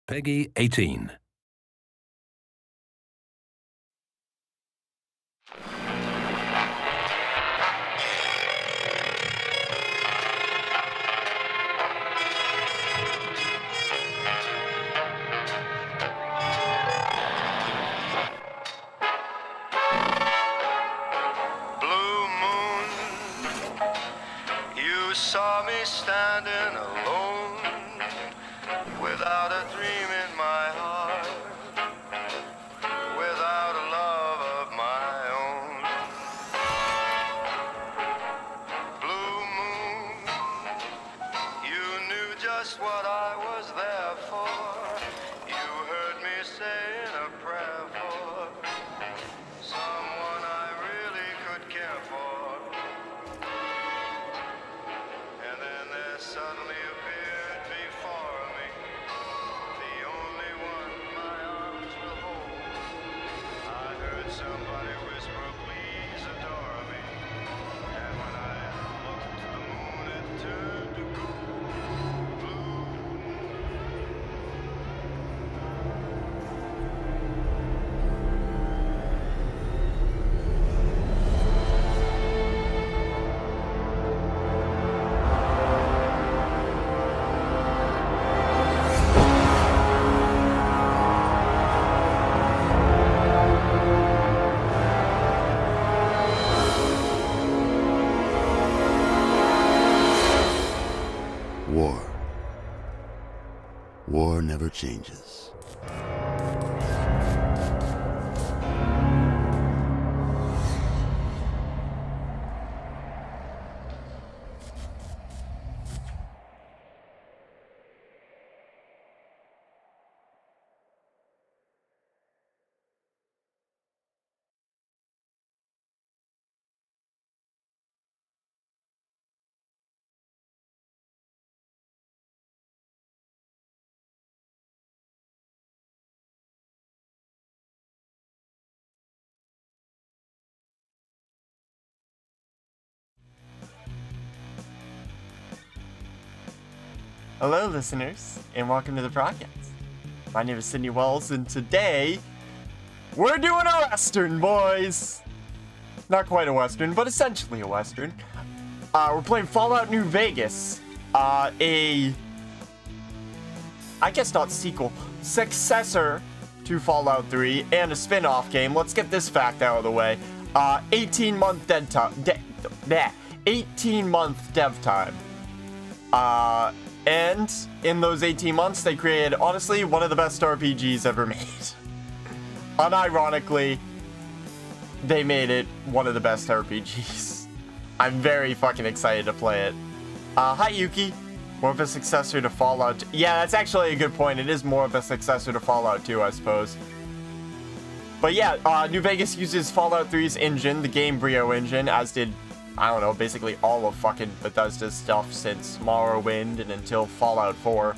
Peggy 18. You saw me standing alone, without a dream in my heart, without a love of my own. Blue moon, you knew just what I was there for. You heard me saying a prayer for someone I really could care for. Suddenly appeared before me the never changes. Hello, listeners, and welcome to the podcast. My name is Sydney Wells, and today we're doing a Western, boys. Not quite a Western, but essentially a Western. We're playing Fallout New Vegas, I guess not sequel, successor to Fallout 3, and a spin-off game. Let's get this fact out of the way. 18-month dev time. 18-month dev time. And in those 18 months, they created, honestly, one of the best RPGs ever made. Unironically, they made it one of the best RPGs. I'm very fucking excited to play it. Hi, Yuki. More of a successor to Fallout. Yeah, that's actually a good point. It is more of a successor to Fallout 2, I suppose. But yeah, New Vegas uses Fallout 3's engine, the Gamebryo engine, as did, I don't know, basically all of fucking Bethesda's stuff since Morrowind and until Fallout 4.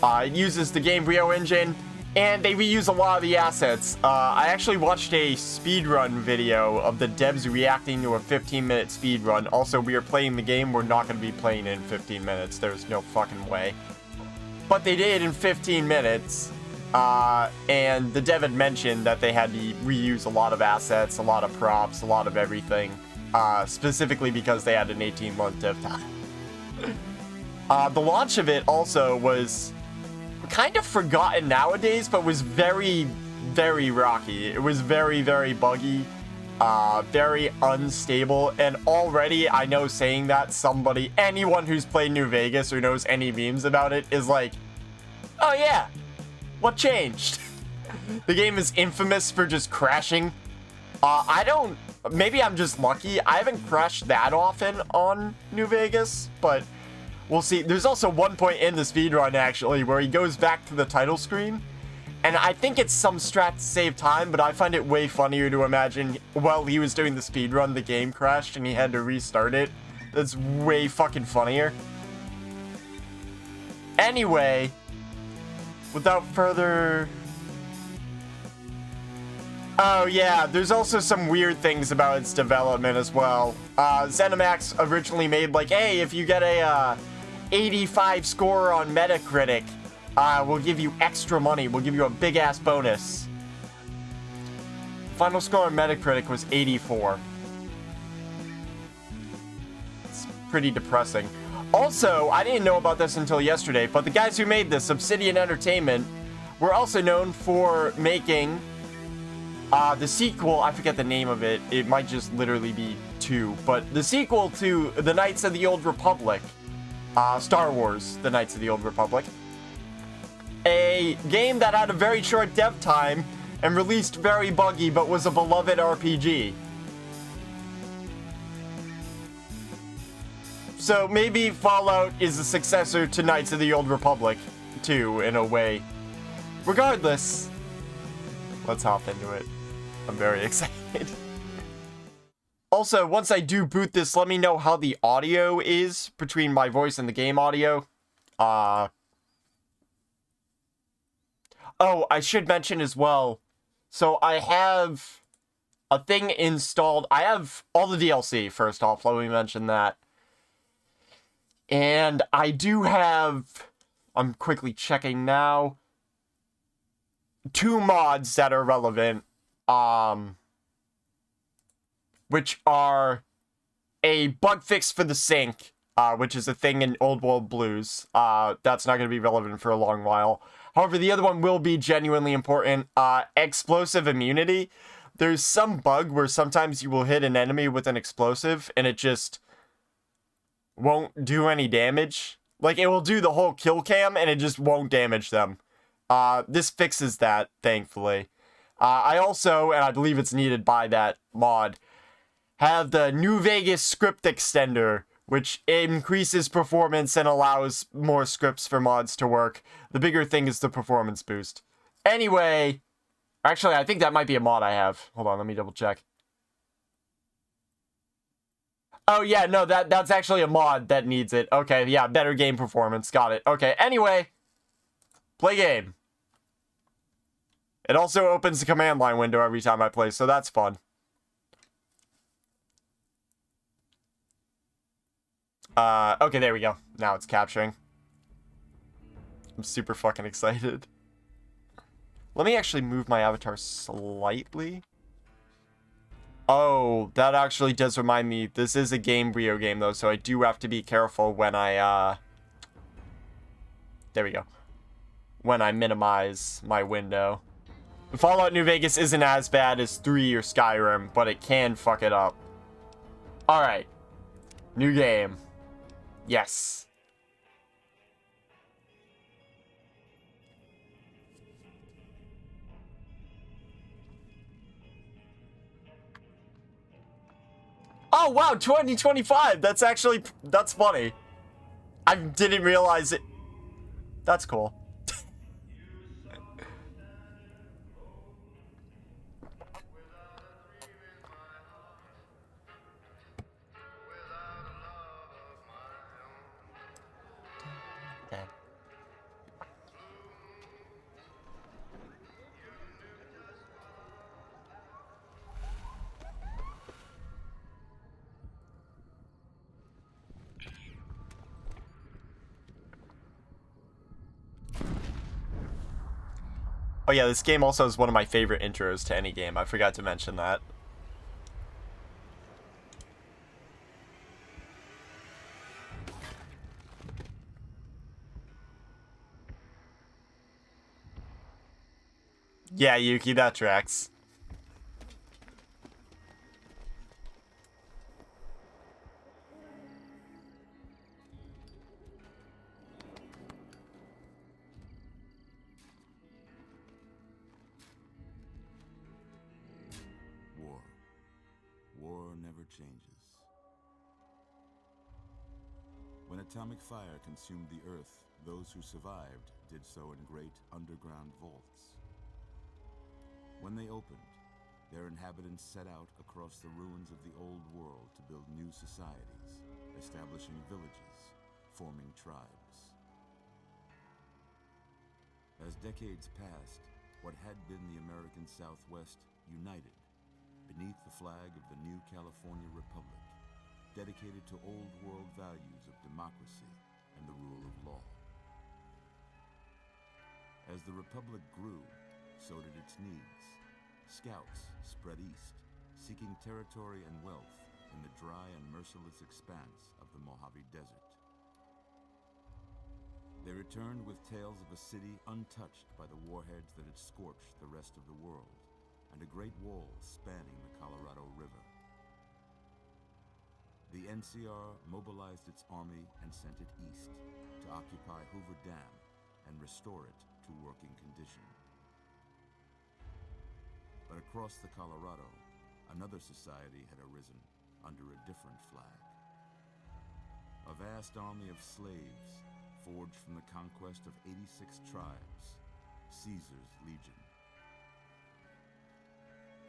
It uses the Gamebryo engine, and they reuse a lot of the assets. I actually watched a speedrun video of the devs reacting to a 15-minute speedrun. Also, we are playing the game. We're not going to be playing in 15 minutes. There's no fucking way. But they did in 15 minutes. And the dev had mentioned that they had to reuse a lot of assets, a lot of props, a lot of everything. Specifically because they had an 18-month dev time. The launch of it also was kind of forgotten nowadays, but was very, very rocky. It was very, very buggy, very unstable, and already I know saying that anyone who's played New Vegas or knows any memes about it is like, oh yeah, what changed? The game is infamous for just crashing. Maybe I'm just lucky. I haven't crashed that often on New Vegas, but we'll see. There's also one point in the speedrun, actually, where he goes back to the title screen, and I think it's some strat to save time, but I find it way funnier to imagine while he was doing the speedrun, the game crashed and he had to restart it. That's way fucking funnier. Anyway, without further... Oh yeah, there's also some weird things about its development as well. ZeniMax originally made like, hey, if you get a 85 score on Metacritic, we'll give you extra money. We'll give you a big ass bonus. Final score on Metacritic was 84. It's pretty depressing. Also, I didn't know about this until yesterday, but the guys who made this, Obsidian Entertainment, were also known for making the sequel. I forget the name of it. It might just literally be 2, but the sequel to The Knights of the Old Republic, Star Wars, The Knights of the Old Republic, a game that had a very short dev time and released very buggy, but was a beloved RPG. So maybe Fallout is a successor to Knights of the Old Republic, too, in a way. Regardless, let's hop into it. I'm very excited. Also, once I do boot this, let me know how the audio is between my voice and the game audio. Oh, I should mention as well. So I have a thing installed. I have all the DLC, first off. Let me mention that. And I do have... I'm quickly checking now. 2 mods that are relevant. Which are a bug fix for the sync, which is a thing in Old World Blues. That's not going to be relevant for a long while. However, the other one will be genuinely important. Explosive immunity. There's some bug where sometimes you will hit an enemy with an explosive and it just won't do any damage. Like, it will do the whole kill cam, and it just won't damage them. This fixes that, thankfully. I also, and I believe it's needed by that mod, have the New Vegas script extender, which increases performance and allows more scripts for mods to work. The bigger thing is the performance boost. Anyway, actually, I think that might be a mod I have. Hold on, let me double check. Oh, yeah, no, that's actually a mod that needs it. Okay, yeah, better game performance. Got it. Okay, anyway, play game. It also opens the command line window every time I play, so that's fun. Okay, there we go. Now it's capturing. I'm super fucking excited. Let me actually move my avatar slightly. Oh, that actually does remind me. This is a Gamebryo game, though, so I do have to be careful when I, there we go. When I minimize my window. Fallout New Vegas isn't as bad as 3 or Skyrim, but it can fuck it up. Alright. New game. Yes. Oh, wow, 2025. That's actually, that's funny. I didn't realize it. That's cool. Oh yeah, this game also is one of my favorite intros to any game. I forgot to mention that. Yeah, Yuki, that tracks. War never changes. When atomic fire consumed the Earth, those who survived did so in great underground vaults. When they opened, their inhabitants set out across the ruins of the old world to build new societies, establishing villages, forming tribes. As decades passed, what had been the American Southwest united beneath the flag of the new California Republic, dedicated to old world values of democracy and the rule of law. As the Republic grew, so did its needs. Scouts spread east, seeking territory and wealth in the dry and merciless expanse of the Mojave Desert. They returned with tales of a city untouched by the warheads that had scorched the rest of the world, and a great wall spanning the Colorado River. The NCR mobilized its army and sent it east to occupy Hoover Dam and restore it to working condition. But across the Colorado, another society had arisen under a different flag. A vast army of slaves forged from the conquest of 86 tribes, Caesar's Legion.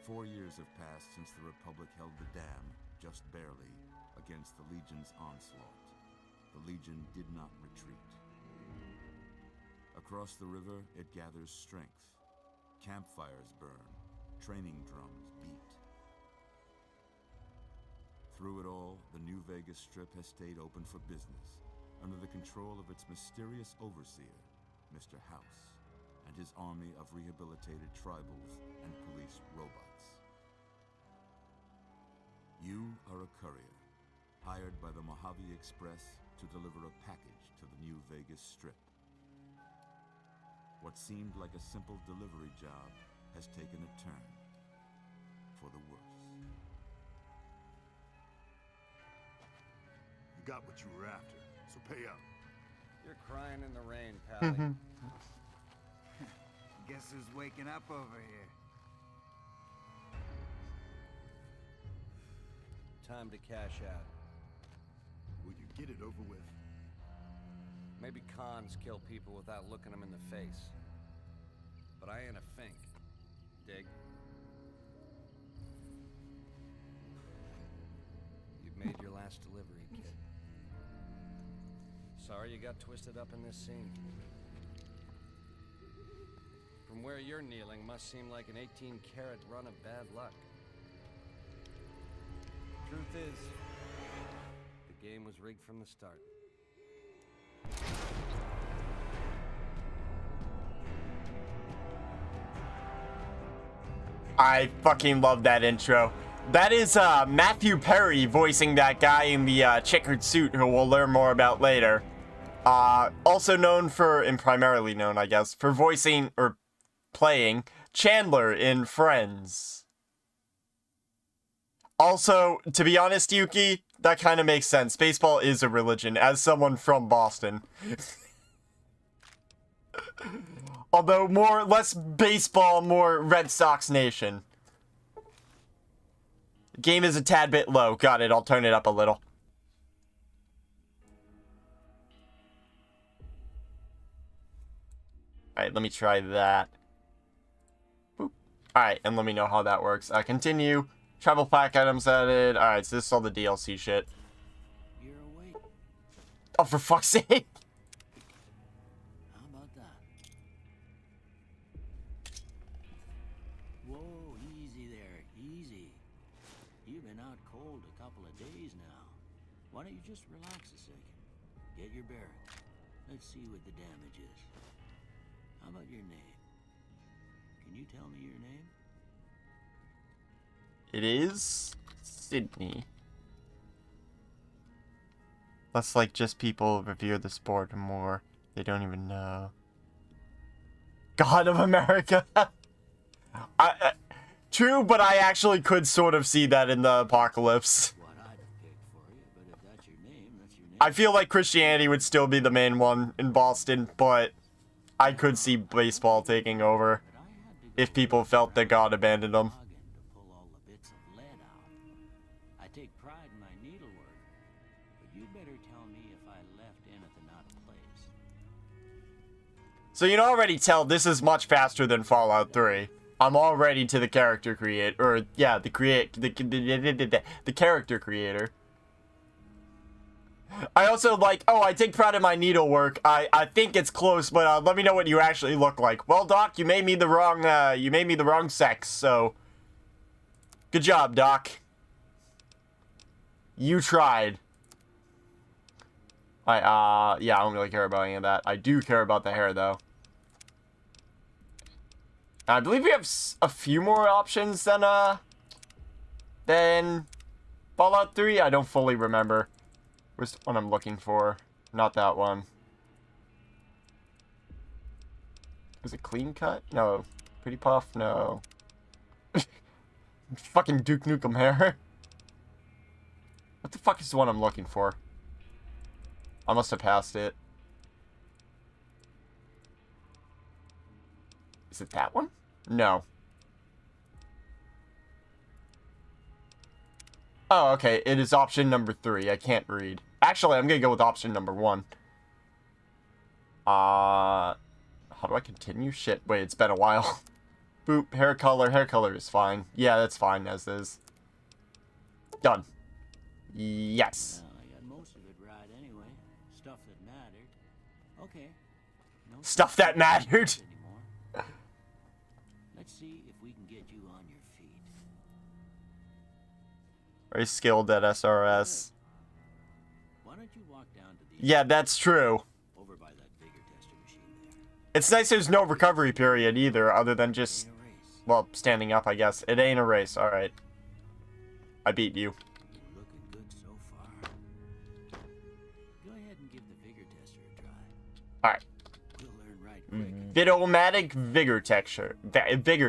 4 years have passed since the Republic held the dam, just barely, against the Legion's onslaught. The Legion did not retreat. Across the river, it gathers strength. Campfires burn, training drums beat. Through it all, the New Vegas Strip has stayed open for business, under the control of its mysterious overseer, Mr. House, and his army of rehabilitated tribals and police robots. You are a courier, hired by the Mojave Express to deliver a package to the New Vegas Strip. What seemed like a simple delivery job has taken a turn for the worse. You got what you were after, so pay up. You're crying in the rain, Pally. Guess who's waking up over here? Time to cash out. Will you get it over with? Maybe cons kill people without looking them in the face. But I ain't a fink. Dig? You've made your last delivery, kid. Sorry you got twisted up in this scene. From where you're kneeling must seem like an 18-carat run of bad luck. Truth is, the game was rigged from the start. I fucking love that intro. That is Matthew Perry voicing that guy in the checkered suit, who we'll learn more about later. Also known for, and primarily known, I guess, for voicing or playing Chandler in Friends. Also, to be honest, Yuki, that kind of makes sense. Baseball is a religion, as someone from Boston. Although less baseball, more Red Sox Nation. Game is a tad bit low. Got it, I'll turn it up a little. Alright, let me try that. Boop. Alright, and let me know how that works. Continue. Travel pack items added. Alright, so this is all the DLC shit. You're awake. Oh, for fuck's sake. How about that? Whoa, easy there, easy. You've been out cold a couple of days now. Why don't you just relax a second? Get your bearings. Let's see what the damage is. How about your name? Can you tell me your name? It is Sydney. Less like just people revere the sport more. They don't even know. God of America. True, but I actually could sort of see that in the apocalypse. What I'd pick for you, but if that's your name, that's your name. I feel like Christianity would still be the main one in Boston, but I could see baseball taking over But I had to go if people felt that God abandoned them. noggin to pull all the bits of lead out. I take pride in my needlework, but you better tell me if I left anything out of place. So you can already tell this is much faster than Fallout 3. I'm already to the character create, or yeah, the character creator. I also like, oh, I take pride in my needlework. I think it's close, but let me know what you actually look like. Well, Doc, you made me the wrong sex, so good job, Doc. You tried. Yeah, I don't really care about any of that. I do care about the hair, though. I believe we have a few more options than Fallout 3. I don't fully remember. Where's the one I'm looking for? Not that one. Is it clean cut? No. Pretty puff? No. Fucking Duke Nukem hair. What the fuck is the one I'm looking for? I must have passed it. Is it that one? No. Oh, okay. It is option number 3. I can't read. Actually, I'm gonna go with option number 1. How do I continue? Shit. Wait, it's been a while. Boop. Hair color. Hair color is fine. Yeah, that's fine as is. Done. Yes. Well, I got most of it right anyway. Stuff that mattered. Okay. No Stuff that mattered. anymore. Let's see if we can get you on your feet. Very skilled at SRS. Why don't you walk down to the Yeah, that's true. over by that vigor tester machine there? It's nice there's no recovery period either, other than just, Ain't a race. well, standing up, I guess. It ain't a race. Alright. I beat you. You're looking good so far. Go ahead and give the vigor tester a try. Alright. We'll learn right quick. Vidomatic Vigor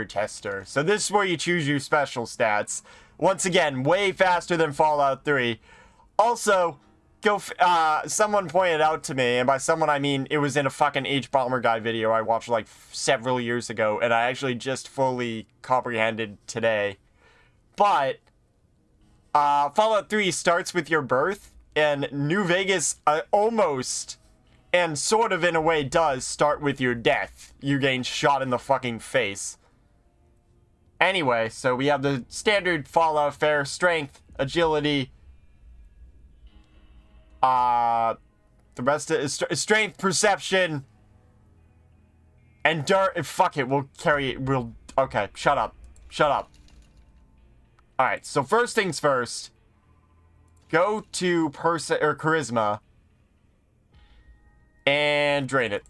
Tester. So this is where you choose your special stats. Once again, way faster than Fallout 3. Also, someone pointed out to me, and by someone I mean it was in a fucking H-Bomber Guy video I watched like several years ago, and I actually just fully comprehended today. But Fallout 3 starts with your birth, and New Vegas almost and sort of in a way does start with your death. You gain shot in the fucking face. Anyway, so we have the standard Fallout fare: strength, agility. The rest is strength, perception, and fuck it, we'll carry it. Okay, shut up. Alright, so first things first. Go to charisma and drain it.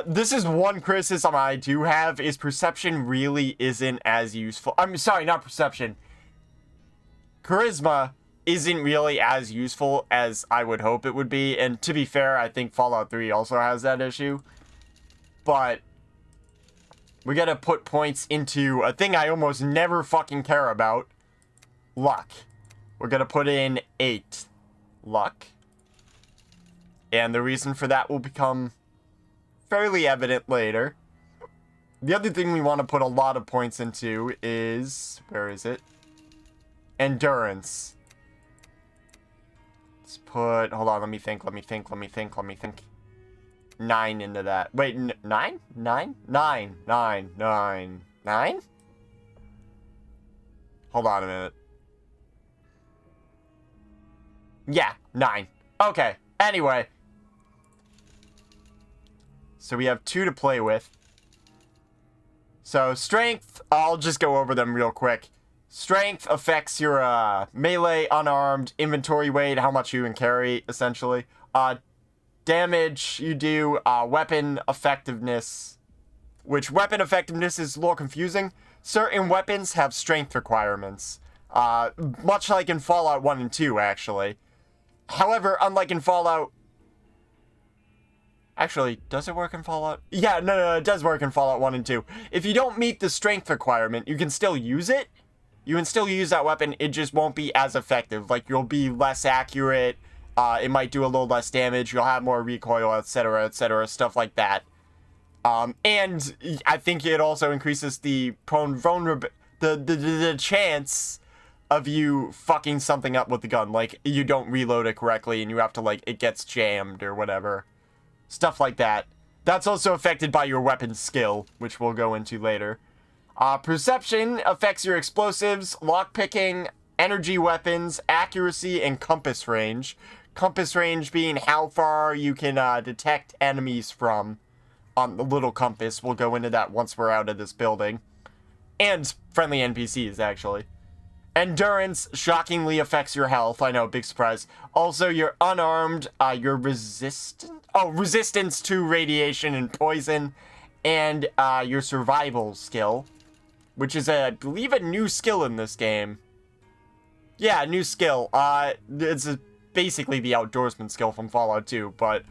This is one criticism I do have, is perception really isn't as useful. I'm sorry, not perception. Charisma isn't really as useful as I would hope it would be, and to be fair, I think Fallout 3 also has that issue. But we gotta put points into a thing I almost never fucking care about: luck. We're gonna put in 8 luck. And the reason for that will become fairly evident later. The other thing we want to put a lot of points into is... where is it? Endurance. Let's put... hold on, let me think. 9 into that. Wait, 9? 9? 9. 9. 9. 9? Hold on a minute. Yeah, 9. Okay, anyway. So we have 2 to play with. So strength, I'll just go over them real quick. Strength affects your melee, unarmed, inventory weight, how much you can carry, essentially. Damage, you do weapon effectiveness, which weapon effectiveness is a little confusing. Certain weapons have strength requirements, much like in Fallout 1 and 2, actually. However, unlike in Fallout... Actually, does it work in Fallout? Yeah, no, it does work in Fallout 1 and 2. If you don't meet the strength requirement, you can still use it. You can still use that weapon, it just won't be as effective. Like, you'll be less accurate, it might do a little less damage, you'll have more recoil, etc., stuff like that. And I think it also increases the the chance of you fucking something up with the gun. Like, you don't reload it correctly, and you have to, like, it gets jammed or whatever. Stuff like that. That's also affected by your weapon skill, which we'll go into later. Perception affects your explosives, lockpicking, energy weapons, accuracy, and compass range. Compass range being how far you can detect enemies from on the little compass. We'll go into that once we're out of this building. And friendly NPCs, actually. Endurance shockingly affects your health. I know, big surprise. Also, you're unarmed, you're resistant? Oh, resistance to radiation and poison. And your survival skill, which is, I believe, a new skill in this game. Yeah, new skill. It's basically the outdoorsman skill from Fallout 2, but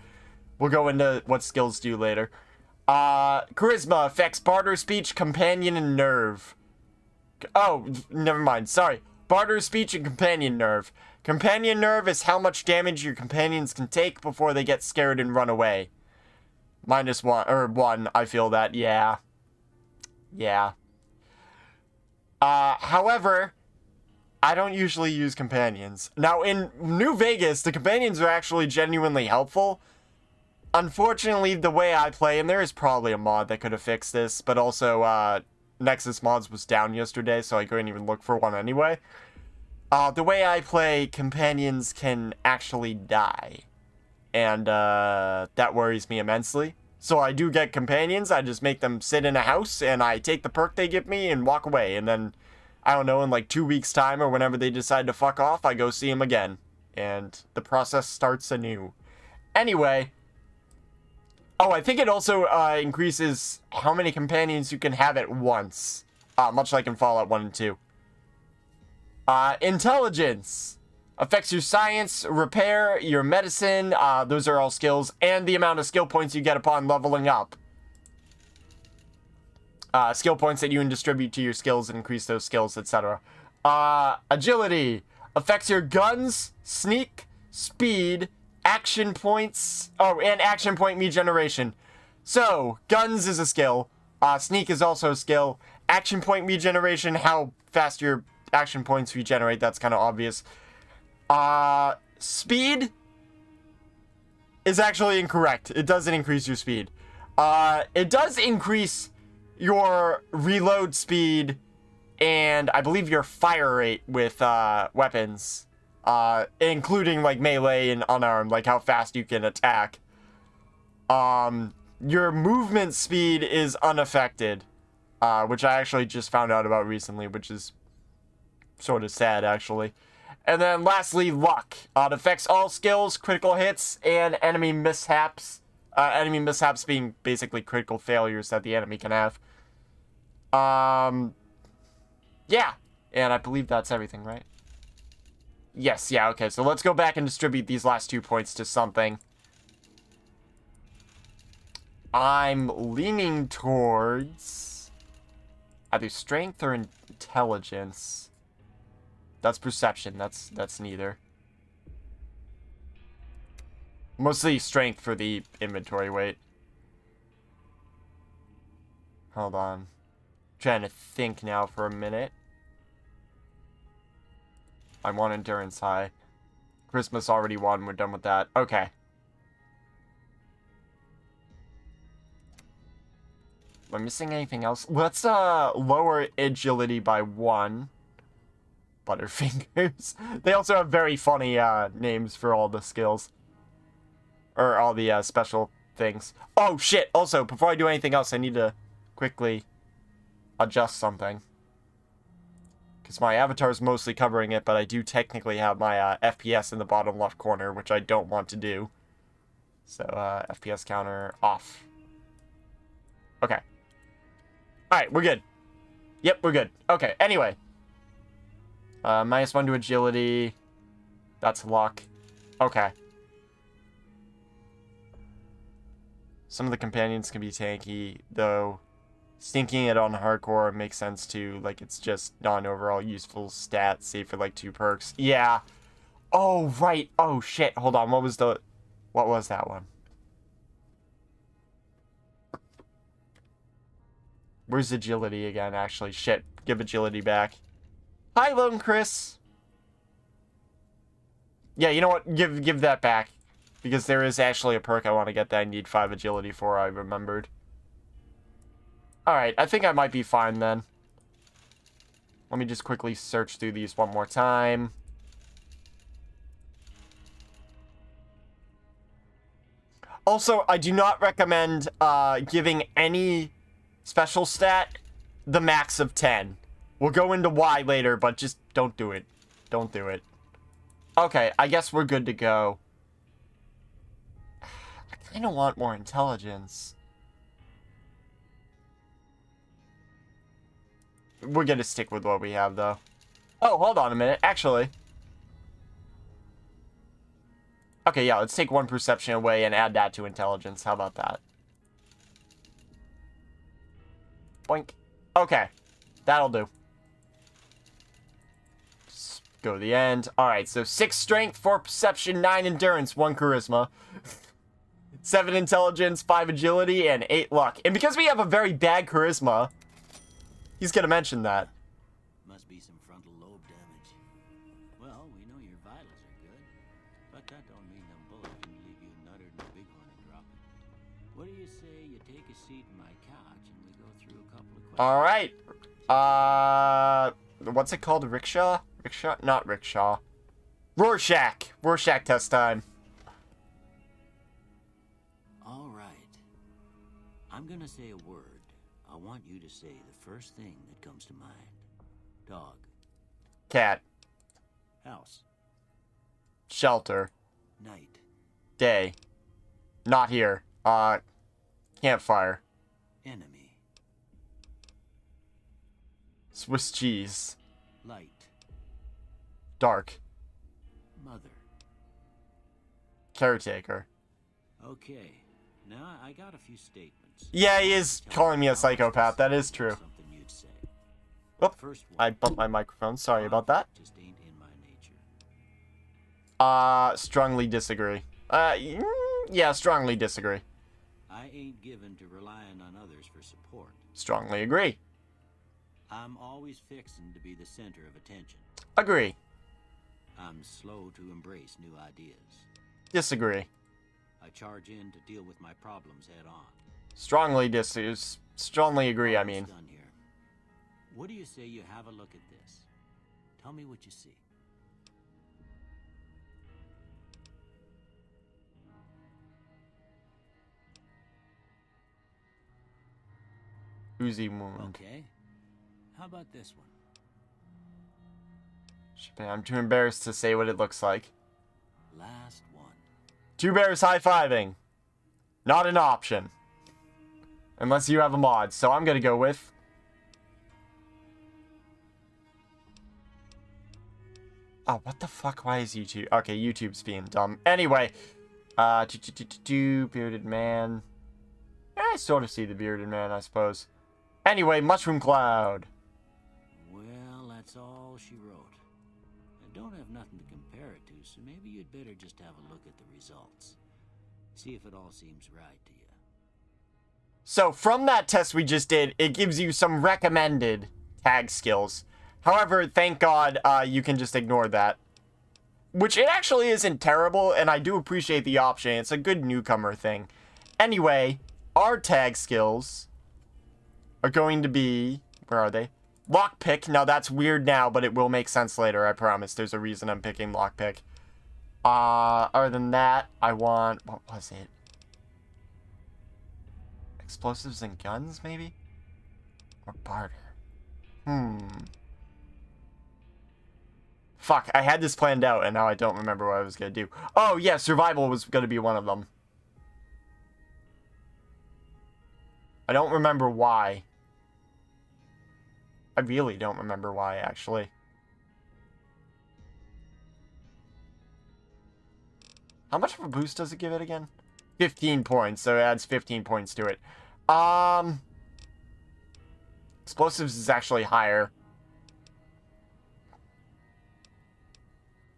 we'll go into what skills do later. Charisma affects barter, speech, companion, and nerve. Oh, never mind. Sorry. Barter, speech, and companion nerve. Companion nerve is how much damage your companions can take before they get scared and run away. -1, or 1, I feel that, yeah. Yeah. However, I don't usually use companions. Now, in New Vegas, the companions are actually genuinely helpful. Unfortunately, the way I play, and there is probably a mod that could have fixed this, but also, Nexus Mods was down yesterday, so I couldn't even look for one anyway. The way I play, companions can actually die. And, that worries me immensely. So I do get companions, I just make them sit in a house, and I take the perk they give me and walk away. And then, I don't know, in like 2 weeks' time, or whenever they decide to fuck off, I go see them again. And the process starts anew. Anyway... Oh, I think it also increases how many companions you can have at once. Much like in Fallout 1 and 2. Intelligence. Affects your science, repair, your medicine. Those are all skills. And the amount of skill points you get upon leveling up. Skill points that you can distribute to your skills and increase those skills, etc. Agility. Affects your guns, sneak, speed, action points, and action point regeneration. So, guns is a skill. Sneak is also a skill. Action point regeneration, how fast your action points regenerate, that's kind of obvious. Speed is actually incorrect. It doesn't increase your speed. It does increase your reload speed and I believe your fire rate with weapons, including like melee and unarmed, like how fast you can attack. Your movement speed is unaffected, which I actually just found out about recently, which is sort of sad actually. And then lastly, luck. It affects all skills, critical hits, and enemy mishaps. Enemy mishaps being basically critical failures that the enemy can have. Yeah. And I believe that's everything, right? Yes, yeah, okay. So let's go back and distribute these last 2 points to something. I'm leaning towards either strength or intelligence. That's perception. That's neither. Mostly strength for the inventory weight. Hold on. Trying to think now for a minute. I want endurance high. Christmas already won. We're done with that. Okay. Am I missing anything else? Let's lower agility by 1. Butterfingers. They also have very funny names for all the skills. Or all the special things. Oh shit! Also, before I do anything else, I need to quickly adjust something. Because my avatar is mostly covering it, but I do technically have my FPS in the bottom left corner, which I don't want to do. So, FPS counter off. Okay. Alright, we're good. Yep, we're good. Okay, anyway. -1 to agility. That's luck. Okay. Some of the companions can be tanky, though stinking it on hardcore makes sense too. Like, it's just not an overall useful stat, save for like 2 perks. Yeah. Oh, right. Oh, shit. Hold on. What was that one? Where's agility again, actually? Shit. Give agility back. Hi, Lone Chris. Yeah, you know what? Give that back. Because there is actually a perk I want to get that I need 5 agility for, I remembered. Alright, I think I might be fine then. Let me just quickly search through these one more time. Also, I do not recommend giving any special stat the max of 10. We'll go into why later, but just don't do it. Don't do it. Okay, I guess we're good to go. I kind of want more intelligence. We're gonna stick with what we have, though. Oh, hold on a minute. Actually. Okay, yeah, let's take 1 perception away and add that to intelligence. How about that? Boink. Okay. That'll do. Just go to the end. Alright, so 6 strength, 4 perception, 9 endurance, 1 charisma. 7 intelligence, 5 agility, and 8 luck. And because we have a very bad charisma, he's gonna mention that. Must be some frontal lobe damage. Well, we know your vitals are good, but that don't mean them bullets can leave you nuttered and a bighorn and drop it. What do you say you take a seat in my couch and we go through a couple of questions? Alright. What's it called? Rickshaw? Rickshaw? Not rickshaw. Rorschach. Rorschach test time. All right. I'm gonna say a word. I want you to say the first thing that comes to mind. Dog. Cat. House. Shelter. Night. Day. Not here. Campfire. Enemy. Swiss cheese. Light. Dark. Mother. Caretaker. Okay. Now I got a few statements. Yeah, he is calling me a psychopath. That is true. Something you'd say. Oop, First one. I bumped my microphone. Sorry about that. Just ain't in my nature. Strongly disagree. Yeah, strongly disagree. I ain't given to relying on others for support. Strongly agree. I'm always fixing to be the center of attention. Agree. I'm slow to embrace new ideas. Disagree. I charge in to deal with my problems head on. Strongly agree, I Almost mean. done here. What do you say you have a look at this? Tell me what you see. Uzi wound. Okay. How about this one? I'm too embarrassed to say what it looks like. Last one. Two bears high-fiving. Not an option. Unless you have a mod. So I'm gonna go with... Oh, what the fuck? Why is YouTube... Okay, YouTube's being dumb. Anyway. Bearded man. I sort of see the bearded man, I suppose. Anyway, Mushroom Cloud. Well, that's all she wrote. I don't have nothing to compare it to, so maybe you'd better just have a look at the results. See if it all seems right to you. So, from that test we just did, it gives you some recommended tag skills. However, thank God you can just ignore that. Which it actually isn't terrible, and I do appreciate the option. It's a good newcomer thing. Anyway, our tag skills are going to be... Where are they? Lockpick. Now, that's weird now, but it will make sense later, I promise. There's a reason I'm picking Lockpick. Other than that, I want... What was it? Explosives and guns, maybe? Or barter? Fuck, I had this planned out, and now I don't remember what I was gonna do. Oh, yeah, survival was gonna be one of them. I don't remember why. I really don't remember why, actually. How much of a boost does it give it again? 15 points, so it adds 15 points to it. Explosives is actually higher.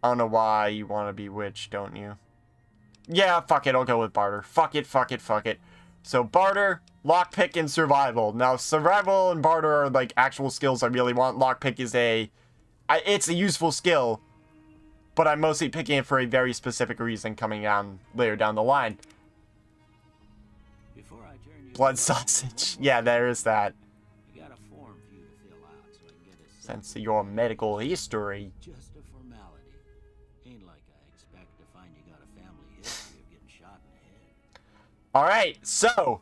I don't know why you want to be witch, don't you? Yeah, fuck it, I'll go with barter. Fuck it, fuck it, fuck it. So barter, lockpick, and survival. Now, survival and barter are like actual skills I really want. Lockpick is it's a useful skill, but I'm mostly picking it for a very specific reason coming down later down the line. Before I turn you Blood sausage. Yeah, there is that. I got a form for you to fill out so I can get a Sense of your medical history. Just a formality. Ain't like I expect to find you got a family history of getting shot in the head. Alright, so,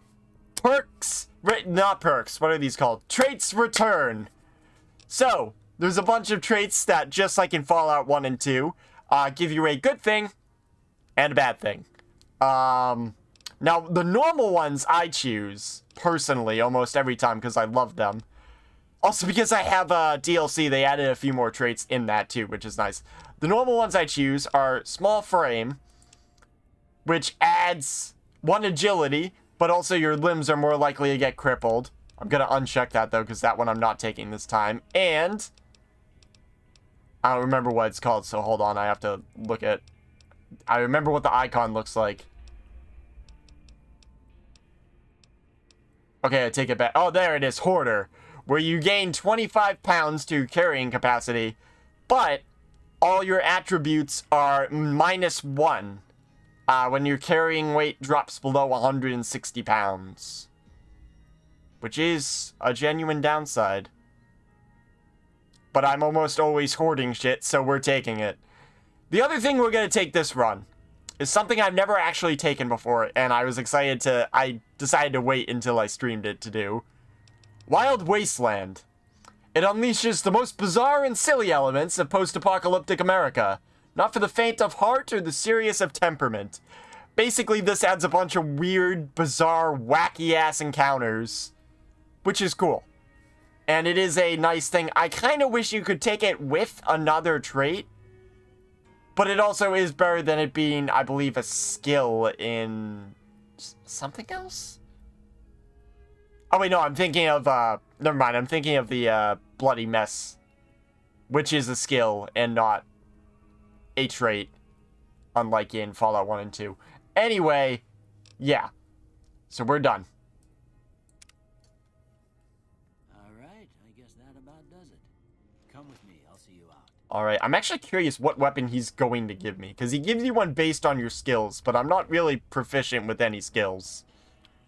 perks, not perks, what are these called? Traits return. So, there's a bunch of traits that, just like in Fallout 1 and 2, give you a good thing and a bad thing. Now, the normal ones I choose, personally, almost every time because I love them. Also, because I have DLC, they added a few more traits in that too, which is nice. The normal ones I choose are small frame, which adds 1 agility, but also your limbs are more likely to get crippled. I'm going to uncheck that, though, because that one I'm not taking this time. And I don't remember what it's called, so hold on. I have to look at... I remember what the icon looks like. Okay, I take it back. Oh, there it is. Hoarder. Where you gain 25 pounds to carrying capacity, but all your attributes are -1. When your carrying weight drops below 160 pounds. Which is a genuine downside. But I'm almost always hoarding shit, so we're taking it. The other thing we're going to take this run is something I've never actually taken before, and I decided to wait until I streamed it to do. Wild Wasteland. It unleashes the most bizarre and silly elements of post-apocalyptic America. Not for the faint of heart or the serious of temperament. Basically, this adds a bunch of weird, bizarre, wacky-ass encounters. Which is cool. And it is a nice thing. I kind of wish you could take it with another trait. But it also is better than it being, I believe, a skill in... something else? Oh, wait, no, I'm thinking of, never mind. I'm thinking of the, Bloody Mess. Which is a skill and not a trait. unlike in Fallout 1 and 2. Anyway, yeah. So we're done. All right, I guess that about does it. Come with me, I'll see you out. Alright, I'm actually curious what weapon he's going to give me. Because he gives you one based on your skills, but I'm not really proficient with any skills.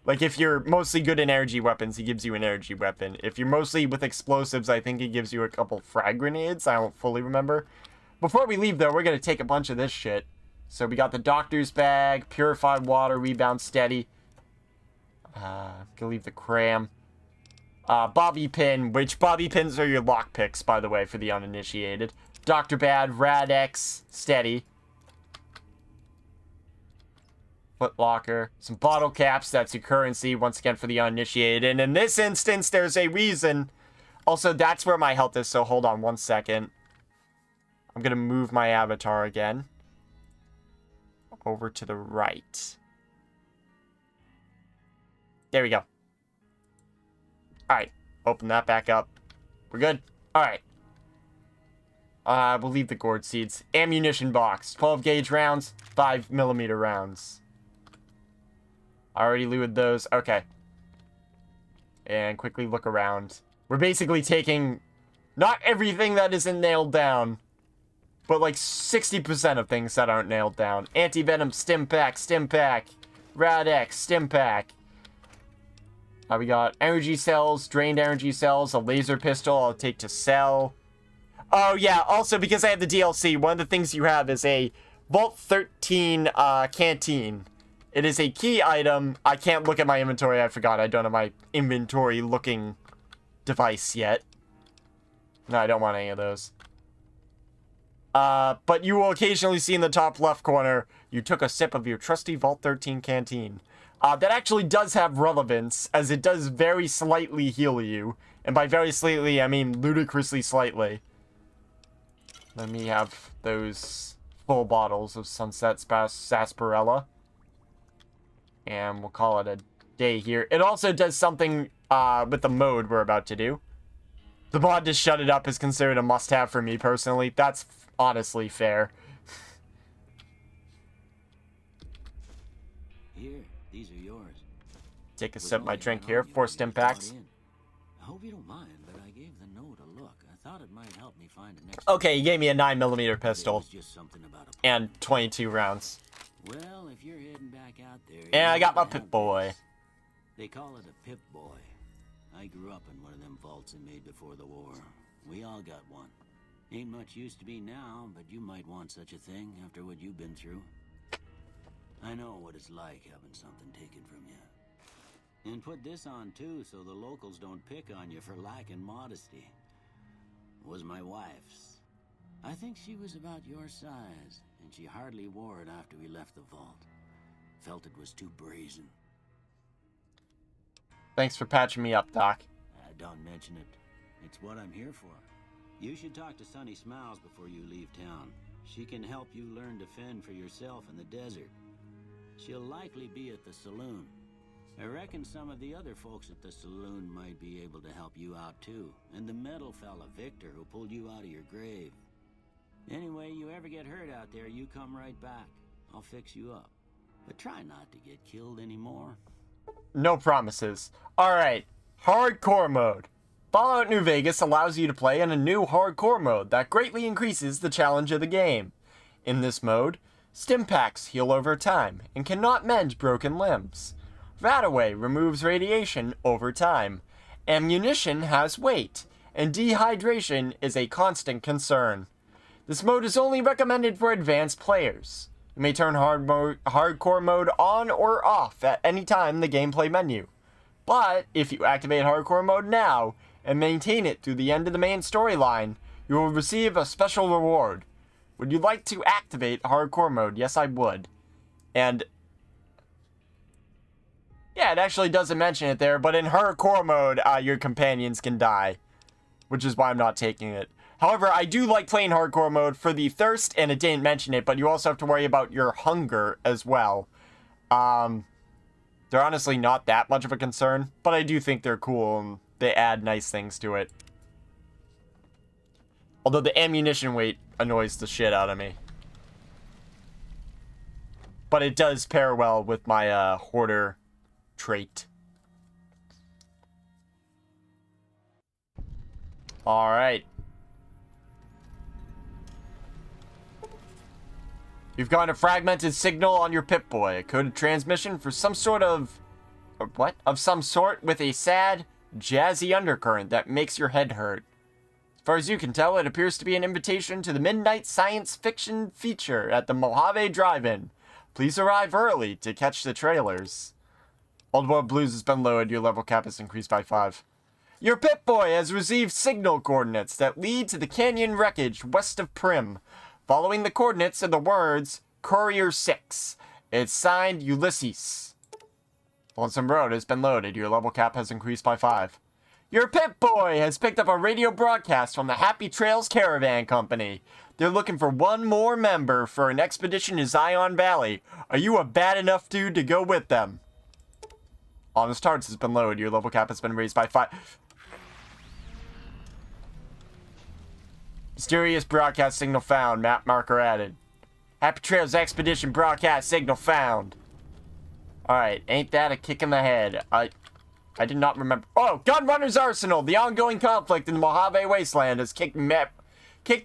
Like, if you're mostly good in energy weapons, he gives you an energy weapon. If you're mostly with explosives, I think he gives you a couple frag grenades. I don't fully remember. Before we leave, though, we're going to take a bunch of this shit. So we got the doctor's bag, purified water, rebound steady. Gonna leave the cram. Bobby pin, which bobby pins are your lockpicks, by the way, for the uninitiated. Dr. Bad, Rad-X, steady. Foot locker, some bottle caps, that's your currency, once again for the uninitiated. And in this instance, there's a reason. Also, that's where my health is, so hold on 1 second. I'm gonna move my avatar again. Over to the right. There we go. Alright, open that back up. We're good? Alright. We'll leave the gourd seeds. Ammunition box, 12 gauge rounds, 5mm rounds. I already looted those. Okay. And quickly look around. We're basically taking not everything that isn't nailed down, but like 60% of things that aren't nailed down. Anti-venom, stim pack. Rad-X, stim pack. We got energy cells, drained energy cells, a laser pistol I'll take to sell. Oh yeah, also because I have the DLC, one of the things you have is a Vault 13 canteen. It is a key item. I can't look at my inventory. I forgot. I don't have my inventory looking device yet. No, I don't want any of those. But you will occasionally see in the top left corner, you took a sip of your trusty Vault 13 canteen. That actually does have relevance, as it does very slightly heal you. And by very slightly, I mean ludicrously slightly. Let me have those full bottles of Sunset Sarsaparilla. And we'll call it a day here. It also does something with the mode we're about to do. The mod to shut it up is considered a must-have for me personally. That's honestly fair. Here, these are yours. Take a sip of my drink here. 4 stim packs. I hope you don't mind, but I gave the note a look. I thought it might help me find the next. Okay, he gave me a 9mm pistol. There was just something about a And 22 rounds. Well, if you're heading back out there. And I got my you have Pip-Boy. this. They call it a Pip-Boy. I grew up in one of them vaults they made before the war. We all got one. Ain't much use to me now, but you might want such a thing after what you've been through. I know what it's like having something taken from you. And put this on too, so the locals don't pick on you for lacking modesty. Was my wife's. I think she was about your size, and she hardly wore it after we left the vault. Felt it was too brazen. Thanks for patching me up, Doc. Don't mention it. It's what I'm here for. You should talk to Sunny Smiles before you leave town. She can help you learn to fend for yourself in the desert. She'll likely be at the saloon. I reckon some of the other folks at the saloon might be able to help you out too. And the metal fella, Victor, who pulled you out of your grave. Anyway, you ever get hurt out there, you come right back. I'll fix you up. But try not to get killed anymore. No promises. Alright, hardcore mode. Fallout New Vegas allows you to play in a new hardcore mode that greatly increases the challenge of the game. In this mode, stim packs heal over time and cannot mend broken limbs. Radaway removes radiation over time. Ammunition has weight, and dehydration is a constant concern. This mode is only recommended for advanced players. You may turn hardcore mode on or off at any time in the gameplay menu. But if you activate hardcore mode now and maintain it through the end of the main storyline, you will receive a special reward. Would you like to activate hardcore mode? Yes, I would. And yeah, it actually doesn't mention it there, but in hardcore mode, your companions can die, which is why I'm not taking it. However, I do like playing hardcore mode for the thirst, and it didn't mention it, but you also have to worry about your hunger as well. They're honestly not that much of a concern, but I do think they're cool, and they add nice things to it. Although the ammunition weight annoys the shit out of me. but it does pair well with my hoarder trait. Alright. You've got a fragmented signal on your Pip-Boy, a coded transmission for some sort of... what? Of some sort with a sad, jazzy undercurrent that makes your head hurt. As far as you can tell, it appears to be an invitation to the midnight science fiction feature at the Mojave Drive-In. Please arrive early to catch the trailers. Old World Blues has been lowered. Your level cap is increased by 5. Your Pip-Boy has received signal coordinates that lead to the canyon wreckage west of Prim. Following the coordinates are the words Courier 6. It's signed Ulysses. Lonesome Road has been loaded. Your level cap has increased by 5. Your Pip-Boy has picked up a radio broadcast from the Happy Trails Caravan Company. They're looking for one more member for an expedition to Zion Valley. Are you a bad enough dude to go with them? Honest Hearts has been lowered. Your level cap has been raised by 5. Mysterious broadcast signal found. Map marker added. Happy Trails Expedition broadcast signal found. Alright, ain't that a kick in the head? I did not remember. Oh, Gunrunner's Arsenal! The ongoing conflict in the Mojave Wasteland has kicked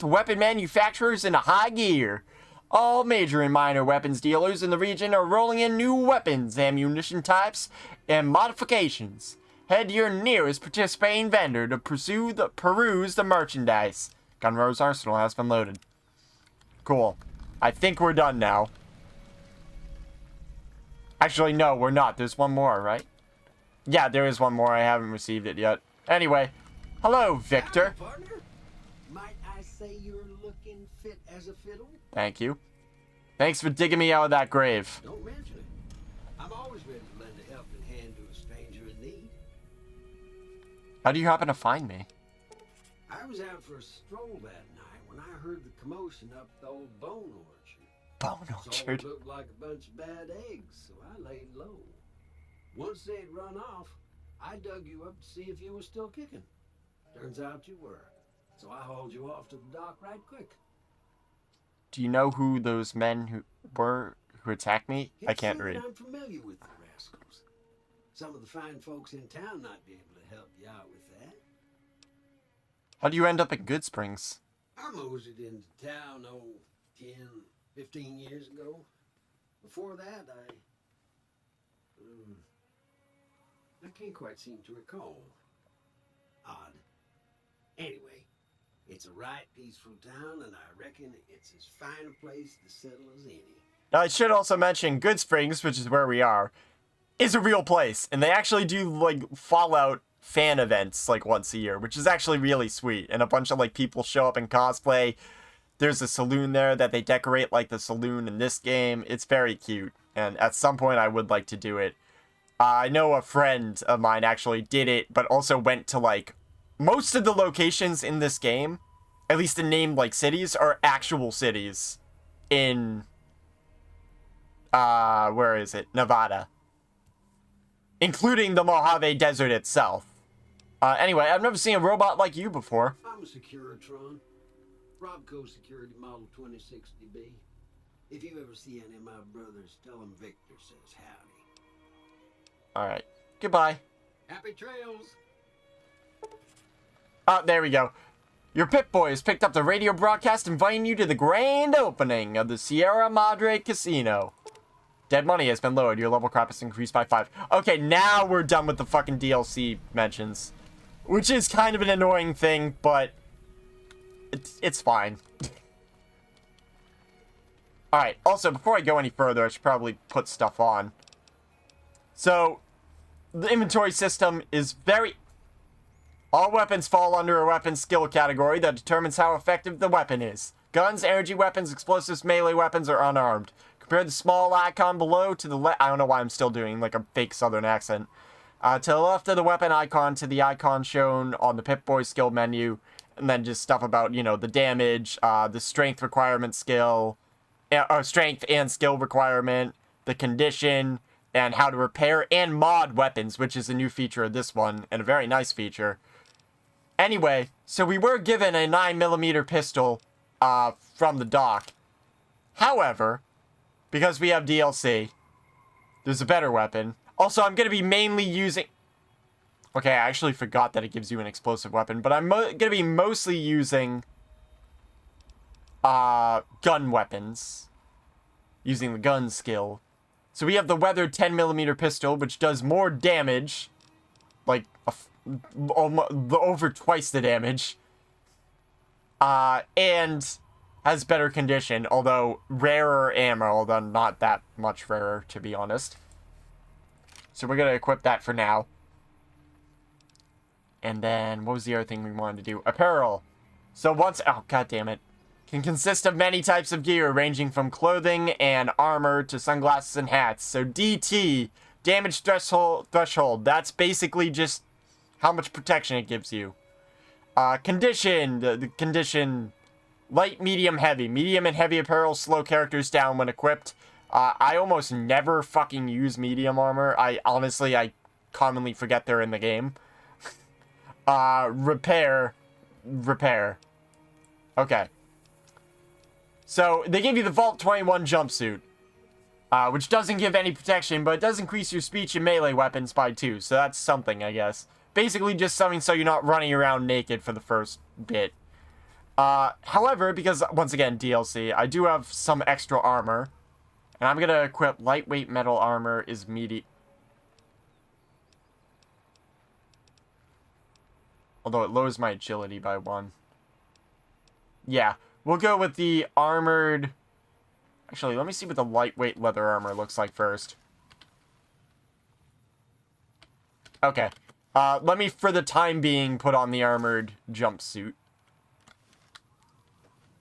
weapon manufacturers into high gear. All major and minor weapons dealers in the region are rolling in new weapons, ammunition types, and modifications. Head to your nearest participating vendor to peruse the merchandise. Gunrunner's Arsenal has been loaded. Cool. I think we're done now. Actually, no, we're not. There's one more, right? Yeah, there is one more. I haven't received it yet. Anyway, hello, Victor. Howdy, partner. Might I say you're looking fit as a fiddle? Thank you. Thanks for digging me out of that grave. Don't mention it. I'm always ready to lend a helping hand to a stranger in need. How do you happen to find me? I was out for a stroll that night when I heard the commotion up the old bone orchard. Bone Saw Orchard. what looked like a bunch of bad eggs, so I laid low. Once they'd run off, I dug you up to see if you were still kicking. Turns out you were. So I hauled you off to the dock right quick. Do you know who those men who attacked me? I can't read. I'm familiar with the rascals. Some of the fine folks in town might be able to help you out with that. How do you end up at Good Springs? I moseyed into town, 10, 15 years ago. Before that, I can't quite seem to recall. Odd. Anyway, it's a right peaceful town, and I reckon it's as fine a place to settle as any. Now, I should also mention Good Springs, which is where we are, is a real place. And they actually do, like, Fallout fan events, like, once a year, which is actually really sweet. And a bunch of, like, people show up in cosplay. There's a saloon there that they decorate like the saloon in this game. It's very cute. And at some point, I would like to do it. I know a friend of mine actually did it, but also went to, like, most of the locations in this game, at least the named, like, cities, are actual cities in, where is it? Nevada. Including the Mojave Desert itself. Anyway, I've never seen a robot like you before. I'm a Securitron. Robco Security Model 2060B. If you ever see any of my brothers, tell them Victor says howdy. Alright. Goodbye. Happy trails! Oh, there we go. Your Pip-Boy has picked up the radio broadcast inviting you to the grand opening of the Sierra Madre Casino. Dead money has been lowered. Your level crop has increased by 5. Okay, now we're done with the fucking DLC mentions. Which is kind of an annoying thing, but it's fine. Alright, also, before I go any further, I should probably put stuff on. So, the inventory system is very... All weapons fall under a weapon skill category that determines how effective the weapon is. Guns, energy weapons, explosives, melee weapons are unarmed. Compare the small icon below to the left. I don't know why I'm still doing like a fake southern accent. To the left of the weapon icon to the icon shown on the Pip-Boy skill menu. And then just stuff about, you know, the damage, the strength requirement skill, strength and skill requirement, the condition, and how to repair and mod weapons, which is a new feature of this one, and a very nice feature. Anyway, so we were given a 9mm pistol from the dock. However, because we have DLC. There's a better weapon. Also, I'm going to be mainly using... Okay, I actually forgot that it gives you an explosive weapon, but I'm going to be mostly using gun weapons. Using the gun skill. So we have the weathered 10mm pistol, which does more damage. Like, over twice the damage. And has better condition, although rarer ammo, although not that much rarer, to be honest. So we're going to equip that for now. And then, what was the other thing we wanted to do? Apparel. So once, oh, god damn it. Can consist of many types of gear, ranging from clothing and armor to sunglasses and hats. So DT, damage threshold. That's basically just how much protection it gives you. Condition, the condition, light, medium, heavy. Medium and heavy apparel slow characters down when equipped. I almost never fucking use medium armor. I commonly forget they're in the game. Repair. Okay. So, they give you the Vault 21 jumpsuit. Which doesn't give any protection, but it does increase your speech and melee weapons by 2. So that's something, I guess. Basically just something so you're not running around naked for the first bit. However, because, once again, DLC, I do have some extra armor. And I'm gonna equip lightweight metal armor is medium. Although it lowers my agility by 1. Yeah, we'll go with the armored... Actually, let me see what the lightweight leather armor looks like first. Okay. Let me, for the time being, put on the armored jumpsuit.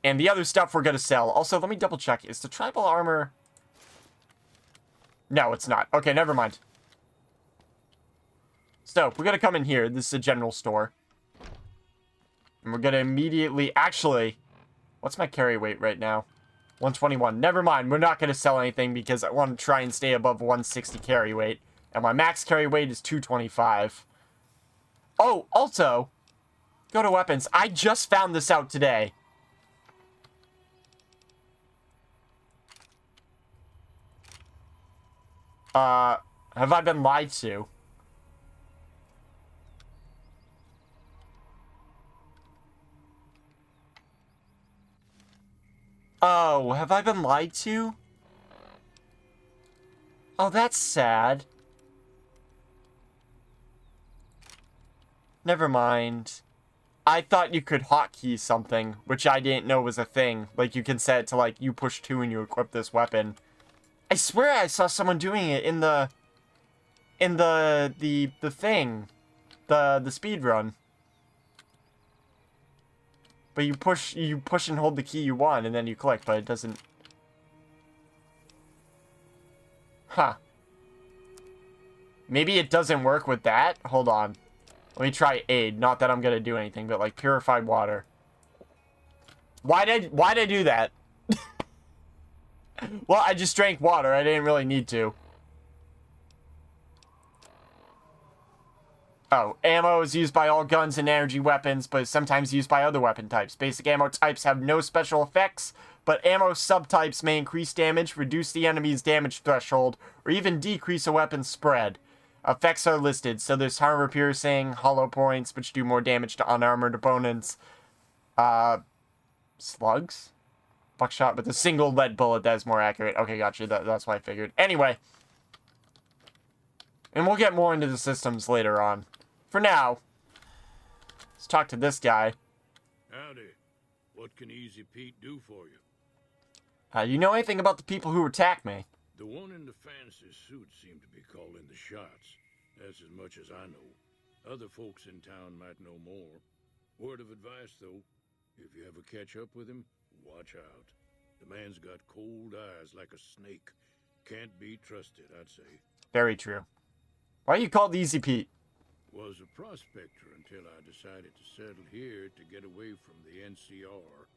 And the other stuff we're going to sell. Also, let me double check. Is the tribal armor... No, it's not. Okay, never mind. So, we're going to come in here. This is a general store. And we're going to immediately... Actually, what's my carry weight right now? 121. Never mind. We're not going to sell anything because I want to try and stay above 160 carry weight. And my max carry weight is 225. Oh, also, go to weapons. I just found this out today. Have I been lied to? Oh, have I been lied to? Oh, that's sad. Never mind. I thought you could hotkey something, which I didn't know was a thing. Like, you can set it to, like, you push 2 and you equip this weapon. I swear I saw someone doing it in the thing. The speed run. But you push and hold the key you want, and then you click, but it doesn't... Huh. Maybe it doesn't work with that? Hold on. Let me try aid. Not that I'm gonna do anything, but like purified water. Why'd I do that? Well, I just drank water. I didn't really need to. Oh, ammo is used by all guns and energy weapons, but is sometimes used by other weapon types. Basic ammo types have no special effects, but ammo subtypes may increase damage, reduce the enemy's damage threshold, or even decrease a weapon's spread. Effects are listed, so there's armor piercing, hollow points, which do more damage to unarmored opponents. Slugs? Buckshot with a single lead bullet that is more accurate. Okay, gotcha. That's what I figured. Anyway. And we'll get more into the systems later on. For now, let's talk to this guy. Howdy. What can Easy Pete do for you? You know anything about the people who attacked me? The one in the fancy suit seemed to be calling the shots. That's as much as I know. Other folks in town might know more. Word of advice, though. If you ever catch up with him, watch out. The man's got cold eyes like a snake. Can't be trusted, I'd say. Very true. Why are you called Easy Pete? Was a prospector until I decided to settle here to get away from the NCR.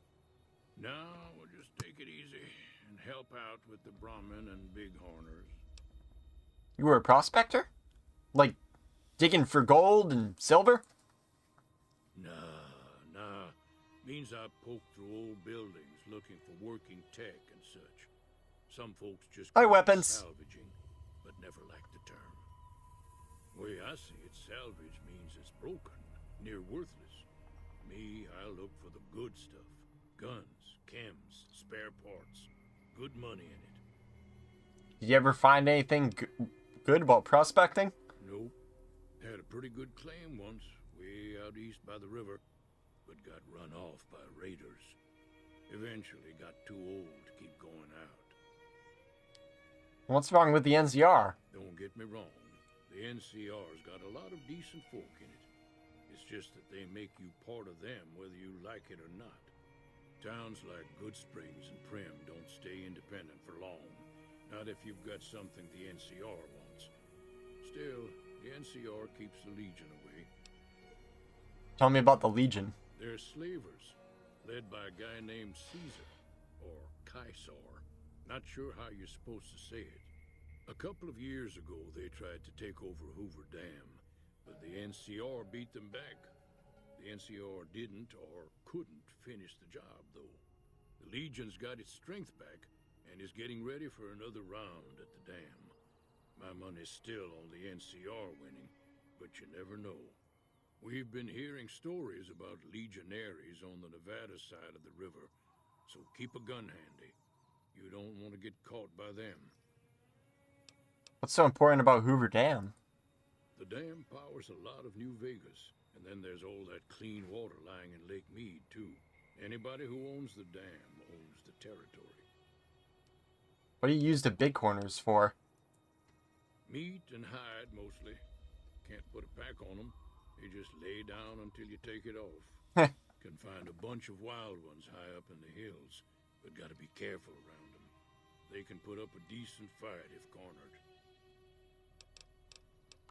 Now we'll just take it easy and help out with the Brahmin and Bighorners. You were a prospector? Like, digging for gold and silver? Nah. Means I poke through old buildings looking for working tech and such. Some folks just Hi, call it weapons. salvaging, but never liked the term. Way I see it, salvage means it's broken, near worthless. Me, I look for the good stuff. Guns, chems, spare parts. Good money in it. Did you ever find anything good about prospecting? Nope. Had a pretty good claim once, way out east by the river, but got run off by raiders. Eventually got too old to keep going out. What's wrong with the NCR? Don't get me wrong, the NCR's got a lot of decent folk in it. It's just that they make you part of them whether you like it or not. Towns like Good Springs and Prim don't stay independent for long. Not if you've got something the NCR wants. Still, the NCR keeps the Legion away. Tell me about the Legion. They're slavers, led by a guy named Caesar, or Caesar. Not sure how you're supposed to say it. A couple of years ago, they tried to take over Hoover Dam, but the NCR beat them back. The NCR didn't or couldn't finish the job, though. The Legion's got its strength back and is getting ready for another round at the dam. My money's still on the NCR winning, but you never know. We've been hearing stories about legionaries on the Nevada side of the river, so keep a gun handy. You don't want to get caught by them. What's so important about Hoover Dam? The dam powers a lot of New Vegas, and then there's all that clean water lying in Lake Mead, too. Anybody who owns the dam owns the territory. What do you use the bighorners for? Meat and hide, mostly. Can't put a pack on them. They just lay down until you take it off. Can find a bunch of wild ones high up in the hills, but gotta be careful around them. They can put up a decent fight if cornered.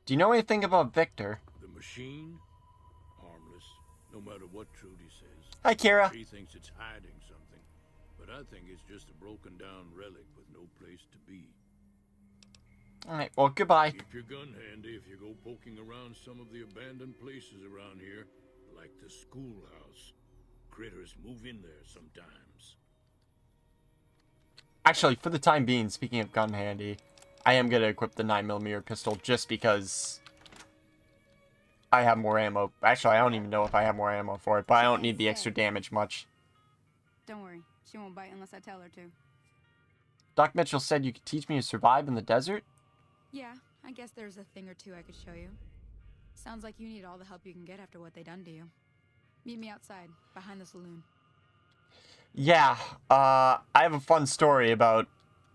Do you know anything about Victor? The machine? Harmless, no matter what Trudy says. Hi, Kira. She thinks it's hiding something, but I think it's just a broken down relic with no place to be. Alright, well, goodbye. Keep your gun handy if you go poking around some of the abandoned places around here, like the schoolhouse. Critters move in there sometimes. Actually, for the time being, speaking of gun handy, I am going to equip the 9mm pistol just because I have more ammo. Actually, I don't even know if I have more ammo for it, but I don't need the extra damage much. Don't worry, she won't bite unless I tell her to. Doc Mitchell said you could teach me to survive in the desert? Yeah, I guess there's a thing or two I could show you. Sounds like you need all the help you can get after what they done to you. Meet me outside, behind the saloon. Yeah, I have a fun story about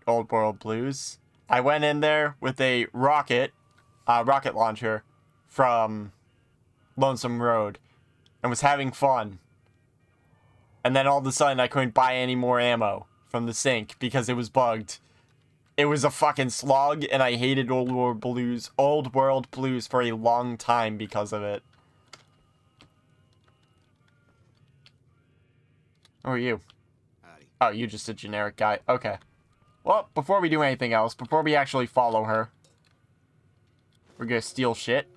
Old World Blues. I went in there with a rocket launcher from Lonesome Road and was having fun. And then all of a sudden I couldn't buy any more ammo from the sink because it was bugged. It was a fucking slog, and I hated Old World Blues for a long time because of it. Who are you? Howdy. Oh, you're just a generic guy. Okay. Well, before we do anything else, before we actually follow her, we're gonna steal shit.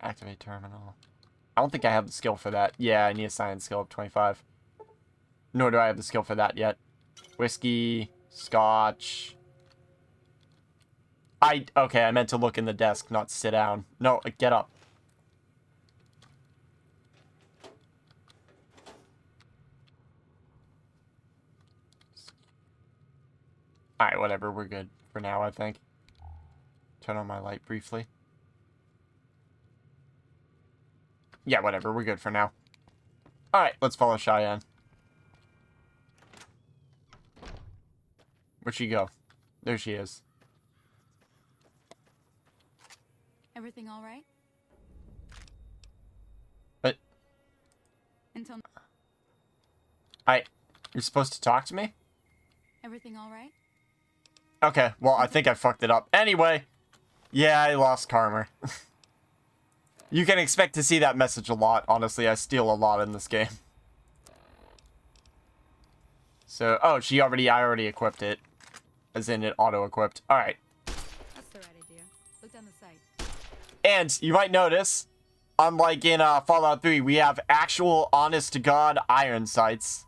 Activate terminal. I don't think I have the skill for that. Yeah, I need a science skill of 25. Nor do I have the skill for that yet. Whiskey, scotch. Okay, I meant to look in the desk, not sit down. No, get up. Alright, whatever, we're good for now, I think. Turn on my light briefly. Yeah, whatever, we're good for now. Alright, let's follow Cheyenne. Where'd she go? There she is. Everything all right? But Until you're supposed to talk to me? everything all right? Okay, well, I think I fucked it up. Anyway, yeah, I lost Karmer. You can expect to see that message a lot. Honestly, I steal a lot in this game. So, oh, I already equipped it. As in, it auto-equipped. Alright. That's the right idea. Look down the sight. And, you might notice, unlike in Fallout 3, we have actual, honest-to-God iron sights.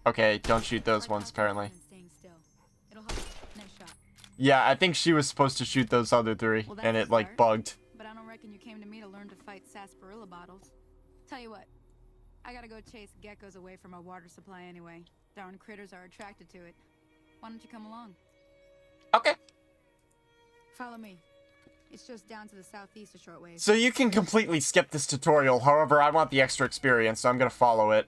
Okay, don't shoot those ones, apparently. And staying still. It'll help. Nice shot. Yeah, I think she was supposed to shoot those other three, Well, that's and a it, like, start. bugged. But I don't reckon you came to me to learn to fight sarsaparilla bottles. Tell you what, I gotta go chase geckos away from our water supply anyway. Darn critters are attracted to it. Why don't you come along? Okay. Follow me. It's just down to the southeast a short ways. So you can completely skip this tutorial, however, I want the extra experience, so I'm gonna follow it.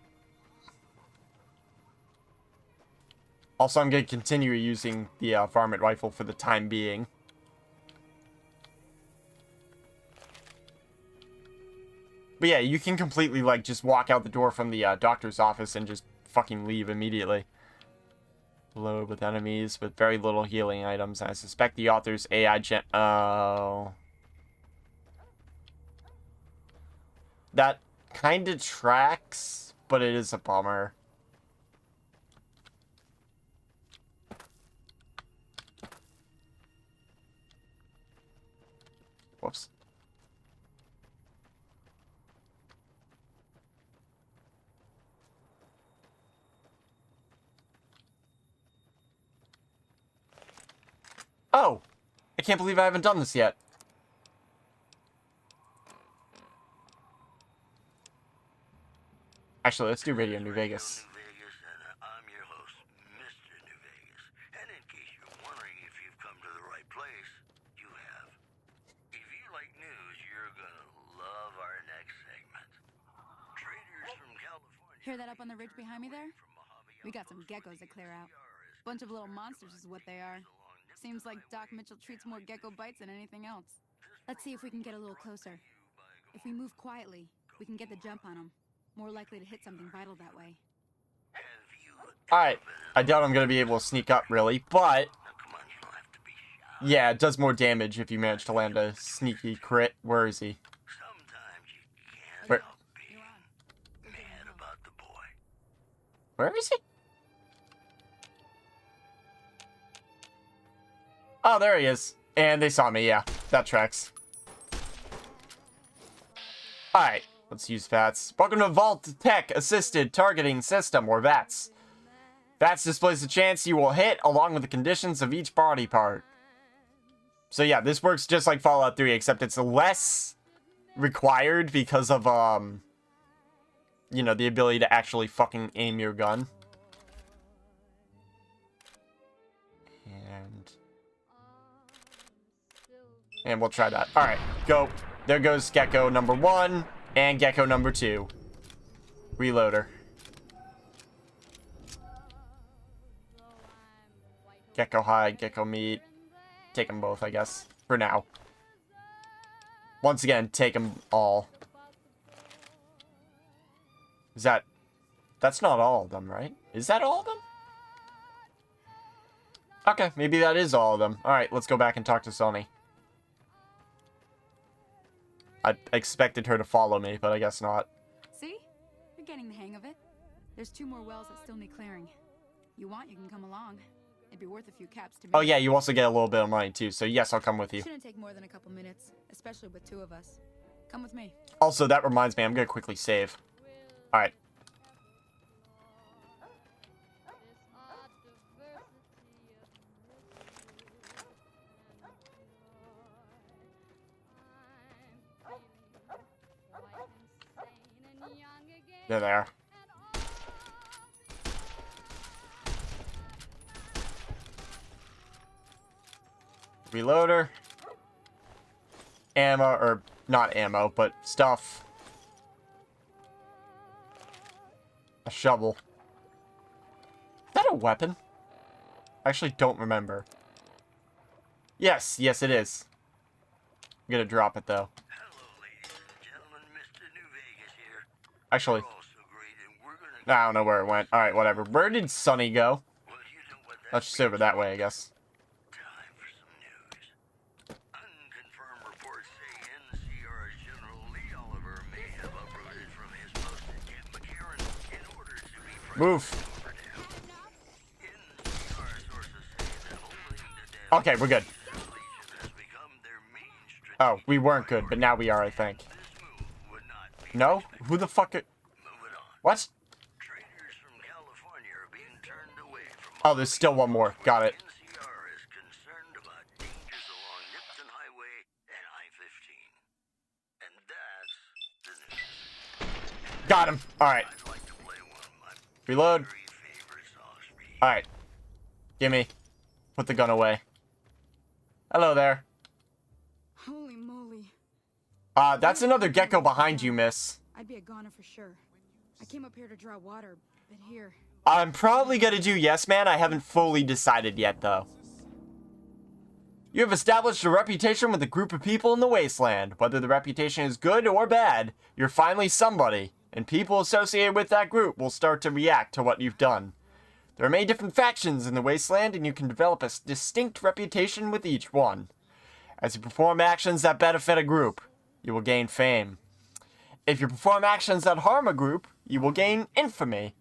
Also, I'm gonna continue using the varmint rifle for the time being. But yeah, you can completely, like, just walk out the door from the doctor's office and just fucking leave immediately. Load with enemies with very little healing items. I suspect the author's AI gen... Oh. That kind of tracks, but it is a bummer. Whoops. Oh! I can't believe I haven't done this yet. Actually, let's do Radio New Vegas. I'm your host, Mr. New Vegas. And in case you're wondering if you've come to the right place, you have. If you like news, you're gonna love our next segment. Traders from California. Hear that up on the ridge behind me there? We got some geckos to clear out. Bunch of little monsters is what they are. Seems like Doc Mitchell treats more gecko bites than anything else. Let's see if we can get a little closer. If we move quietly, we can get the jump on them. More likely to hit something vital that way. Alright, I doubt I'm going to be able to sneak up, really, but... Yeah, it does more damage if you manage to land a sneaky crit. Where is he? Where? Where is he? Oh, there he is. And they saw me, yeah. That tracks. Alright, let's use VATS. Welcome to Vault Tech Assisted Targeting System, or VATS. VATS displays the chance you will hit along with the conditions of each body part. So yeah, this works just like Fallout 3, except it's less required because of, you know, the ability to actually fucking aim your gun. And we'll try that. Alright, go. There goes Gecko number 1 and Gecko number 2. Reloader. Gecko hide, Gecko meat. Take them both, I guess. For now. Once again, take them all. Is that... That's not all of them, right? Is that all of them? Okay, maybe that is all of them. Alright, let's go back and talk to Sony. I expected her to follow me, but I guess not. See? You're getting the hang of it. There's 2 more wells that still need clearing. You want, you can come along. It'd be worth a few caps to me. Oh yeah, you also get a little bit of money too, so yes, I'll come with you. Shouldn't take more than a couple minutes, especially with 2 of us. Come with me. Also, that reminds me, I'm gonna quickly save. Alright. They're there. Reloader. Ammo, or not ammo, but stuff. A shovel. Is that a weapon? I actually don't remember. Yes, yes it is. I'm gonna drop it though. Actually, I don't know where it went. Alright, whatever. Where did Sonny go? Let's just over that way, I guess. Unconfirmed reports say NCR's General Lee Oliver may have uprooted from his post at Camp McCarran in order to be Move. NCR sources say that holding the dead Okay, we're good. has become their main strategy. Oh, we weren't good, but now we are, I think. No? Who the fuck? What? Traders from California are Oh, there's still one more. Got it. NCR is concerned about dangers along Nipton Highway and I-15. And that's the news. Got him. Alright. I'd like to play one of my Reload. very favorite songs for you. Alright. Gimme. Put the gun away. Hello there. Holy moly. That's another gecko behind you, miss. I'd be a goner for sure. I came up here to draw water, but here... I'm probably gonna do yes, man. I haven't fully decided yet, though. You have established a reputation with a group of people in the wasteland. Whether the reputation is good or bad, you're finally somebody, and people associated with that group will start to react to what you've done. There are many different factions in the wasteland, and you can develop a distinct reputation with each one. As you perform actions that benefit a group, you will gain fame. If you perform actions that harm a group, you will gain infamy.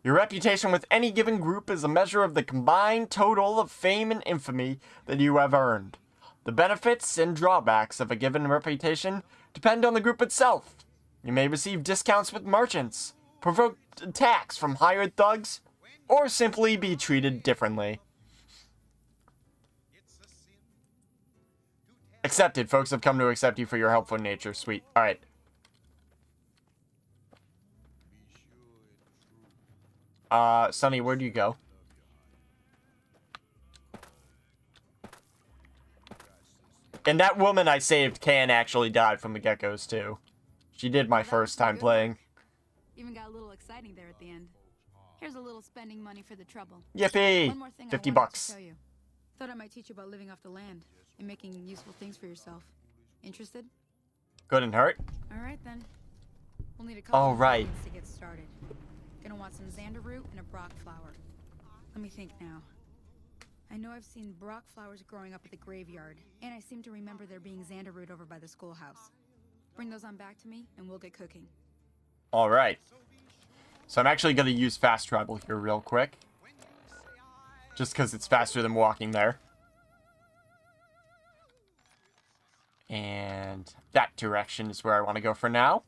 Your reputation with any given group is a measure of the combined total of fame and infamy that you have earned. The benefits and drawbacks of a given reputation depend on the group itself. You may receive discounts with merchants, provoke attacks from hired thugs, or simply be treated differently. Accepted. Folks have come to accept you for your helpful nature. Sweet. Alright. Sonny, where'd you go? And that woman I saved can actually die from the geckos, too. She did my first time playing. Even got a little exciting there at the end. Here's a little spending money for the trouble. Yippee! One more thing 50 I wanted bucks. to show you. Thought I might teach you about living off the land and making useful things for yourself. Interested? Couldn't hurt. All right then. We'll need a couple All of right. things to get started. Gonna want some xander root and a brock flower. Let me think now. I know I've seen brock flowers growing up at the graveyard, and I seem to remember there being xander root over by the schoolhouse. Bring those on back to me, and we'll get cooking. All right. So I'm actually going to use fast travel here real quick. Just because it's faster than walking there. And that direction is where I want to go for now.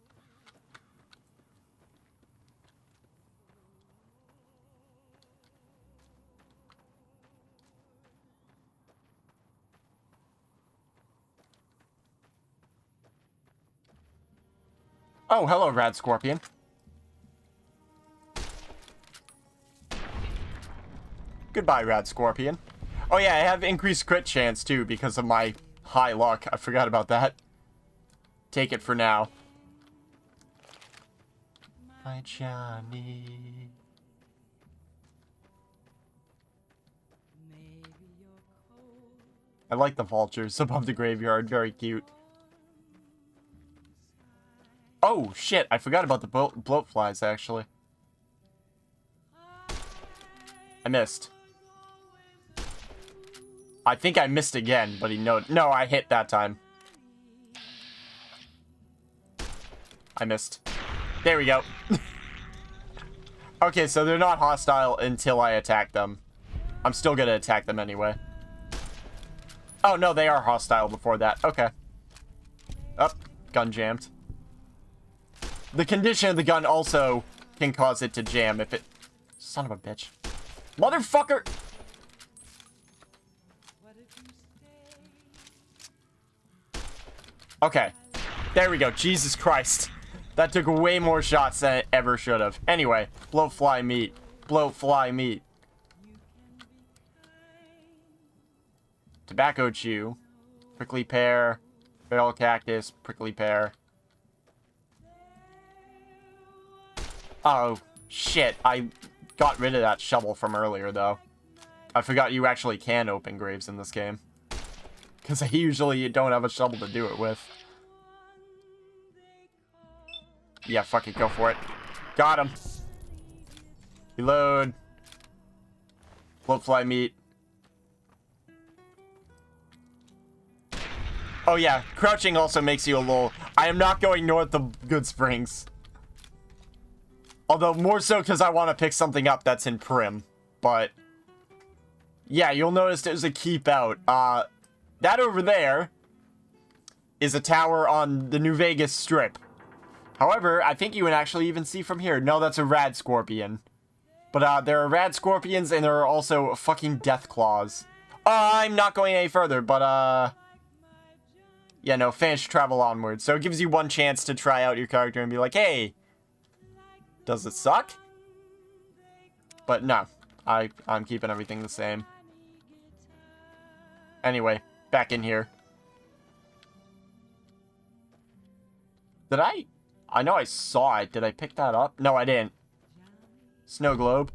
Oh, hello, Rad Scorpion. Goodbye, Rad Scorpion. Oh yeah, I have increased crit chance too because of my high luck. I forgot about that. Take it for now. My Johnny. I like the vultures above the graveyard. Very cute. Oh, shit. I forgot about the bloatflies, actually. I missed. I think I missed again, but he know. No, I hit that time. I missed. There we go. Okay, so they're not hostile until I attack them. I'm still gonna attack them anyway. Oh, no, they are hostile before that. Okay. Up. Gun jammed. The condition of the gun also can cause it to jam if it... Son of a bitch. Motherfucker! Okay. There we go. Jesus Christ. That took way more shots than it ever should have. Anyway, blowfly meat. Blowfly meat. Tobacco chew. Prickly pear. Feral cactus. Prickly pear. Oh, shit. I got rid of that shovel from earlier, though. I forgot you actually can open graves in this game. Because I usually don't have a shovel to do it with. Yeah, fuck it. Go for it. Got him. Reload. Bloatfly meat. Oh, yeah. Crouching also makes you a little... I am not going north of Good Springs. Although, more so because I want to pick something up that's in Prim. But, yeah, you'll notice there's a keep out. That over there is a tower on the New Vegas Strip. However, I think you can actually even see from here. No, that's a Rad Scorpion. But there are rad scorpions, and there are also fucking death claws. I'm not going any further, but yeah, no, finish travel onward. So it gives you one chance to try out your character and be like, hey, does it suck? But no, I'm keeping everything the same. Anyway, back in here. Did I know I saw it. Did I pick that up? No, I didn't. Snow globe.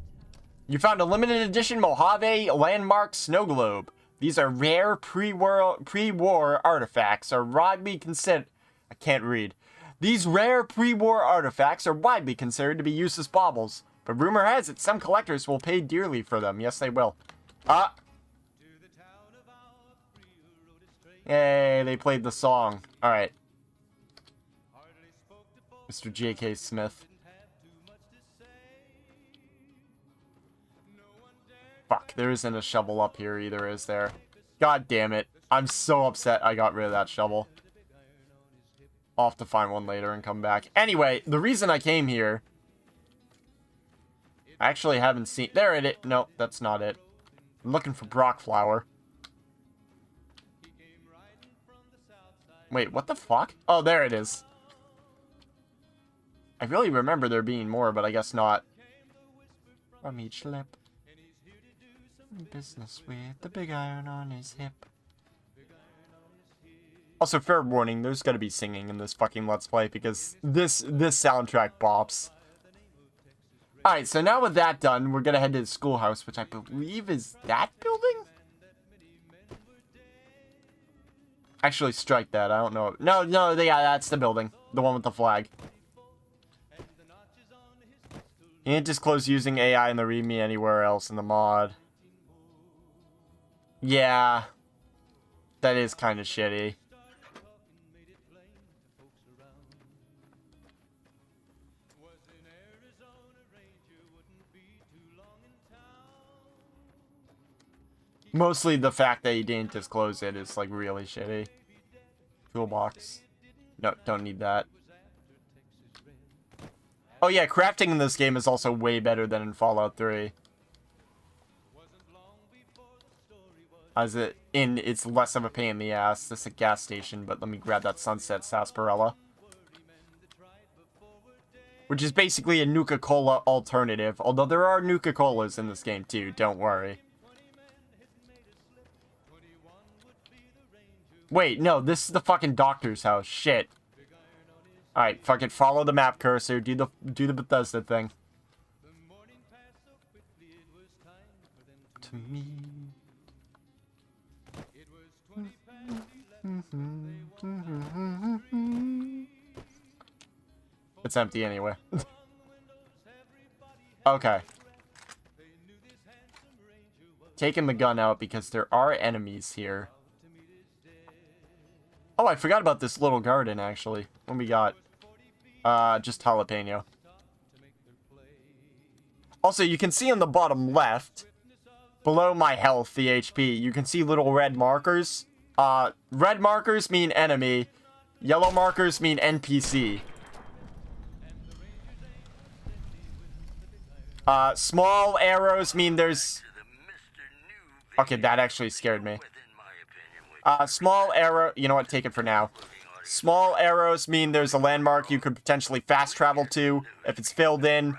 You found a limited edition Mojave landmark snow globe. These are rare pre-war artifacts are widely considered. I can't read. These rare pre-war artifacts are widely considered to be useless baubles, but rumor has it some collectors will pay dearly for them. Yes, they will. Yay, they played the song. All right. Mr. J.K. Smith. Fuck, there isn't a shovel up here either, is there? God damn it. I'm so upset I got rid of that shovel. I'll have to find one later and come back. Anyway, the reason I came here... I actually haven't seen... There it is. Nope, that's not it. I'm looking for Brock flower. Wait, what the fuck? Oh, there it is. I really remember there being more, but I guess not. From each lip. Business with the big iron on his hip. Also, fair warning, there's gotta be singing in this fucking Let's Play, because this soundtrack bops. Alright, so now with that done, we're gonna head to the schoolhouse, which I believe is that building? Actually, strike that, I don't know. No, yeah, that's the building. The one with the flag. You can't disclose using AI in the README anywhere else in the mod. Yeah. That is kind of shitty. Mostly the fact that you didn't disclose it is, like, really shitty. Toolbox. No, don't need that. Oh yeah, crafting in this game is also way better than in Fallout 3. It's less of a pain in the ass. This is a gas station, but let me grab that Sunset Sarsaparilla. Which is basically a Nuka-Cola alternative, although there are Nuka-Colas in this game too, don't worry. Wait, no, this is the fucking doctor's house. Shit. Alright, fucking follow the map cursor, do the Bethesda thing. To me. It's empty anyway. Okay. Taking the gun out because there are enemies here. Oh, I forgot about this little garden, actually. What we got? Just jalapeno. Also, you can see on the bottom left, below my health, the HP, you can see little red markers. Red markers mean enemy. Yellow markers mean NPC. Small arrows mean there's... Okay, that actually scared me. Small arrow... You know what? Take it for now. Small arrows mean there's a landmark you could potentially fast travel to. If it's filled in,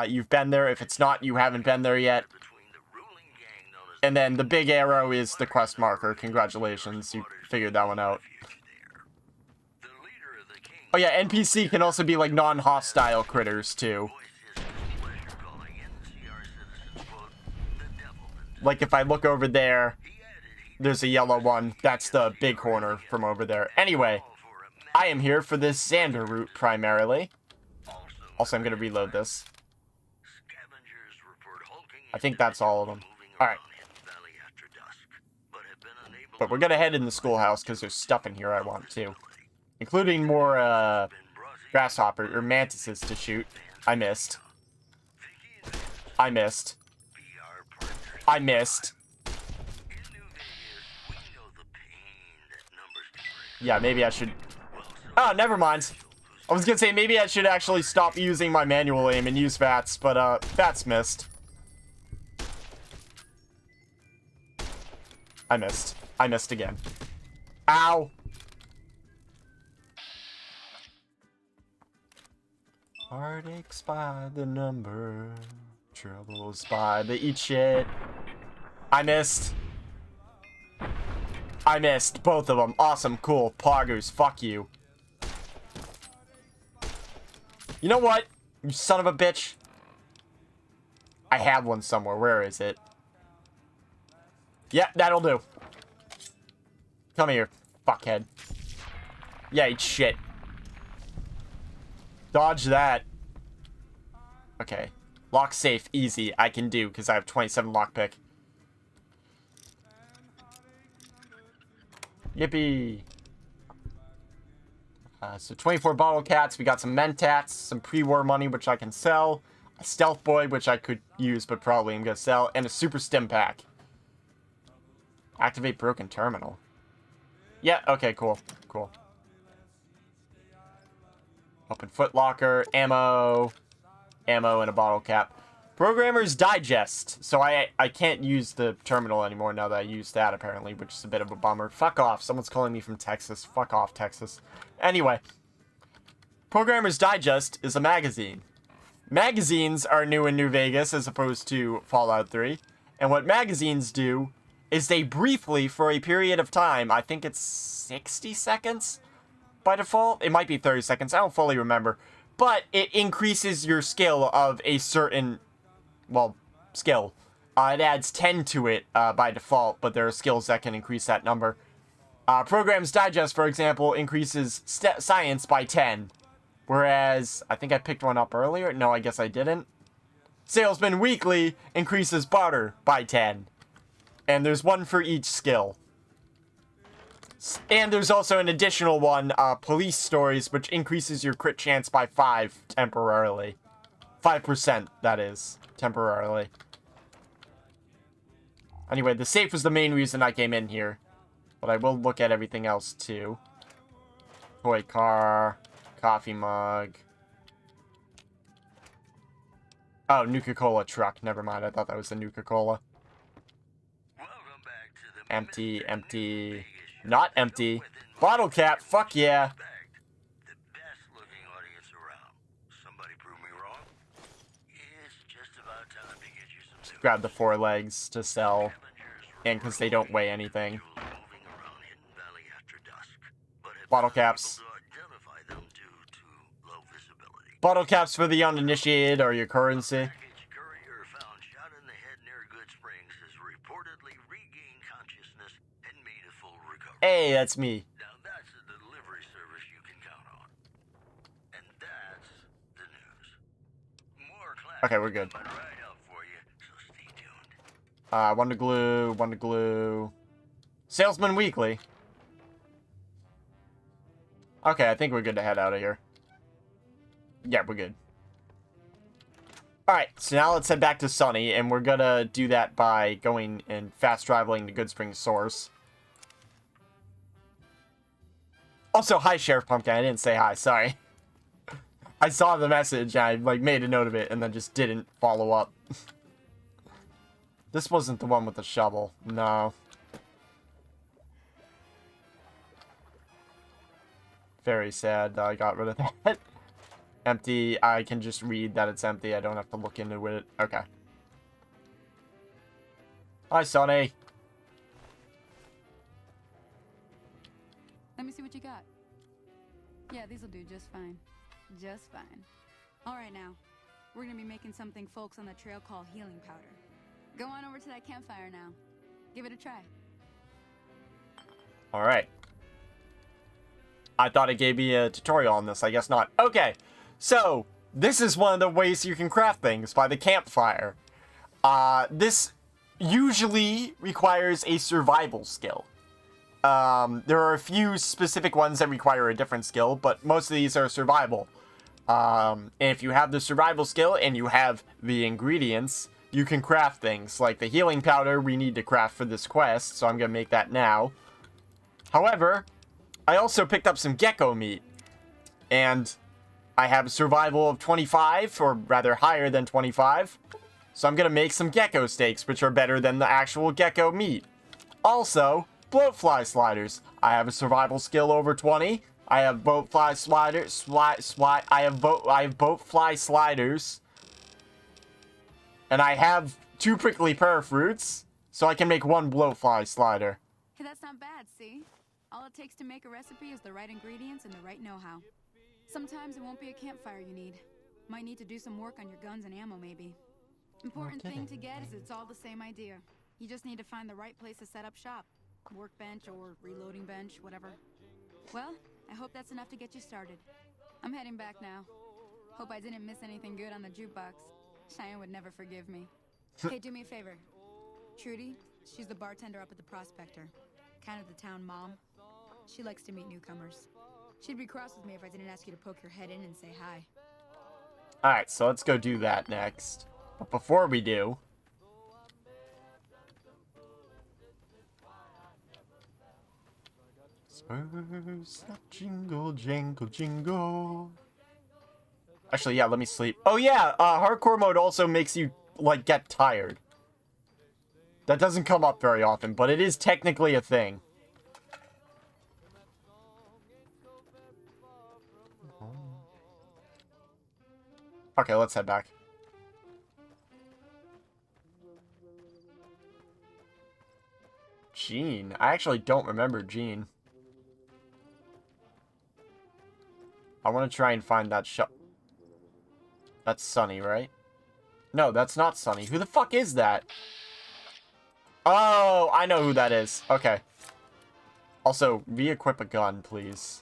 you've been there. If it's not, you haven't been there yet. And then the big arrow is the quest marker. Congratulations, you figured that one out. Oh yeah, NPC can also be like non-hostile critters too. Like if I look over there, there's a yellow one. That's the big horner from over there. Anyway, I am here for this Xander route primarily. Also, I'm going to reload this. I think that's all of them. Alright. But we're going to head in the schoolhouse because there's stuff in here I want too. Including more grasshopper or mantises to shoot. I missed. I missed. I missed. Yeah, maybe I should... Oh, never mind. I was gonna say, maybe I should actually stop using my manual aim and use VATS, but VATS missed. I missed. I missed again. Ow! Heartaches by the number, troubles by the eat shit. I missed. I missed both of them. Awesome, cool. Poggers, fuck you. You know what? You son of a bitch. I have one somewhere. Where is it? Yeah, that'll do. Come here, fuckhead. Yeah, eat shit. Dodge that. Okay. Lock safe, easy. I can do, because I have 27 lockpick. Yippee. So 24 bottle cats. We got some mentats, some pre-war money, which I can sell. A stealth boy, which I could use, but probably I'm going to sell. And a super stim pack. Activate broken terminal. Yeah, okay, cool. Cool. Open footlocker, ammo, and a bottle cap. Programmer's Digest. So I can't use the terminal anymore now that I used that, apparently, which is a bit of a bummer. Fuck off. Someone's calling me from Texas. Fuck off, Texas. Anyway. Programmer's Digest is a magazine. Magazines are new in New Vegas as opposed to Fallout 3. And what magazines do is they briefly, for a period of time, I think it's 60 seconds by default. It might be 30 seconds. I don't fully remember. But it increases your skill of a certain, well, skill. It adds 10 to it by default, but there are skills that can increase that number. Program's Digest, for example, increases science by 10. Whereas, I think I picked one up earlier. No, I guess I didn't. Salesman Weekly increases barter by 10. And there's one for each skill. And there's also an additional one, Police Stories, which increases your crit chance by 5 temporarily. 5%, that is, temporarily. Anyway, the safe was the main reason I came in here. But I will look at everything else, too. Toy car, coffee mug. Oh, Nuka-Cola truck. Never mind, I thought that was the Nuka-Cola. Empty, empty. Not empty. Bottle cap, fuck yeah. The best looking audience around. Somebody prove me wrong. It's just about time to get you some. Grab the 4 legs to sell. And because they don't weigh anything. Bottle caps. Bottle caps for the uninitiated are your currency. Hey, that's me. Now that's a delivery service you can count on. And that's the news. More class. Okay, we're good. Right up for you, so stay tuned. One to glue. Salesman Weekly. Okay, I think we're good to head out of here. Yeah, we're good. Alright, so now let's head back to Sunny, and we're gonna do that by going and fast traveling to Goodsprings Source. Also, hi, Sheriff Pumpkin. I didn't say hi. Sorry. I saw the message. I, made a note of it and then just didn't follow up. This wasn't the one with the shovel. No. Very sad that I got rid of that. Empty. I can just read that it's empty. I don't have to look into it. Okay. Hi, Sonny. Let me see what you got. Yeah, these'll do just fine. Just fine. Alright now. We're gonna be making something folks on the trail call healing powder. Go on over to that campfire now. Give it a try. Alright. I thought it gave me a tutorial on this. I guess not. Okay. So, this is one of the ways you can craft things, by the campfire. This usually requires a survival skill. There are a few specific ones that require a different skill, but most of these are survival. And if you have the survival skill and you have the ingredients, you can craft things. Like the healing powder we need to craft for this quest, so I'm going to make that now. However, I also picked up some gecko meat. And I have a survival of 25, or rather higher than 25. So I'm going to make some gecko steaks, which are better than the actual gecko meat. Also, bloatfly sliders. I have a survival skill over 20. I have bloatfly sliders. I have bloatfly sliders. And I have 2 prickly pear fruits, so I can make 1 bloatfly slider. Hey, that's not bad, see? All it takes to make a recipe is the right ingredients and the right know-how. Sometimes it won't be a campfire you need. Might need to do some work on your guns and ammo, maybe. Important thing to get is it's all the same idea. You just need to find the right place to set up shop. Workbench or reloading bench, whatever. Well, I hope that's enough to get you started. I'm heading back now. Hope I didn't miss anything good on the jukebox. Cheyenne would never forgive me. Hey, do me a favor. Trudy, she's the bartender up at the Prospector. Kind of the town mom. She likes to meet newcomers. She'd be cross with me if I didn't ask you to poke your head in and say hi. Alright, so let's go do that next. But before we do... Spurs that jingle, jangle, jingle. Actually, yeah, let me sleep. Oh yeah, hardcore mode also makes you, like, get tired. That doesn't come up very often, but it is technically a thing. Okay, let's head back. Jean. I actually don't remember Jean. I want to try and find that shop. That's Sunny, right? No, that's not Sunny. Who the fuck is that? Oh, I know who that is. Okay. Also, re-equip a gun, please.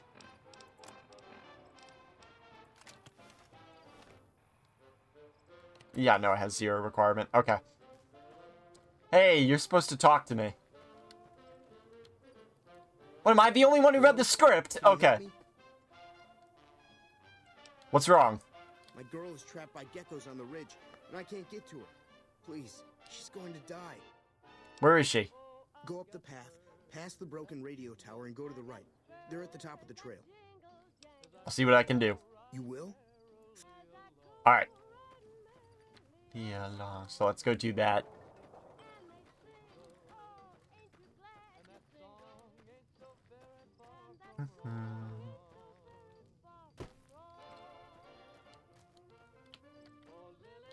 Yeah, no, it has 0 requirement. Okay. Hey, you're supposed to talk to me. What, am I the only one who read the script? Okay. What's wrong? My girl is trapped by geckos on the ridge, and I can't get to her. Please, she's going to die. Where is she? Go up the path, past the broken radio tower, and go to the right. They're at the top of the trail. I'll see what I can do. You will? Alright. Yeah, so let's go do that.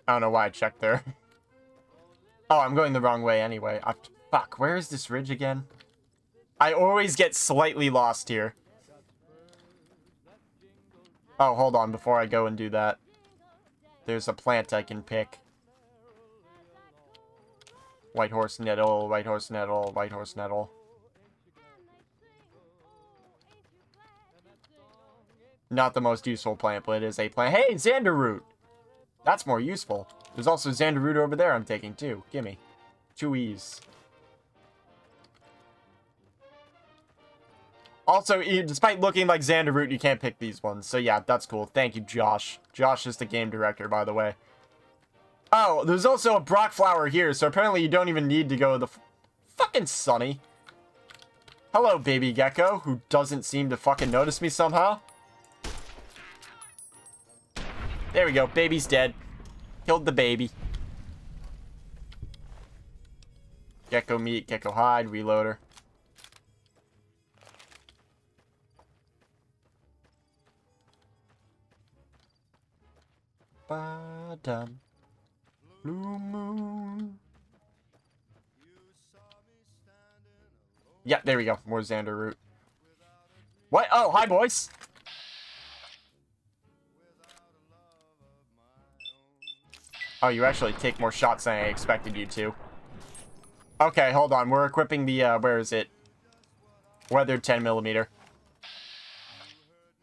I don't know why I checked there. Oh, I'm going the wrong way anyway. Fuck, where is this ridge again? I always get slightly lost here. Oh, hold on, before I go and do that. There's a plant I can pick. White horse nettle, white horse nettle, white horse nettle. Not the most useful plant, but it is a plant. Hey, Xander root! That's more useful. There's also Xander root over there I'm taking too. Gimme. 2 E's. Also, despite looking like Xander root, you can't pick these ones. So yeah, that's cool. Thank you, Josh. Josh is the game director, by the way. Oh, there's also a Brock flower here, so apparently you don't even need to go to the fucking Sunny. Hello, baby gecko, who doesn't seem to fucking notice me somehow. There we go. Baby's dead. Killed the baby. Gecko meat, gecko hide, reloader. Ba-dum. Blue moon. Yeah, there we go. More Xander root. What? Oh, hi, boys. Oh, you actually take more shots than I expected you to. Okay, hold on. We're equipping the, where is it? Weathered 10mm.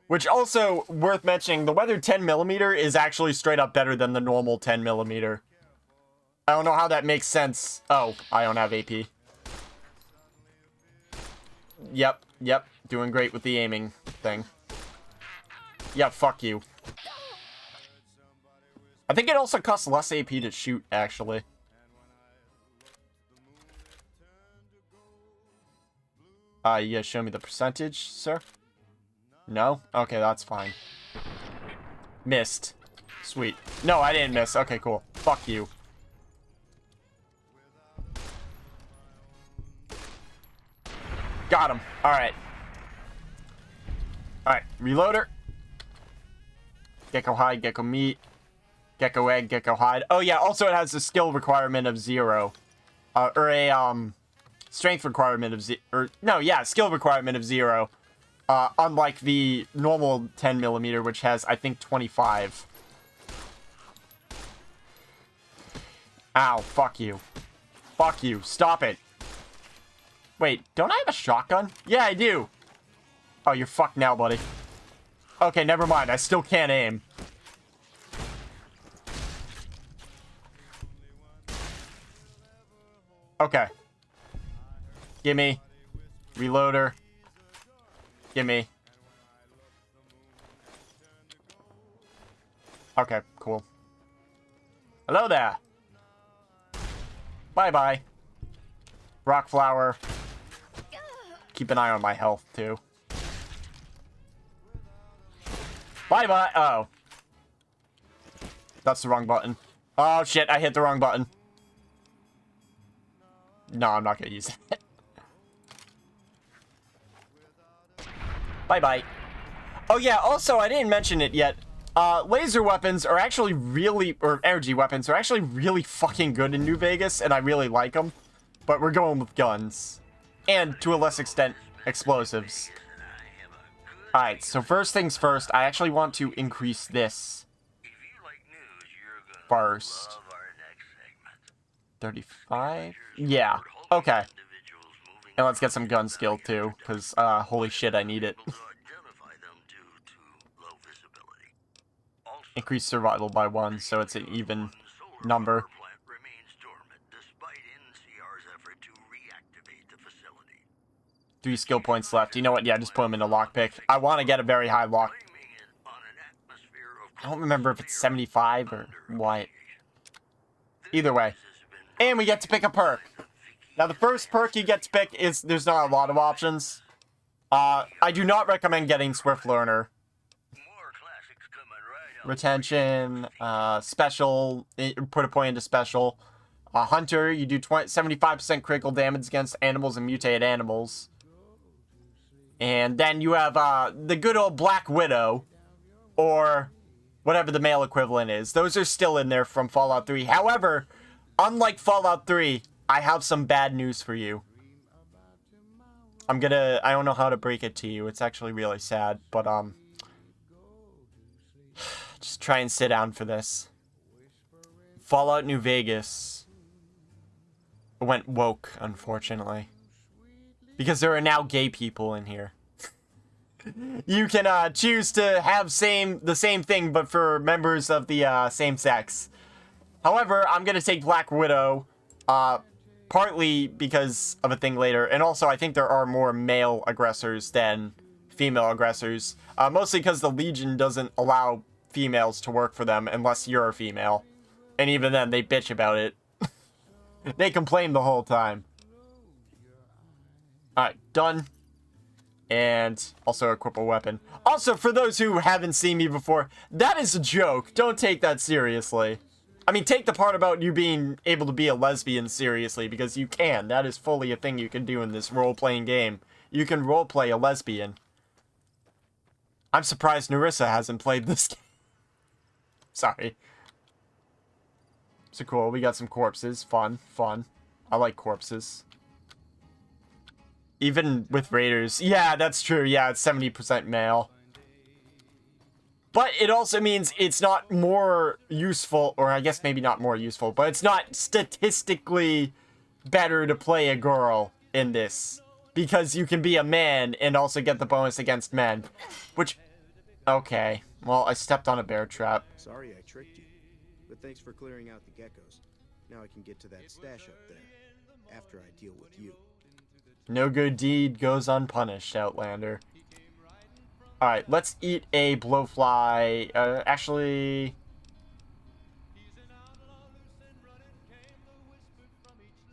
Which also, worth mentioning, the weathered 10mm is actually straight up better than the normal 10mm. I don't know how that makes sense. Oh, I don't have AP. Yep. Doing great with the aiming thing. Yeah, fuck you. I think it also costs less AP to shoot, actually. You guys show me the percentage, sir? No? Okay, that's fine. Missed. Sweet. No, I didn't miss. Okay, cool. Fuck you. Got him. Alright. Alright, reloader. Gecko hide, gecko meat, gecko egg, gecko hide. Oh yeah, also it has a skill requirement of 0. Or a, strength requirement of skill requirement of 0. Unlike the normal 10mm, which has, I think, 25. Ow, fuck you. Fuck you, stop it. Wait, don't I have a shotgun? Yeah, I do. Oh, you're fucked now, buddy. Okay, never mind, I still can't aim. Okay. Gimme. Reloader. Gimme. Okay, cool. Hello there. Bye-bye. Rock flower. Keep an eye on my health, too. Bye-bye. Oh. That's the wrong button. Oh, shit, I hit the wrong button. No, I'm not gonna use it. Bye-bye. Oh, yeah, also, I didn't mention it yet. Laser weapons are actually really, or energy weapons are actually really fucking good in New Vegas, and I really like them. But we're going with guns. And, to a less extent, explosives. Alright, so first things first, I actually want to increase this first. 35? Yeah, okay. And let's get some gun skill too, because, holy shit, I need it. Increase survival by 1, so it's an even number. 3 skill points left. You know what? Yeah, just put them in a lockpick. I want to get a very high lock. I don't remember if it's 75 or what. Either way. And we get to pick a perk. Now, the first perk you get to pick is... There's not a lot of options. I do not recommend getting Swift Learner. Retention, special, put a point into special. Hunter, you do 75% critical damage against animals and mutated animals. And then you have the good old Black Widow, or whatever the male equivalent is. Those are still in there from Fallout 3. However, unlike Fallout 3, I have some bad news for you. I don't know how to break it to you. It's actually really sad, but, just try and sit down for this. Fallout New Vegas went woke, unfortunately. Because there are now gay people in here. You can choose to have the same thing, but for members of the same sex. However, I'm going to take Black Widow, partly because of a thing later, and also I think there are more male aggressors than female aggressors. Mostly because the Legion doesn't allow females to work for them unless you're a female. And even then, they bitch about it. They complain the whole time. Alright, done. And also equip a weapon. Also, for those who haven't seen me before, that is a joke. Don't take that seriously. I mean, take the part about you being able to be a lesbian seriously, because you can. That is fully a thing you can do in this role-playing game. You can role-play a lesbian. I'm surprised Narissa hasn't played this game. Sorry. So cool, we got some corpses. Fun, fun. I like corpses. Even with raiders. Yeah, that's true. Yeah, it's 70% male. But it also means it's not more useful, or I guess maybe not more useful, but it's not statistically better to play a girl in this. Because you can be a man and also get the bonus against men. Which, okay. Well, I stepped on a bear trap. Sorry I tricked you, but thanks for clearing out the geckos. Now I can get to that stash up there, after I deal with you. No good deed goes unpunished, Outlander. Alright, let's eat a blowfly. Actually...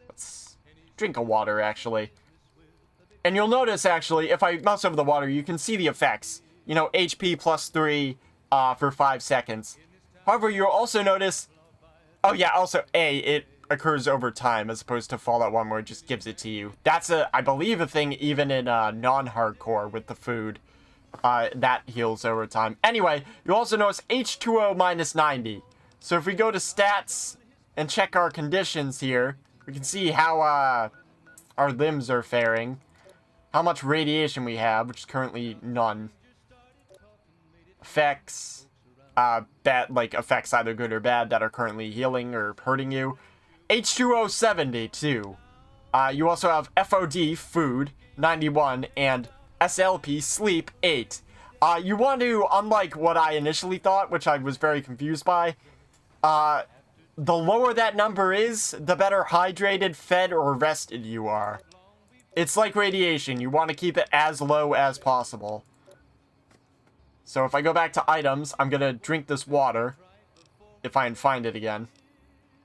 let's drink a water, actually. And you'll notice, actually, if I mouse over the water, you can see the effects. You know, HP plus 3 for 5 seconds. However, you'll also notice... oh yeah, also, it occurs over time as opposed to Fallout 1 where it just gives it to you. That's, I believe, a thing even in non-hardcore with the food. That heals over time. Anyway, you also notice H2O minus 90. So if we go to stats and check our conditions here, we can see how our limbs are faring. How much radiation we have, which is currently none. Effects, effects either good or bad that are currently healing or hurting you. H2O 72. You also have FOD, food, 91, and SLP, sleep, 8. You want to, unlike what I initially thought, which I was very confused by, the lower that number is, the better hydrated, fed, or rested you are. It's like radiation. You want to keep it as low as possible. So if I go back to items, I'm going to drink this water. If I can find it again.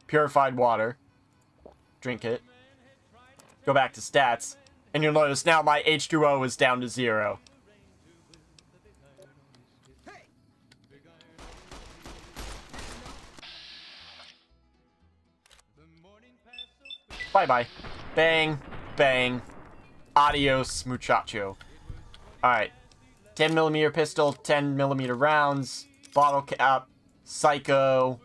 Purified water. Drink it. Go back to stats. And you'll notice now my H2O is down to 0. Bye-bye. Bang. Bang. Adios, muchacho. Alright. 10mm pistol, 10mm rounds, bottle cap, psycho,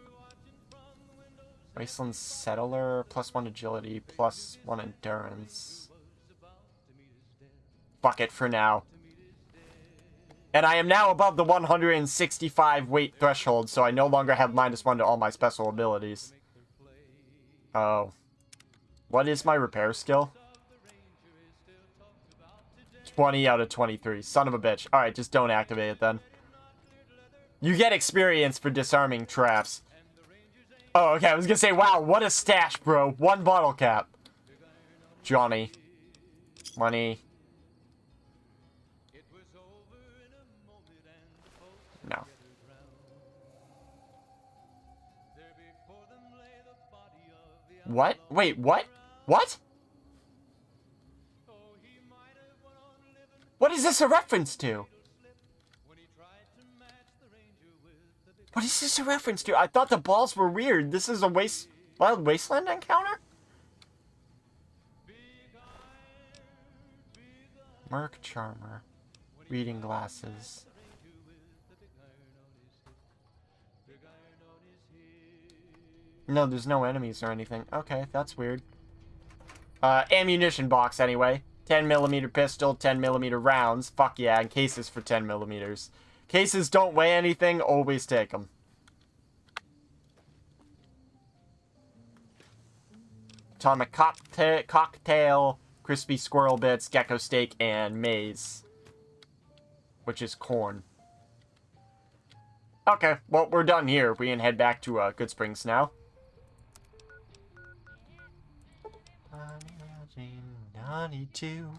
Wasteland Settler, +1 agility, +1 endurance. Fuck it for now. And I am now above the 165 weight threshold, so I no longer have -1 to all my special abilities. Oh. What is my repair skill? 20 out of 23. Son of a bitch. Alright, just don't activate it then. You get experience for disarming traps. Oh, okay. I was gonna say, wow, what a stash, bro. 1 bottle cap. Johnny. Money. No. What? Wait, what? What? What is this a reference to? What is this a reference to? I thought the balls were weird. This is a Wild Wasteland encounter? Merc Charmer. Reading glasses. No, there's no enemies or anything. Okay, that's weird. Ammunition box anyway. 10mm pistol, 10mm rounds. Fuck yeah, and cases for 10mm. Cases don't weigh anything, always take them. Atomic cocktail, crispy squirrel bits, gecko steak, and maize. Which is corn. Okay, well, we're done here. We can head back to Good Springs now. 92.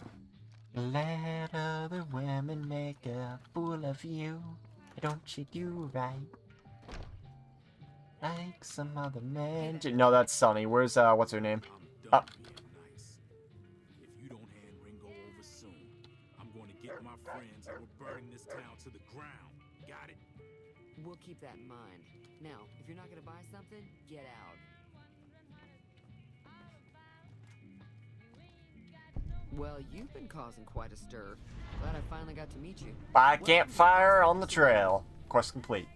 Let other women make a fool of you. Don't you do right? Like some other men. No, that's Sunny. Where's, what's her name? If you don't hand Ringo over soon, I'm going to get my friends and we're burning this town to the ground. Got it? We'll keep that in mind. Now, if you're not going to buy something, get out. Well, you've been causing quite a stir. Glad I finally got to meet you. By campfire on the trail. Quest complete.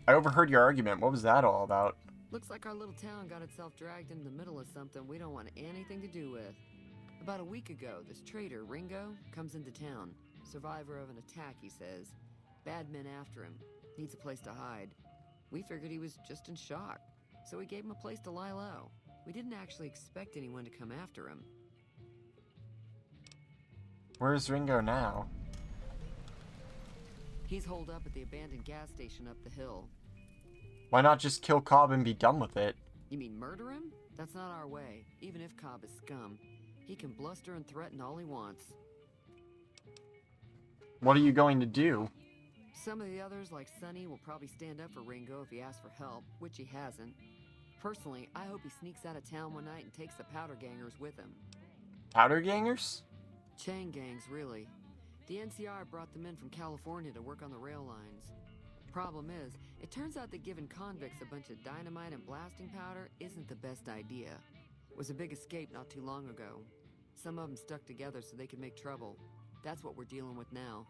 I overheard your argument. What was that all about? Looks like our little town got itself dragged into the middle of something we don't want anything to do with. About a week ago, this traitor, Ringo, comes into town. Survivor of an attack, he says. Bad men after him. Needs a place to hide. We figured he was just in shock, so we gave him a place to lie low. We didn't actually expect anyone to come after him. Where's Ringo now? He's holed up at the abandoned gas station up the hill. Why not just kill Cobb and be done with it? You mean murder him? That's not our way, even if Cobb is scum. He can bluster and threaten all he wants. What are you going to do? Some of the others, like Sonny, will probably stand up for Ringo if he asks for help, which he hasn't. Personally, I hope he sneaks out of town one night and takes the powder gangers with him. Powder gangers? Chain gangs, really. The NCR brought them in from California to work on the rail lines. Problem is, It turns out that giving convicts a bunch of dynamite and blasting powder isn't the best idea. It was a big escape not too long ago. Some of them stuck together so they could make trouble. That's what we're dealing with now.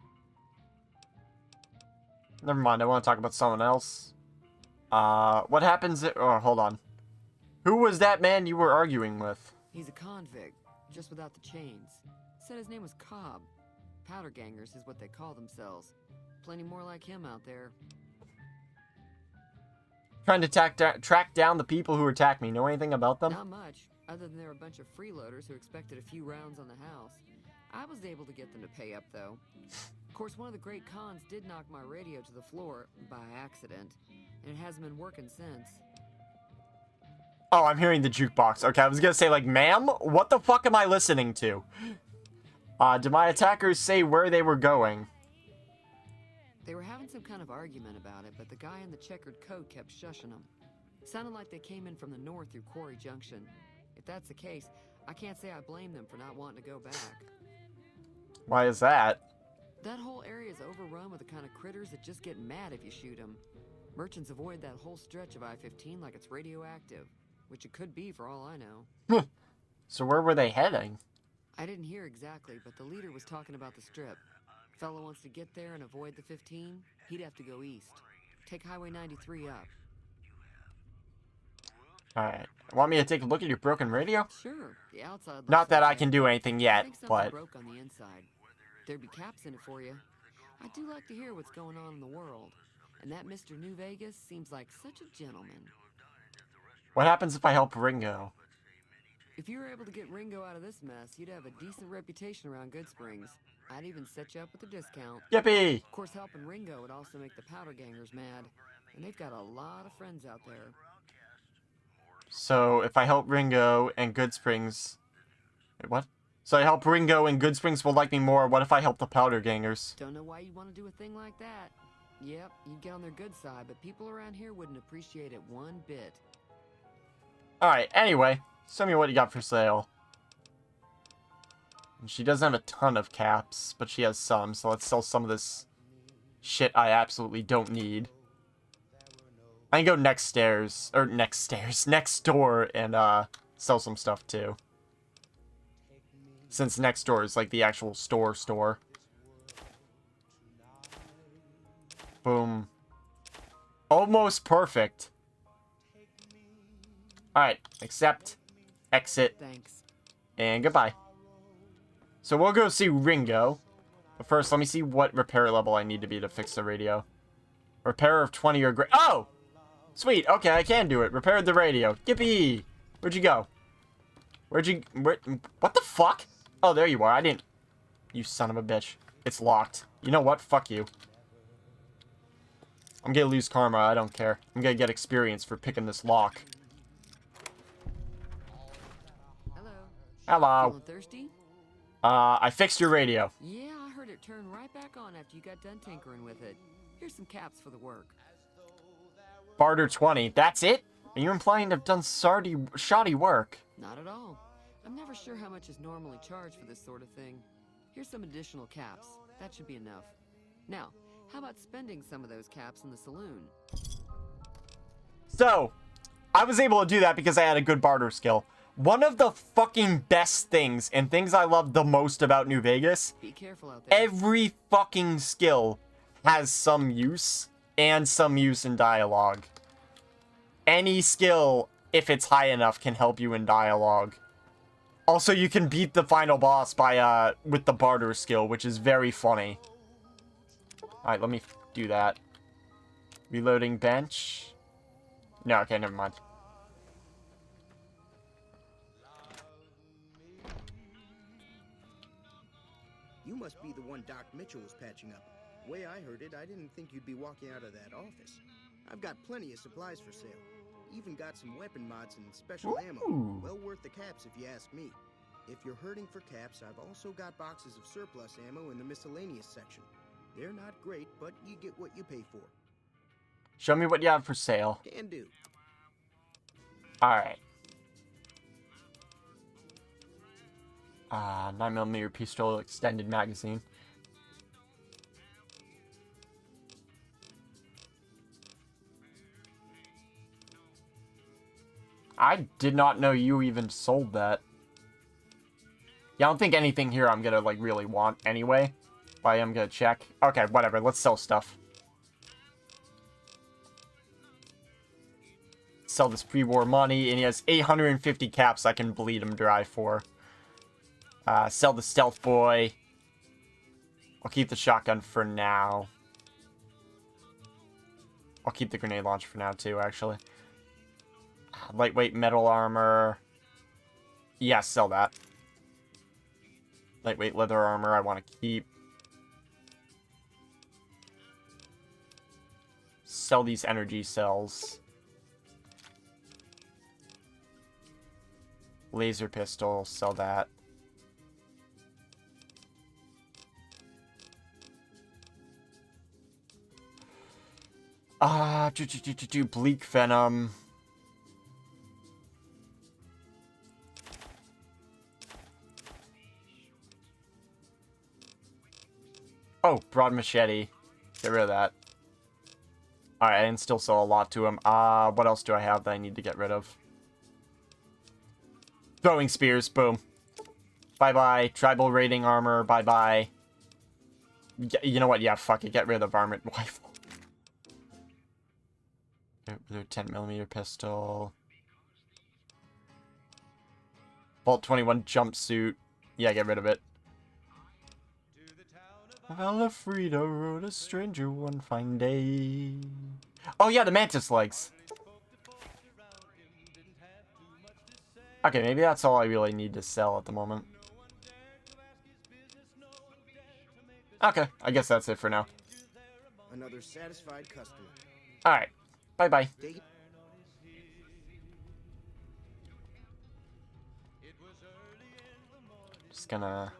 Never mind, I want to talk about someone else. What happens if... Oh, hold on. Who was that man you were arguing with? He's a convict, just without the chains. Said his name was Cobb. Powder gangers is what they call themselves. Plenty more like him out there. Trying to track down the people who attacked me. Know anything about them? Not much, other than they're a bunch of freeloaders who expected a few rounds on the house. I was able to get them to pay up, though. Of course, one of the great cons did knock my radio to the floor, by accident, and it hasn't been working since. Oh, I'm hearing the jukebox. Okay, I was gonna say, like, ma'am? What the fuck am I listening to? Did my attackers say where they were going? They were having some kind of argument about it, but the guy in the checkered coat kept shushing them. Sounded like they came in from the north through Quarry Junction. If that's the case, I can't say I blame them for not wanting to go back. Why is that? That whole area is overrun with the kind of critters that just get mad if you shoot them. Merchants avoid that whole stretch of I-15 like it's radioactive, which it could be for all I know. So where were they heading? I didn't hear exactly, but the leader was talking about the strip. Fellow wants to get there and avoid the 15, he'd have to go east. Take Highway 93 up. Alright. Want me to take a look at your broken radio? Sure. The outside looks Not that okay. I can do anything yet, I think something but... broke on the inside. There'd be caps in it for you. I do like to hear what's going on in the world. And that Mr. New Vegas seems like such a gentleman. What happens if I help Ringo? If you were able to get Ringo out of this mess, you'd have a decent reputation around Good Springs. I'd even set you up with a discount. Yippee! Of course, helping Ringo would also make the powder gangers mad. And they've got a lot of friends out there. So, if I help Ringo and Good Springs... Wait, what? So I help Ringo and Good Springs will like me more. What if I help the powder gangers? Don't know why you'd want to do a thing like that. Yep, you'd get on their good side, but people around here wouldn't appreciate it one bit. Alright, anyway. Show me what you got for sale. And she doesn't have a ton of caps, but she has some, so let's sell some of this shit I absolutely don't need. I can go next door and sell some stuff too. Since next door is like the actual store. Boom. Almost perfect. Alright, accept, exit, thanks, and goodbye. So we'll go see Ringo. But first, let me see what repair level I need to be to fix the radio. Repair of 20 or greater. Oh! Sweet, okay, I can do it. Repaired the radio. Yippee! Where'd you go? What the fuck? Oh, there you are. I didn't... You son of a bitch. It's locked. You know what? Fuck you. I'm gonna lose karma. I don't care. I'm gonna get experience for picking this lock. Hello. Feeling thirsty? I fixed your radio. Yeah, I heard it turn right back on after you got done tinkering with it. Here's some caps for the work. Barter 20. That's it? Are you implying to have done shoddy work? Not at all. I'm never sure how much is normally charged for this sort of thing. Here's some additional caps. That should be enough. Now, how about spending some of those caps in the saloon? So, I was able to do that because I had a good barter skill. One of the fucking best things and things I love the most about New Vegas, be careful out there. Every fucking skill has some use and some use in dialogue. Any skill, if it's high enough, can help you in dialogue. Also, you can beat the final boss by with the barter skill, which is very funny. Alright, let me do that. Reloading bench. No, okay, never mind. You must be the one Doc Mitchell was patching up. Way I heard it, I didn't think you'd be walking out of that office. I've got plenty of supplies for sale. Even got some weapon mods and special ammo. Well worth the caps if you ask me. If you're hurting for caps, I've also got boxes of surplus ammo in the miscellaneous section. They're not great, but you get what you pay for. Show me what you have for sale. Can do. Alright. 9mm pistol extended magazine. I did not know you even sold that. Yeah, I don't think anything here I'm gonna, like, really want anyway. But I am gonna check. Okay, whatever. Let's sell stuff. Sell this pre-war money, and he has 850 caps I can bleed him dry for. Sell the stealth boy. I'll keep the shotgun for now. I'll keep the grenade launcher for now, too, actually. Lightweight metal armor. Yeah, sell that. Lightweight leather armor I want to keep. Sell these energy cells. Laser pistol, sell that. Bleak venom. Oh, broad machete. Get rid of that. Alright, and still sell a lot to him. What else do I have that I need to get rid of? Throwing spears, boom. Bye-bye. Tribal raiding armor, bye-bye. You know what? Yeah, fuck it. Get rid of armored rifle. Their 10mm pistol. Vault 21 jumpsuit. Yeah, get rid of it. Valafrida rode a stranger one fine day. Oh yeah, the mantis legs. Okay, maybe that's all I really need to sell at the moment. Okay, I guess that's it for now. Another satisfied customer. Alright, bye-bye. Just gonna...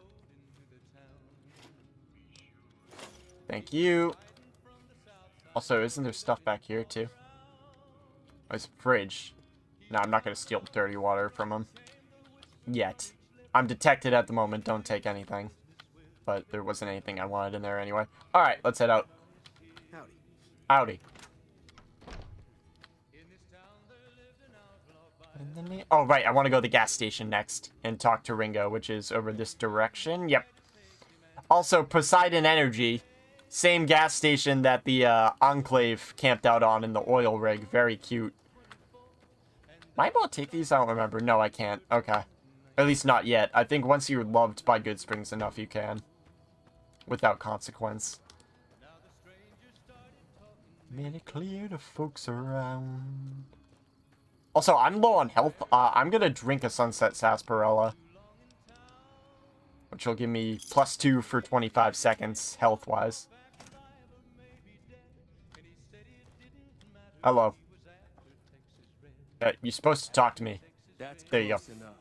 Thank you. Also, isn't there stuff back here, too? Oh, there's a fridge. No, I'm not going to steal dirty water from him. Yet. I'm detected at the moment. Don't take anything. But there wasn't anything I wanted in there anyway. Alright, let's head out. Howdy. Howdy. Oh, right. I want to go to the gas station next and talk to Ringo, which is over this direction. Yep. Also, Poseidon Energy. Same gas station that the Enclave camped out on in the oil rig. Very cute. Am I able to take these? I don't remember. No, I can't. Okay. At least not yet. I think once you're loved by Good Springs enough, you can. Without consequence. Made it clear to folks around. Also, I'm low on health. I'm gonna drink a Sunset Sarsaparilla. Which will give me +2 for 25 seconds, health-wise. Hello. You're supposed to talk to me. There you go. Enough.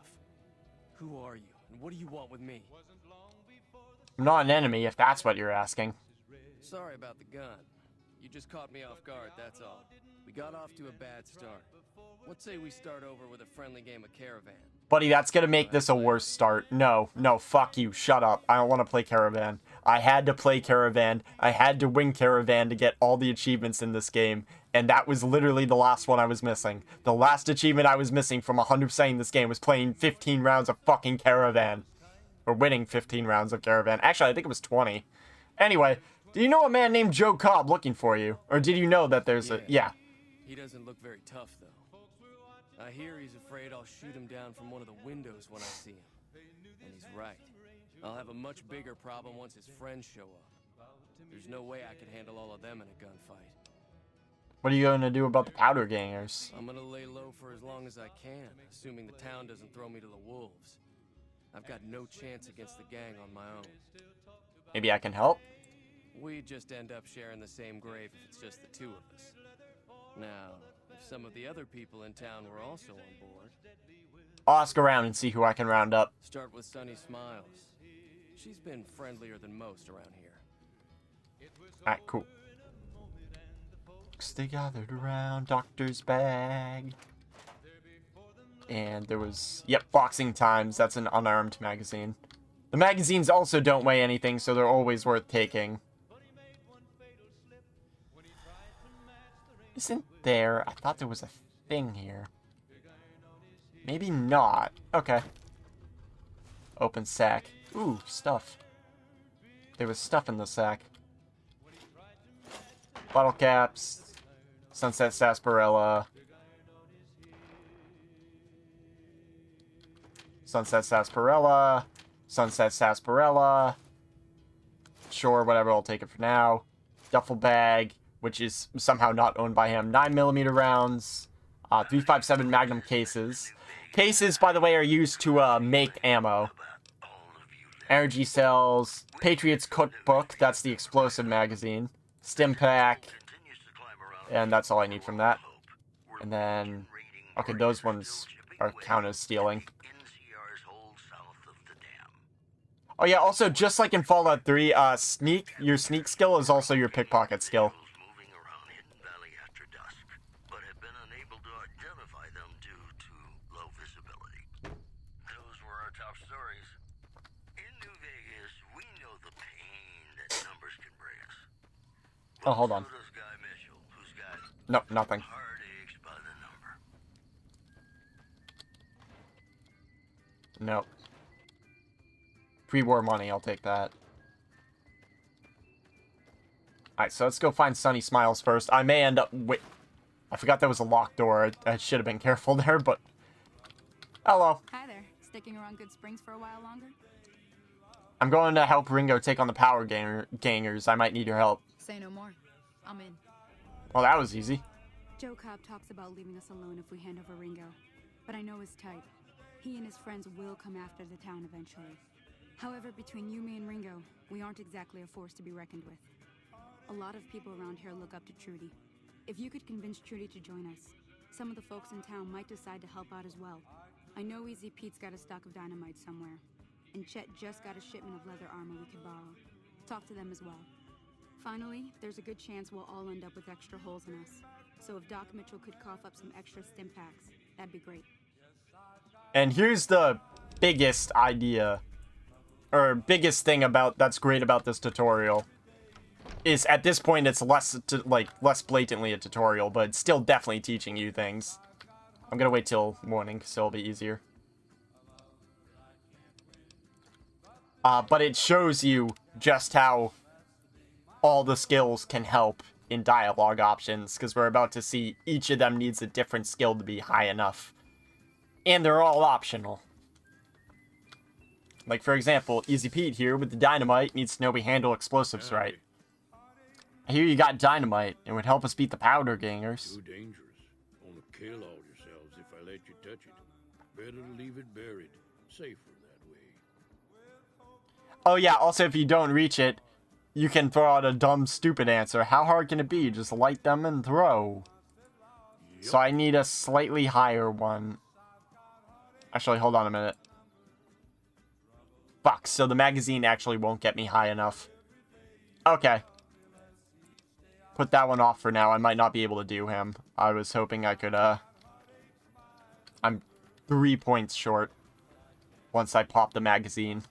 Who are you, and what do you want with me? I'm not an enemy, if that's what you're asking. Sorry about the gun. You just caught me off guard, that's all. We got off to a bad start. What say we start over with a friendly game of Caravan? Buddy, that's gonna make this a worse start. No, fuck you. Shut up. I don't want to play Caravan. I had to play Caravan. I had to win Caravan to get all the achievements in this game. And that was literally the last one I was missing. The last achievement I was missing from 100%ing this game was playing 15 rounds of fucking Caravan. Or winning 15 rounds of Caravan. Actually, I think it was 20. Anyway, do you know a man named Joe Cobb looking for you? Or did you know that there's a... Yeah. He doesn't look very tough, though. I hear he's afraid I'll shoot him down from one of the windows when I see him. And he's right. I'll have a much bigger problem once his friends show up. There's no way I could handle all of them in a gunfight. What are you going to do about the powder gangers? I'm gonna lay low for as long as I can, assuming the town doesn't throw me to the wolves. I've got no chance against the gang on my own. Maybe I can help? We just end up sharing the same grave if it's just the two of us. Now, if some of the other people in town were also on board... I'll ask around and see who I can round up. Start with Sunny Smiles. She's been friendlier than most around here. Alright, cool. They gathered around Doctor's bag. And there was... Yep, Boxing Times. That's an unarmed magazine. The magazines also don't weigh anything, so they're always worth taking. Isn't there... I thought there was a thing here. Maybe not. Okay. Open sack. Ooh, stuff. There was stuff in the sack. Bottle caps. Sunset sarsaparilla. Sunset sarsaparilla. Sunset sarsaparilla. Sure, whatever, I'll take it for now. Duffel bag, which is somehow not owned by him. 9mm rounds. 357 Magnum cases. Cases, by the way, are used to make ammo. Energy cells. Patriot's Cookbook, that's the explosive magazine. Stim pack. And that's all I need from that. And then... okay, those ones are count as stealing. Oh yeah, also, just like in Fallout 3, your sneak skill is also your pickpocket skill. Oh, hold on. Nope, nothing. Nope. Pre-war money, I'll take that. Alright, so let's go find Sunny Smiles first. I may end up... wait. I forgot there was a locked door. I should have been careful there, but... hello. Hi there. Sticking around Good Springs for a while longer? I'm going to help Ringo take on the power gangers. I might need your help. Say no more. I'm in. Well, that was easy. Joe Cobb talks about leaving us alone if we hand over Ringo. But I know his type. He and his friends will come after the town eventually. However, between you, me, and Ringo, we aren't exactly a force to be reckoned with. A lot of people around here look up to Trudy. If you could convince Trudy to join us, some of the folks in town might decide to help out as well. I know Easy Pete's got a stock of dynamite somewhere, and Chet just got a shipment of leather armor we could borrow. Talk to them as well. Finally, there's a good chance we'll all end up with extra holes in us. So if Doc Mitchell could cough up some extra stim packs, that'd be great. And here's the biggest idea, or biggest thing about that's great about this tutorial, is at this point it's less blatantly a tutorial, but it's still definitely teaching you things. I'm gonna wait till morning, so it'll be easier. But it shows you just how all the skills can help in dialogue options, because we're about to see each of them needs a different skill to be high enough. And they're all optional. Like, for example, Easy Pete here with the dynamite needs to know we handle explosives right. I hear you got dynamite. It would help us beat the powder gangers. Too dangerous. Wanna kill all yourselves if I let you touch it. Better to leave it buried. Safer that way. Oh yeah, also if you don't reach it, you can throw out a dumb, stupid answer. How hard can it be? Just light them and throw. Yep. So I need a slightly higher one. Actually, hold on a minute. Fuck, so the magazine actually won't get me high enough. Okay. Put that one off for now. I might not be able to do him. I was hoping I could, I'm 3 points short once I pop the magazine.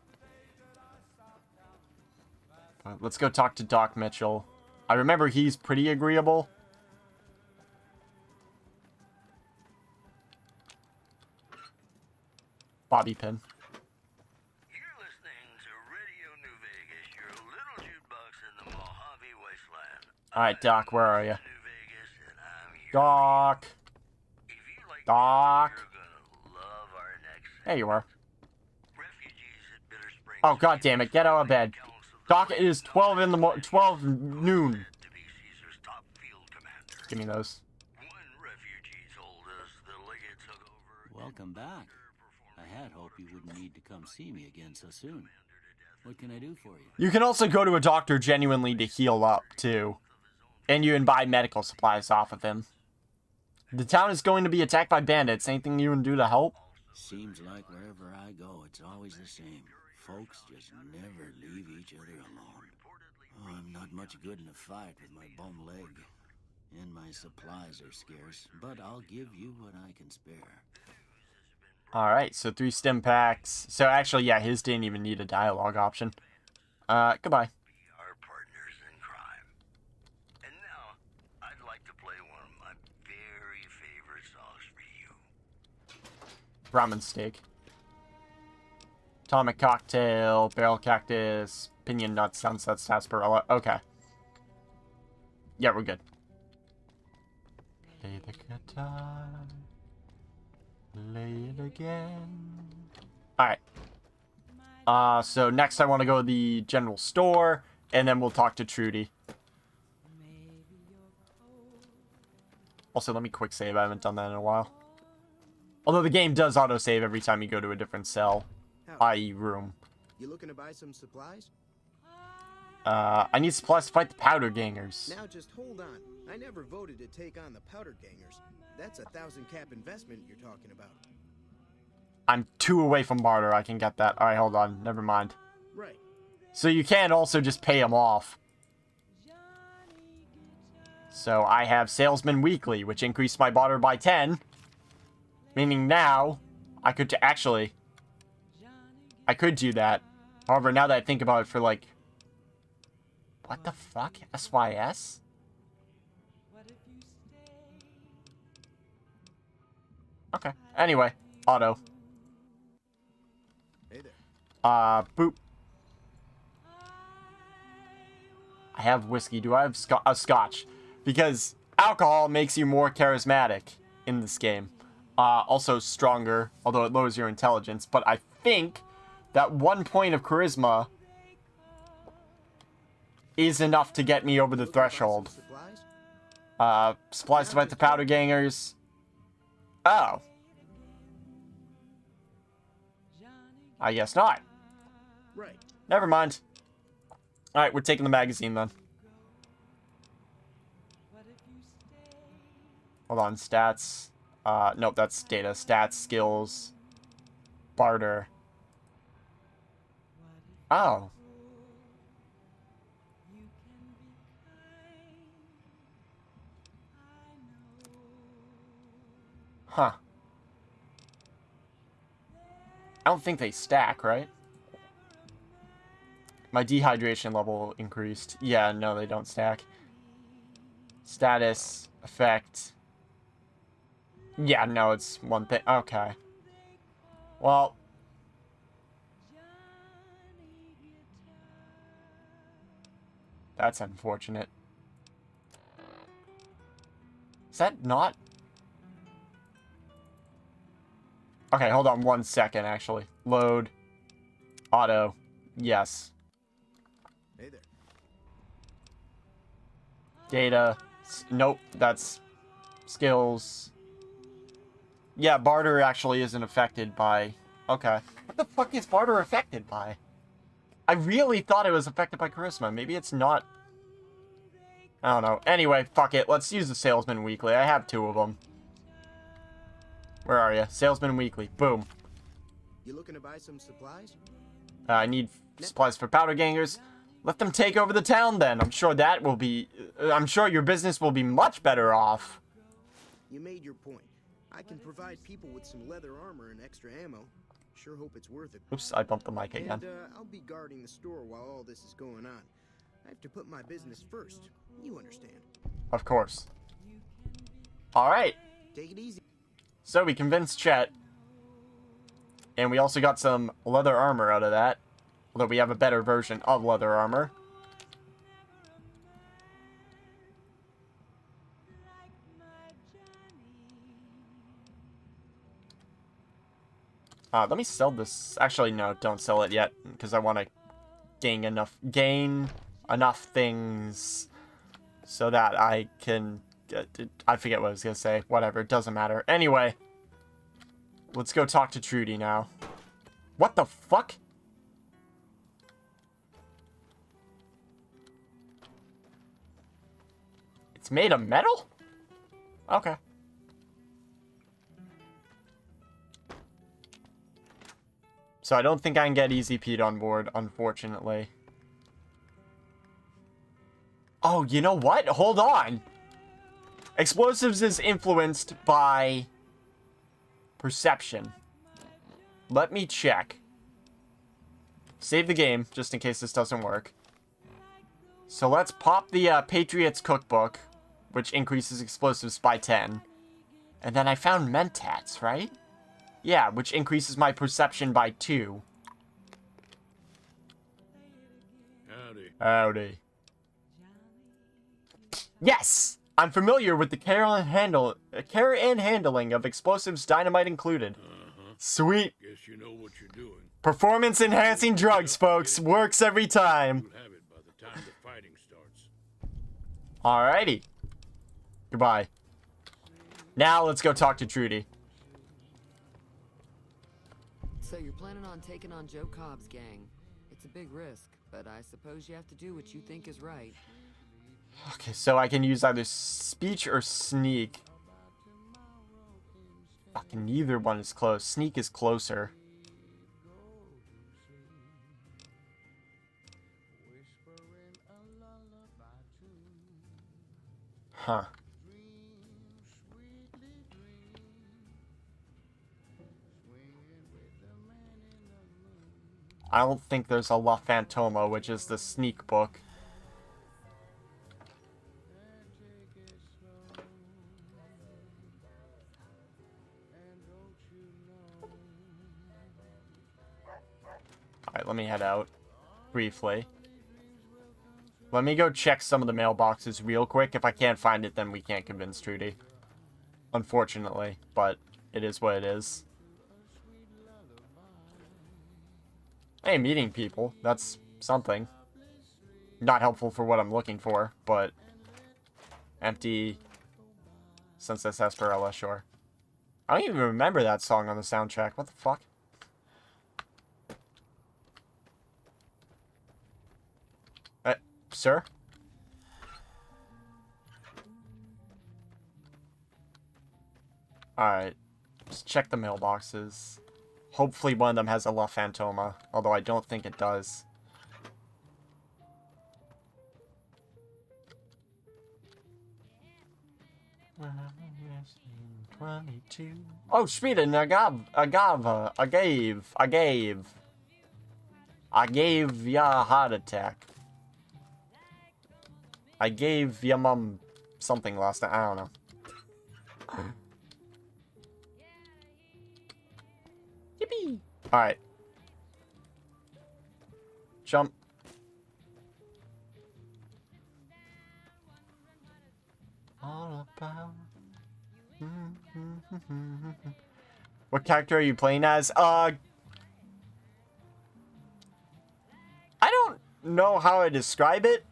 But let's go talk to Doc Mitchell. I remember he's pretty agreeable. Bobby pin. You're listening to Radio New Vegas, your little jukebox in the Mojave Wasteland. Alright, Doc, where are you? Doc. Doc. There you are. Oh, god damn it, get out of bed. Doc, it is 12 in the 12 noon. Give me those. Welcome back. I had hoped you wouldn't need to come see me again so soon. What can I do for you? You can also go to a doctor genuinely to heal up, too. And you can buy medical supplies off of him. The town is going to be attacked by bandits. Anything you can do to help? Seems like wherever I go, it's always the same. Folks just never leave each other alone. Oh, I'm not much good in a fight with my bum leg. And my supplies are scarce, but I'll give you what I can spare. Alright, so 3 stim packs. So actually, yeah, his didn't even need a dialogue option. Goodbye. Our partners in crime. And now, I'd like to play one of my very favorite songs for you. Ramen steak. Atomic cocktail, barrel cactus, pinion nuts, sunset sarsaparilla. Okay. Yeah, we're good. Play the guitar. Play it again. Alright. So next I want to go to the general store, and then we'll talk to Trudy. Also, let me quick save. I haven't done that in a while. Although the game does autosave every time you go to a different cell, i.e. room. You looking to buy some supplies? I need supplies to fight the powder gangers. Now just hold on. I never voted to take on the powder gangers. That's a 1,000 cap investment you're talking about. I'm 2 away from barter. I can get that. Alright, hold on. Never mind. Right. So you can also just pay them off. So I have Salesman Weekly, which increased my barter by 10. Meaning now, I could actually... I could do that. However, now that I think about it for like... What the fuck? SYS? Okay. Anyway, auto. Hey there. Boop. I have whiskey. Do I have a scotch? Because alcohol makes you more charismatic in this game. Also stronger, although it lowers your intelligence. But I think that 1 point of charisma is enough to get me over the threshold. Supplies to fight the powder gangers. Oh. I guess not. Right. Never mind. Alright, we're taking the magazine then. Hold on, stats. Nope, that's data. Stats, skills, barter. Oh. Huh. I don't think they stack, right? My dehydration level increased. Yeah, no, they don't stack. Status, effect. Yeah, no, it's one thing. Okay. Well. That's unfortunate. Is that not... Okay, hold on 1 second, actually. Load. Auto. Yes. Hey there. Data. Nope, that's skills. Yeah, barter actually isn't affected by... Okay. What the fuck is barter affected by? I really thought it was affected by charisma. Maybe it's not. I don't know. Anyway, fuck it. Let's use the Salesman Weekly. I have 2 of them. Where are you? Salesman Weekly. Boom. You looking to buy some supplies? I need supplies for powder gangers. Let them take over the town then. I'm sure that will be... I'm sure your business will be much better off. You made your point. I can provide people with some leather armor and extra ammo. Sure hope it's worth it. Oops, I bumped the mic again. And I'll be guarding the store while all this is going on. I have to put my business first. You understand. Of course. Alright. Take it easy. So we convinced Chet. And we also got some leather armor out of that. Although we have a better version of leather armor. Let me sell this. Actually, no, don't sell it yet. Because I want to gain enough things so that I can... I forget what I was going to say. Whatever, it doesn't matter. Anyway, let's go talk to Trudy now. What the fuck? It's made of metal? Okay. So I don't think I can get Easy Pete on board, unfortunately. Oh, you know what? Hold on. Explosives is influenced by perception. Let me check. Save the game, just in case this doesn't work. So let's pop the Patriots Cookbook, which increases explosives by 10. And then I found Mentats, right? Yeah, which increases my perception by 2. Howdy. Howdy. Yes! I'm familiar with the care and handling of explosives, dynamite included. Sweet. Guess you know what you're doing. Performance enhancing drugs, folks. Works every time. You'll have it by the time the fighting starts. Alrighty. Goodbye. Now let's go talk to Trudy. So you're planning on taking on Joe Cobb's gang. It's a big risk, but I suppose you have to do what you think is right. Okay, so I can use either speech or sneak. Fucking neither one is close. Sneak is closer. Huh. I don't think there's a La Fantoma, which is the sneak book. Alright, let me head out. Briefly. Let me go check some of the mailboxes real quick. If I can't find it, then we can't convince Trudy. Unfortunately, but it is what it is. Hey, meeting people. That's something. Not helpful for what I'm looking for, but... Empty... Sunset Sarsaparilla, sure. I don't even remember that song on the soundtrack. What the fuck? Sir? Alright. Just check the mailboxes. Hopefully one of them has a La Fantoma, although I don't think it does. Oh, sweet, an I gave ya a heart attack. I gave your mom something last night. I don't know. Yippee! Alright. Jump. All about... What character are you playing as? I don't know how I describe it.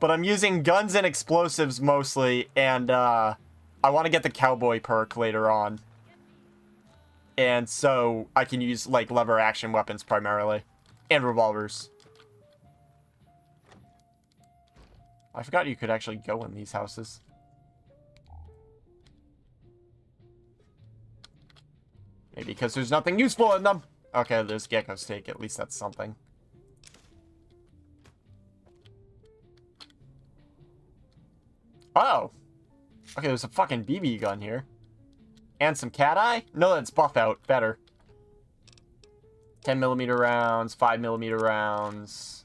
But I'm using guns and explosives mostly, and I want to get the cowboy perk later on. And so I can use, like, lever action weapons primarily. And revolvers. I forgot you could actually go in these houses. Maybe because there's nothing useful in them. Okay, there's Gecko's Take. At least that's something. Oh. Okay, there's a fucking BB gun here. And some cat eye? No, that's buff out. Better. 10mm rounds, 5mm rounds.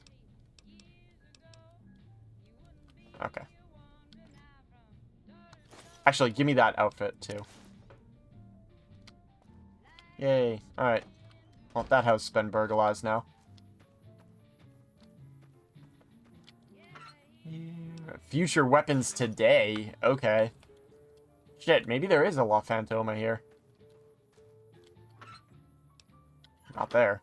Okay. Actually, give me that outfit, too. Yay. Alright. Well, that house has been burglarized now. Future weapons today. Okay. Shit, maybe there is a La Fantoma here. Not there.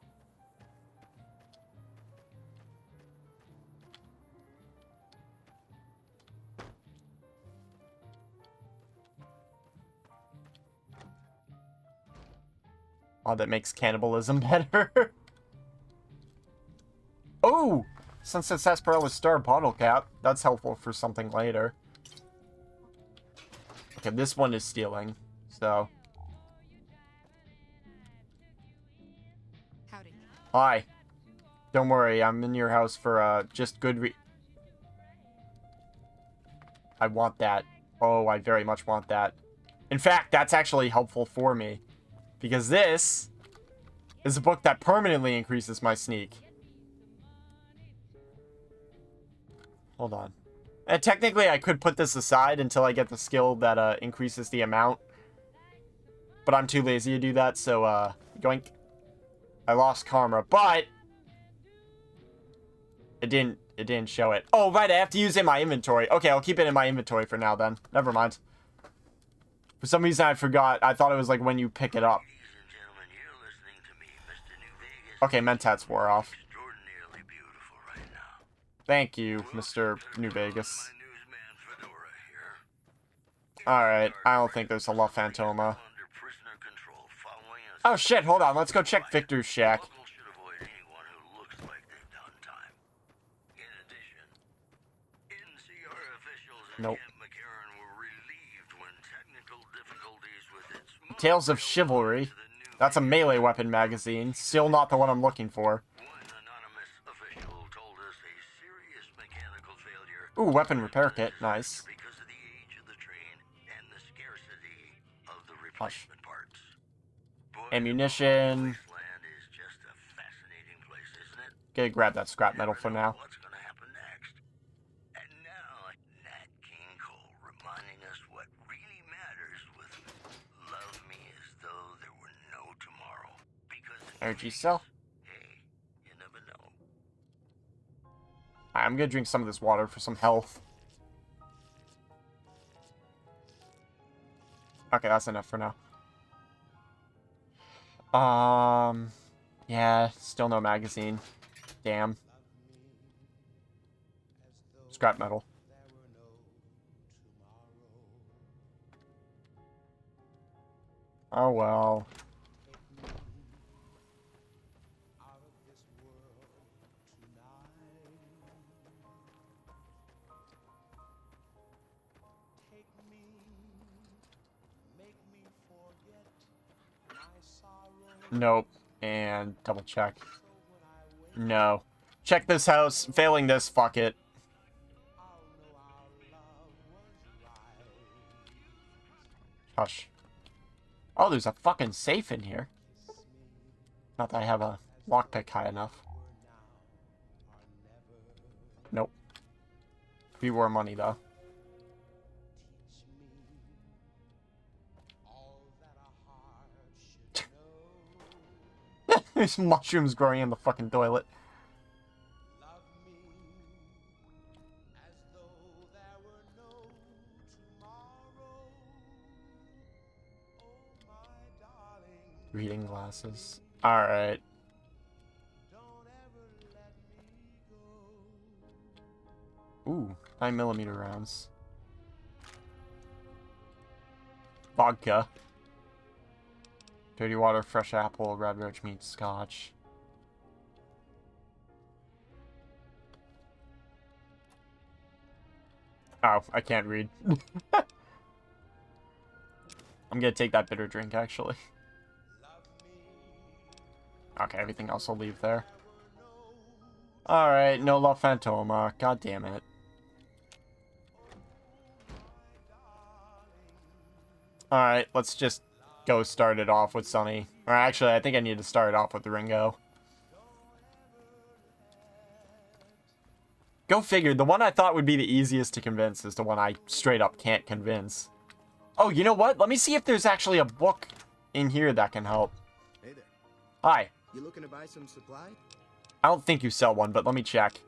Oh, that makes cannibalism better. Oh! Sunset Sarsaparilla Star bottle cap. That's helpful for something later. Okay, this one is stealing, so. Howdy. Hi. Don't worry, I'm in your house for just good I want that. Oh, I very much want that. In fact, that's actually helpful for me. Because this is a book that permanently increases my sneak. Hold on. And technically, I could put this aside until I get the skill that increases the amount. but I'm too lazy to do that, so, yoink. I lost karma, but it didn't show it. Oh, right, I have to use it in my inventory. Okay, I'll keep it in my inventory for now, then. Never mind. For some reason, I forgot. I thought it was, like, when you pick it up. Okay, Mentats wore off. Thank you, Mr. New Vegas. Alright, I don't think there's a La Phantoma. Oh shit, hold on, let's go check Victor's shack. Nope. Tales of Chivalry. That's a melee weapon magazine. Still not the one I'm looking for. Ooh, weapon repair kit. Nice. Hush. Ammunition. Okay, grab that scrap metal for now. Energy cell. I'm gonna drink some of this water for some health. Okay, that's enough for now. Yeah, still no magazine. Damn. Scrap metal. Oh well. Nope. And double check. No. Check this house. Failing this, fuck it. Hush. Oh, there's a fucking safe in here. Not that I have a lockpick high enough. Nope. Pre-war money, though. There's mushrooms growing in the fucking toilet. Reading glasses. Alright. Ooh, 9mm rounds. Vodka. Dirty water, fresh apple, red roach meat, scotch. Oh, I can't read. I'm gonna take that bitter drink, actually. Okay, everything else will leave there. Alright, no La Phantoma. God damn it. Alright, let's just go start it off with Sonny. Or actually, I think I need to start it off with Ringo. Go figure, the one I thought would be the easiest to convince is the one I straight up can't convince. Oh, you know what? Let me see if there's actually a book in here that can help. Hey there. Hi. You looking to buy some supply? I don't think you sell one, but let me check.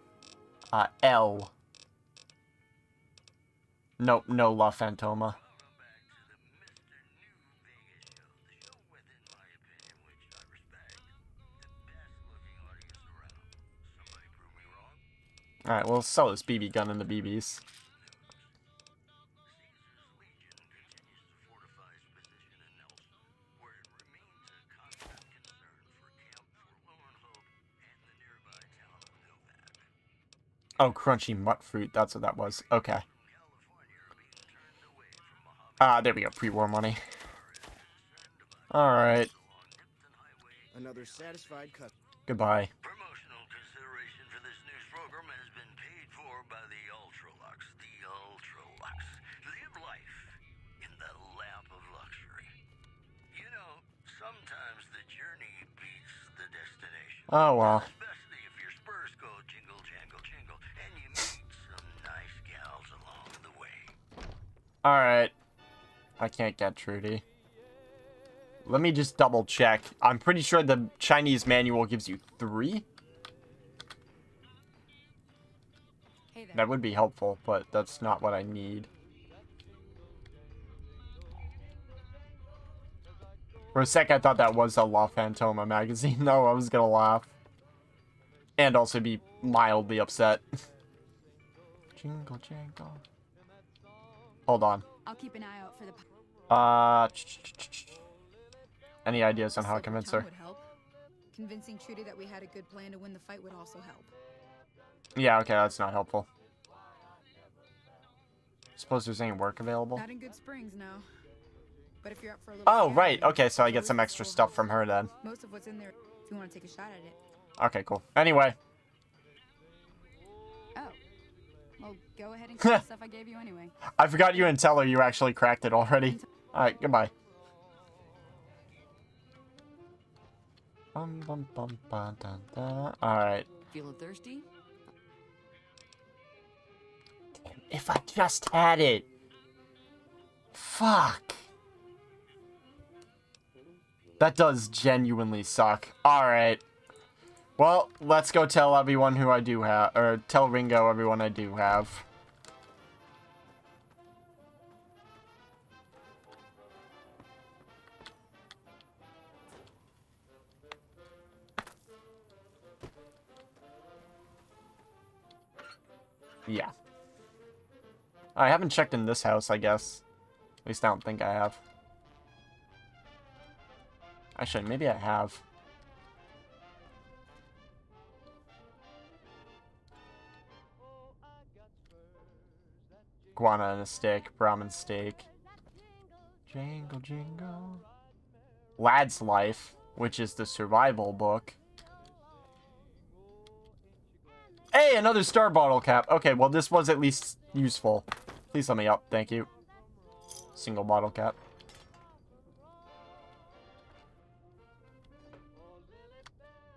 L. Nope, no La Phantoma. Alright, we'll sell this BB gun and the BBs. Oh, crunchy mutt fruit. That's what that was. Okay. There we go. Pre-war money. Alright. Another satisfied cut. Goodbye. Promotional consideration for this news program has been paid for by the Ultralux. The Ultralux. Live life in the lap of luxury. You know, sometimes the journey beats the destination. Oh, well. Especially if your spurs go jingle, jangle, jingle, and you meet some nice gals along the way. Alright. I can't get Trudy. Let me just double check. I'm pretty sure the Chinese manual gives you 3. Hey there. That would be helpful, but that's not what I need. For a sec, I thought that was a La Fantoma magazine. No, I was gonna laugh. And also be mildly upset. Jingle, jingle. Hold on. I'll keep an eye out for the. Any ideas on how to convince her? Would help. Convincing Trudy that we had a good plan to win the fight would also help. Yeah, okay, that's not helpful. Suppose there's any work available? Not in Good Springs, no. But if you're up for a little. Oh, right. Okay, so I get some extra stuff from her then. Most of what's in there, if you want to take a shot at it. Okay, cool. Anyway. Oh. Well, go ahead and keep the stuff I gave you anyway. I forgot you didn't tell her you actually cracked it already. Alright, goodbye. Alright. Feeling thirsty? Damn, if I just had it. Fuck. That does genuinely suck. Alright. Well, let's go tell everyone who I do have, or tell Ringo everyone I do have. Yeah. I haven't checked in this house, I guess. At least I don't think I have. Actually, maybe I have. Guana and a stick, Brahmin steak. Jingle, jingle. Lad's Life, which is the survival book. Hey, another star bottle cap. Okay, well, this was at least useful. Please let me up. Thank you. Single bottle cap.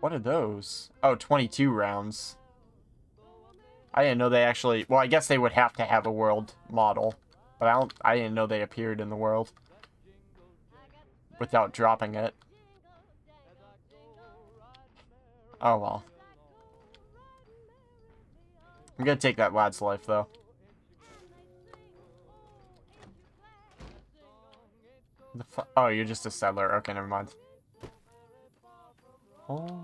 What are those? Oh, 22 rounds. I didn't know they actually... Well, I guess they would have to have a world model. But I didn't know they appeared in the world. Without dropping it. Oh, well. I'm gonna take that Lad's Life, though. Oh, you're just a settler. Okay, never mind. Oh.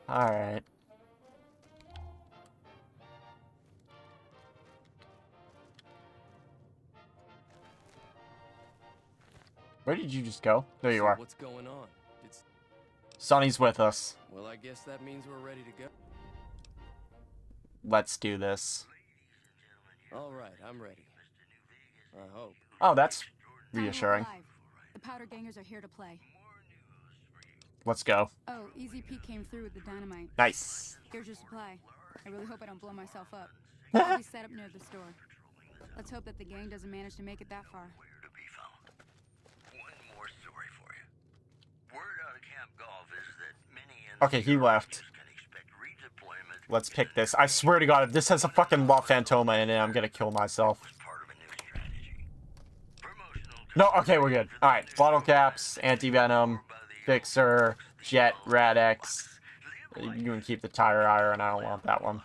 Alright. Where did you just go? There you are. What's going on? Sonny's with us. Well, I guess that means we're ready to go. Let's do this. All right, I'm ready. I hope. Oh, that's reassuring. The Powder Gangers are here to play. Let's go. Oh, Easy Pete came through with the dynamite. Nice. Here's your supply. I really hope I don't blow myself up. I'll be set up near the store. Let's hope that the gang doesn't manage to make it that far. Okay, he left. Let's pick this. I swear to God, if this has a fucking La Fantoma in it, I'm gonna kill myself. No, okay, we're good. Alright, bottle caps, anti-venom, fixer, jet, Radex. You can keep the tire iron, I don't want that one.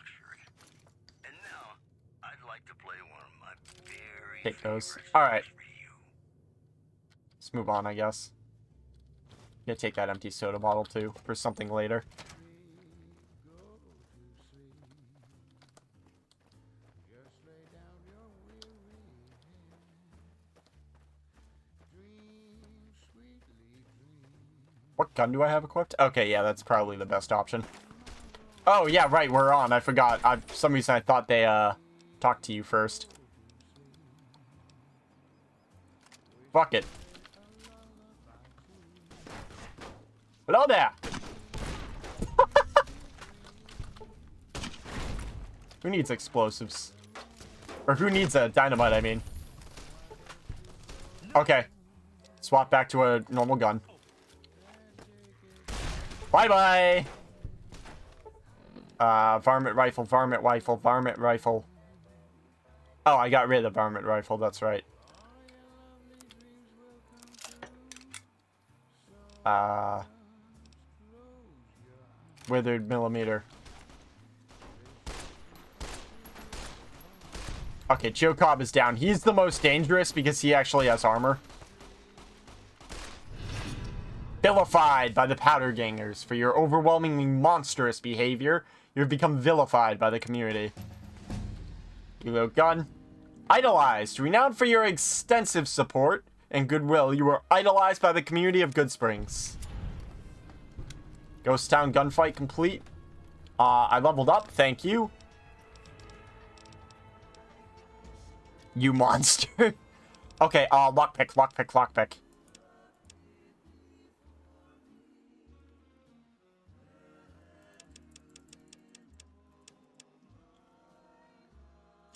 Take those. Alright. Let's move on, I guess. Gonna take that empty soda bottle too for something later. What gun do I have equipped? Okay, yeah, that's probably the best option. Oh, yeah, right, we're on. I forgot. For some reason I thought they talked to you first. Fuck it. Hello there! Who needs explosives? Or who needs a dynamite, I mean. Okay. Swap back to a normal gun. Bye-bye! Varmint rifle, varmint rifle, varmint rifle. Oh, I got rid of the varmint rifle, that's right. Withered millimeter. Okay, Joe Cobb is down. He's the most dangerous because he actually has armor. Vilified by the Powder Gangers for your overwhelmingly monstrous behavior. You've become vilified by the community. Reload gun. Idolized. Renowned for your extensive support and goodwill, you were idolized by the community of Good Springs. Ghost Town gunfight complete. I leveled up. Thank you. You monster. Okay, lockpick, lockpick, lockpick.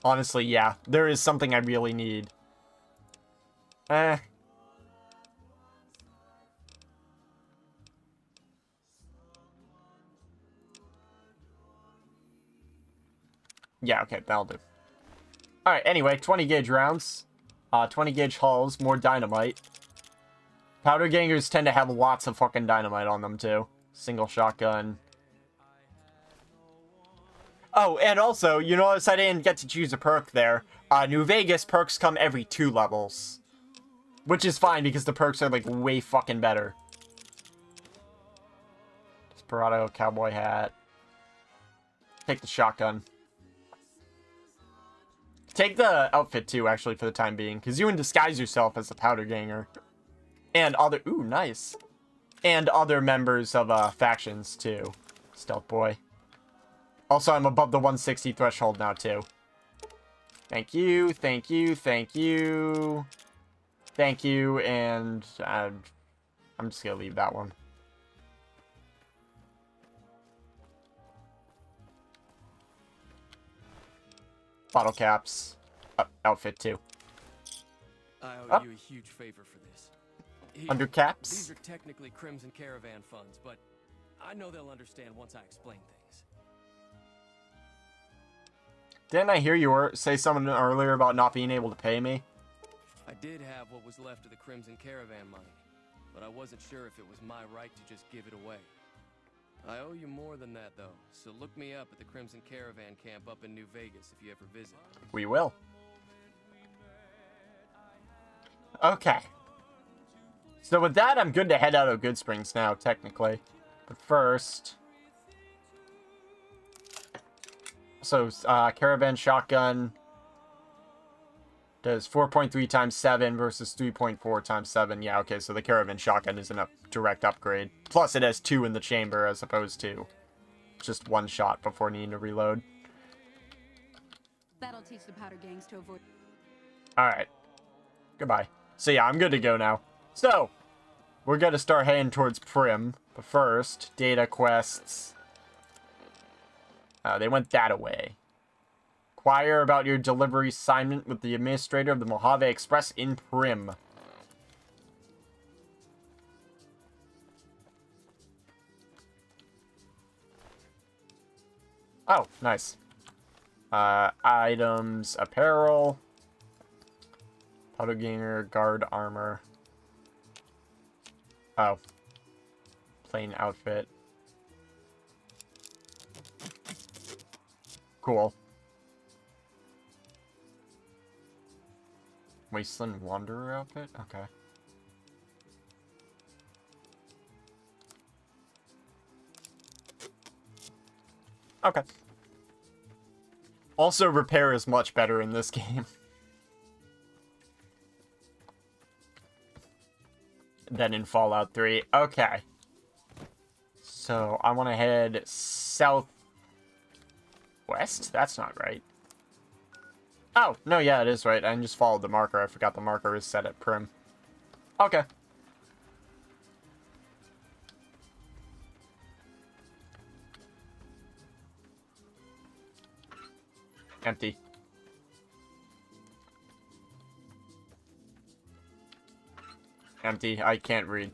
Honestly, yeah. There is something I really need. Yeah, okay, that'll do. Alright, anyway, 20 gauge rounds. 20 gauge hulls, more dynamite. Powder Gangers tend to have lots of fucking dynamite on them, too. Single shotgun. Oh, and also, you notice I didn't get to choose a perk there. New Vegas perks come every 2 levels. Which is fine, because the perks are, like, way fucking better. Desperado, cowboy hat. Take the shotgun. Take the outfit, too, actually, for the time being. Because you can disguise yourself as a Powder Ganger. And other... Ooh, nice. And other members of, factions, too. Stealth Boy. Also, I'm above the 160 threshold now, too. Thank you, thank you, thank you. Thank you, and... I'm just gonna leave that one. Bottle caps. Outfit, too. I owe you a huge favor for this. Under caps? These are technically Crimson Caravan funds, but I know they'll understand once I explain things. Didn't I hear you say something earlier about not being able to pay me? I did have what was left of the Crimson Caravan money, but I wasn't sure if it was my right to just give it away. I owe you more than that, though, so look me up at the Crimson Caravan camp up in New Vegas if you ever visit. We will. Okay. So with that, I'm good to head out of Good Springs now, technically. But first... So, Caravan Shotgun does 4.3 times 7 versus 3.4 times 7. Yeah, okay, so the Caravan Shotgun is a direct upgrade. Plus, it has 2 in the chamber as opposed to just 1 shot before needing to reload. That'll teach the Powder Gangs to avoid... Alright. Goodbye. So yeah, I'm good to go now. So, we're going to start heading towards Prim. But first, data quests... they went that way. Inquire about your delivery assignment with the administrator of the Mojave Express in Prim. Oh, nice. Items, apparel. Powder Ganger, guard armor. Oh. Plain outfit. Cool. Wasteland Wanderer outfit? Okay. Okay. Also, repair is much better in this game than in Fallout 3. Okay. So, I want to head south west? That's not right. Oh, no, yeah, it is right. I just followed the marker. I forgot the marker is set at Prim. Okay. Empty. Empty. I can't read.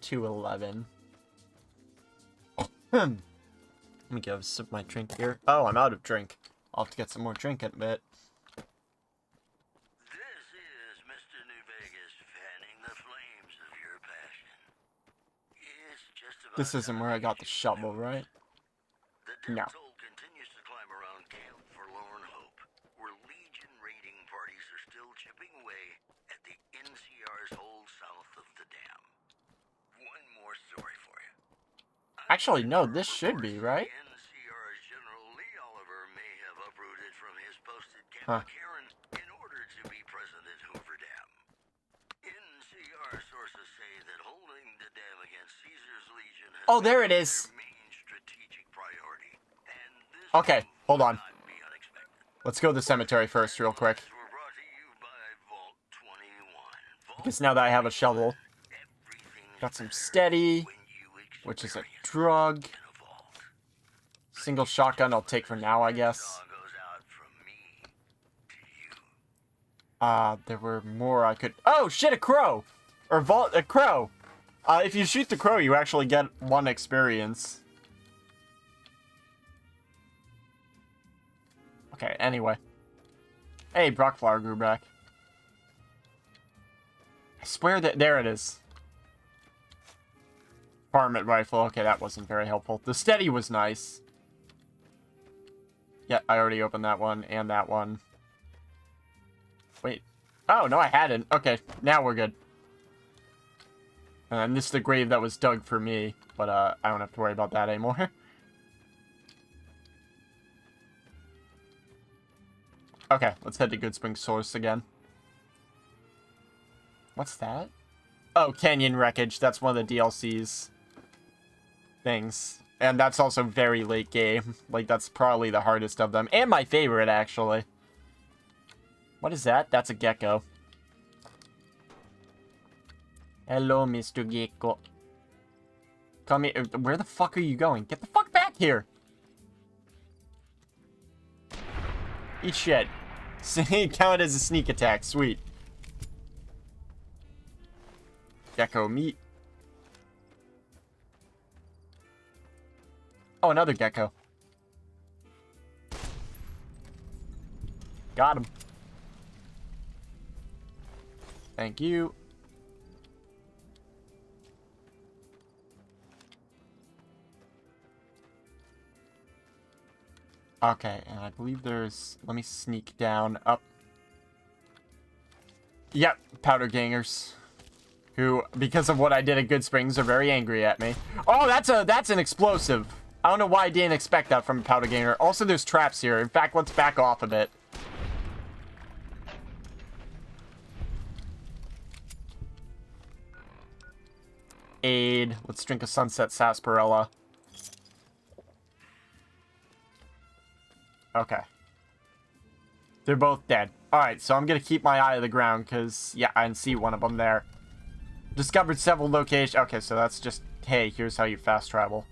211. Let me give a sip of my drink here. Oh, I'm out of drink. I'll have to get some more drink in a bit. This is Mr. New Vegas fanning the flames of your passion. It's just about This isn't where I got the shovel, right? No. toll continues to climb around Camp Forlorn Hope, where Legion raiding parties are still chipping away at the NCR's hold south of the dam. One more story for you. Actually, no, this should be, right? NCR's General Lee Oliver may have uprooted from his post at Huh. Camp McCarran in order to be present at Hoover Dam. NCR sources say that holding the dam against Caesar's Legion has Oh, there it is. their main strategic priority, and this Okay, hold on. would not be unexpected. Let's go to the cemetery first, real quick. Were brought to you by Vault 21. Because now that I have a shovel, got some steady, which is a drug. Single shotgun I'll take for now, I guess. There were more I could... Oh, shit, a crow! Or a crow! If you shoot the crow, you actually get 1 experience. Okay, anyway. Hey, Brockflower grew back. I swear that... There it is. Varmint rifle. Okay, that wasn't very helpful. The steady was nice. Yeah, I already opened that one and that one. Wait. Oh, no, I hadn't. Okay, now we're good. And this is the grave that was dug for me, but I don't have to worry about that anymore. Okay, let's head to Goodspring Source again. What's that? Oh, Canyon Wreckage. That's one of the DLC's things. And that's also very late game. Like, that's probably the hardest of them. And my favorite, actually. What is that? That's a gecko. Hello, Mr. Gecko. Come here. Where the fuck are you going? Get the fuck back here! Eat shit. Count as a sneak attack. Sweet. Gecko meat. Oh, another gecko. Got him. Thank you. Okay, and I believe there's... Let me sneak down, up. Yep, powder gangers. Who, because of what I did at Good Springs, are very angry at me. Oh, that's an explosive. I don't know why I didn't expect that from a powder ganger. Also, there's traps here. In fact, let's back off a bit. Aid. Let's drink a Sunset Sarsaparilla. Okay. They're both dead. Alright, so I'm going to keep my eye to the ground because, yeah, I can see one of them there. Discovered several locations. Okay, so that's just, hey, here's how you fast travel.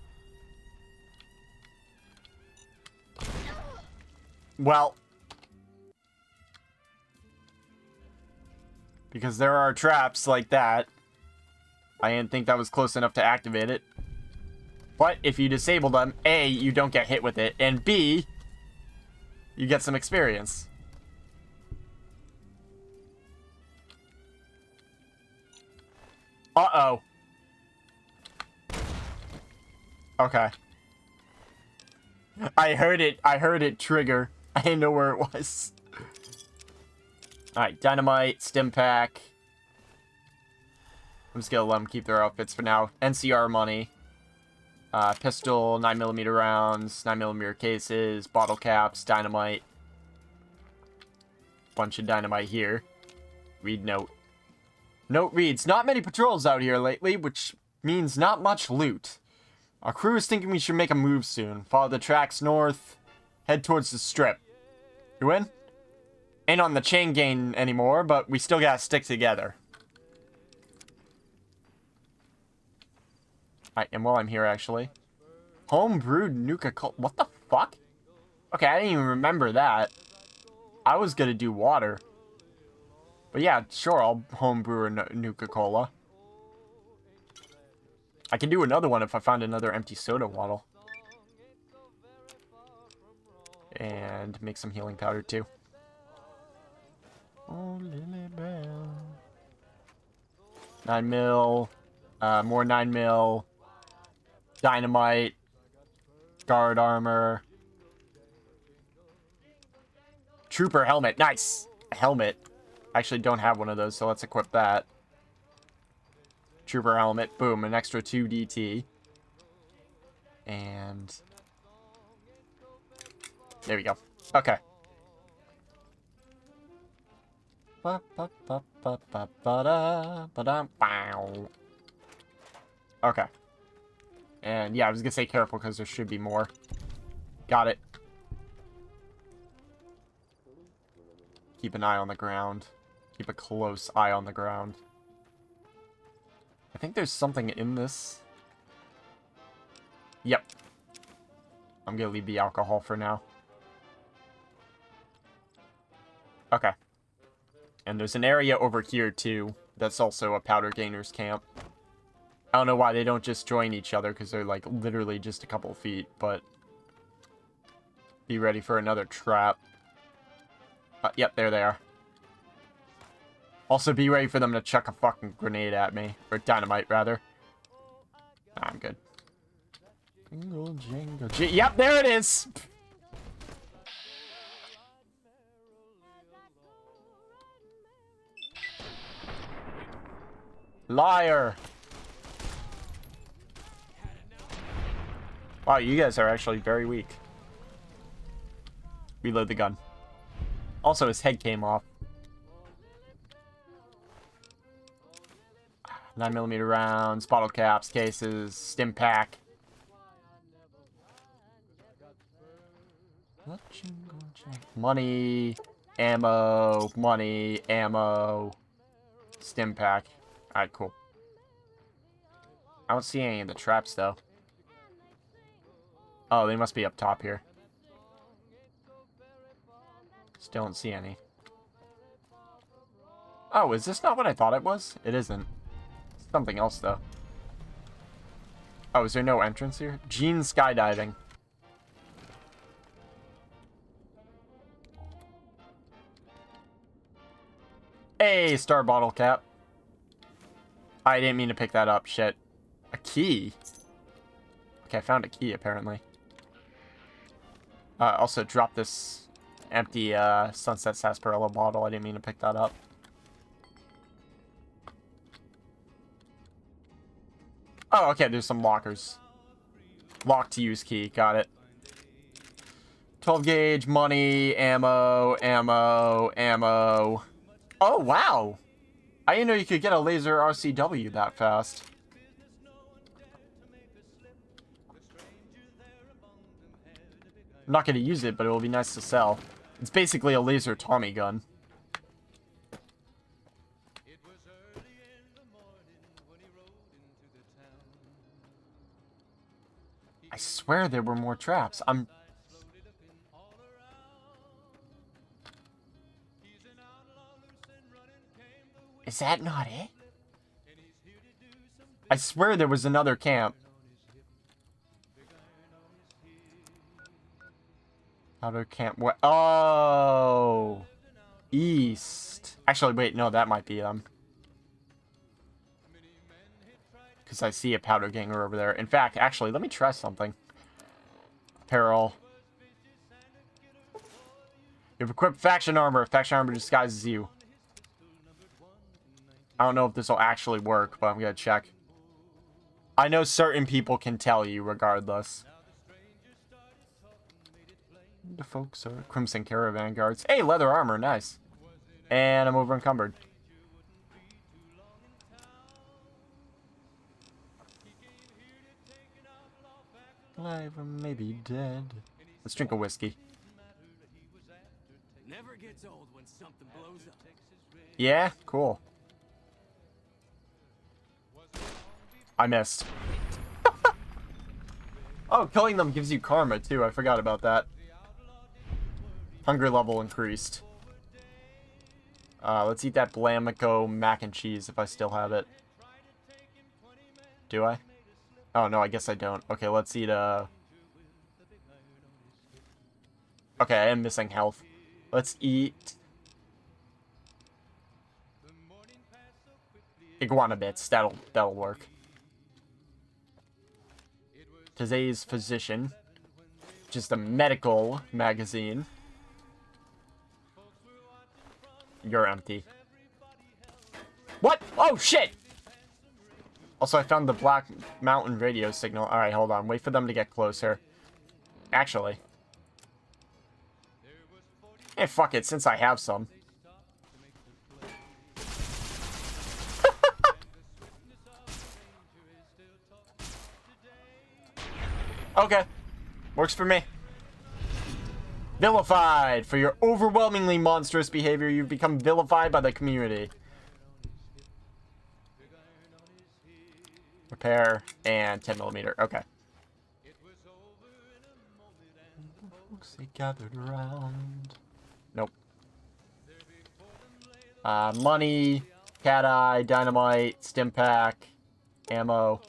Well. Because there are traps like that. I didn't think that was close enough to activate it. But if you disable them, A, you don't get hit with it, and B, you get some experience. Uh-oh. Okay. I heard it trigger. I didn't know where it was. Alright, dynamite, stim pack. I'm just gonna let them keep their outfits for now. NCR money. Pistol, 9mm rounds, 9mm cases, bottle caps, dynamite. Bunch of dynamite here. Read note. Note reads, not many patrols out here lately, which means not much loot. Our crew is thinking we should make a move soon. Follow the tracks north, head towards the strip. You in? Ain't on the chain gang anymore, but we still gotta stick together. Alright, and while I'm here, actually. Homebrewed Nuka-Cola. What the fuck? Okay, I didn't even remember that. I was gonna do water. But yeah, sure, I'll homebrew a Nuka-Cola. I can do another one if I find another empty soda bottle. And make some healing powder too. Oh, Lily Bell. 9 mil. More 9 mil. Dynamite. Guard armor. Trooper helmet. Nice. A helmet. I actually don't have one of those, so let's equip that. Trooper helmet. Boom. An extra 2 DT. And there we go. Okay. Okay. And yeah, I was gonna say careful because there should be more. Got it. Keep an eye on the ground. Keep a close eye on the ground. I think there's something in this. Yep. I'm gonna leave the alcohol for now. Okay. And there's an area over here, too, that's also a powder gainer's camp. I don't know why they don't just join each other, because they're, like, literally just a couple feet, but be ready for another trap. Yep, there they are. Also, be ready for them to chuck a fucking grenade at me. Or dynamite, rather. Nah, I'm good. Jingle, jingle, yep, there it is! Liar! Wow, you guys are actually very weak. Reload the gun. Also, his head came off. 9mm rounds, bottle caps, cases, stim pack. Money, ammo, money, ammo, stim pack. Alright, cool. I don't see any of the traps, though. Oh, they must be up top here. Still don't see any. Oh, is this not what I thought it was? It isn't. It's something else, though. Oh, is there no entrance here? Gene skydiving. Hey, star bottle cap. I didn't mean to pick that up. Shit. A key? Okay, I found a key, apparently. Also, drop this empty Sunset Sarsaparilla bottle. I didn't mean to pick that up. Oh, okay, there's some lockers. Lock to use key. Got it. 12 gauge, money, ammo, ammo, ammo. Oh, wow. I didn't know you could get a laser RCW that fast. I'm not going to use it, but it will be nice to sell. It's basically a laser Tommy gun. I swear there were more traps. Is that not it? I swear there was another camp. Outer camp. What? Oh, east. Actually, wait. No, that might be them. Because I see a powder ganger over there. In fact, actually, let me try something. Apparel. You've equipped faction armor. Faction armor disguises you. I don't know if this will actually work, but I'm going to check. I know certain people can tell you regardless. The folks are Crimson Caravan Guards. Hey, leather armor. Nice. And I'm over encumbered. Alive or maybe dead. Let's drink a whiskey. Never gets old when something blows up. Yeah, cool. I missed. Oh, killing them gives you karma too. I forgot about that. Hunger level increased. Let's eat that Blamico mac and cheese if I still have it. Do I? Oh, no, I guess I don't. Okay, let's eat, Okay, I am missing health. Let's eat... iguana bits. That'll work. Today's Physician. Just a medical magazine. You're empty. What? Oh, shit! Also, I found the Black Mountain radio signal. Alright, hold on. Wait for them to get closer. Actually. Eh, fuck it, since I have some. Okay. Works for me. Vilified. For your overwhelmingly monstrous behavior, you've become vilified by the community. Repair and 10mm. Okay. They gathered around. Nope. Money, cat eye, dynamite, stim pack, ammo.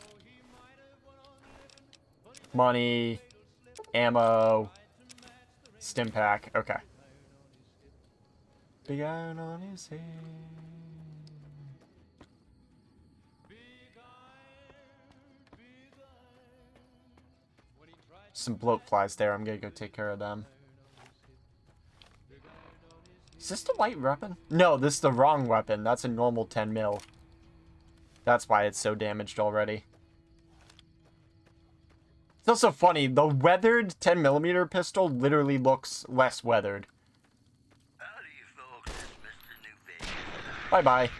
Money, ammo, stim pack. Okay. Big iron on his head. Some bloat flies there. I'm gonna go take care of them. Is this the white weapon? No, this is the wrong weapon. That's a normal 10mm. That's why it's so damaged already. It's also funny, the weathered 10mm pistol literally looks less weathered. Bye-bye.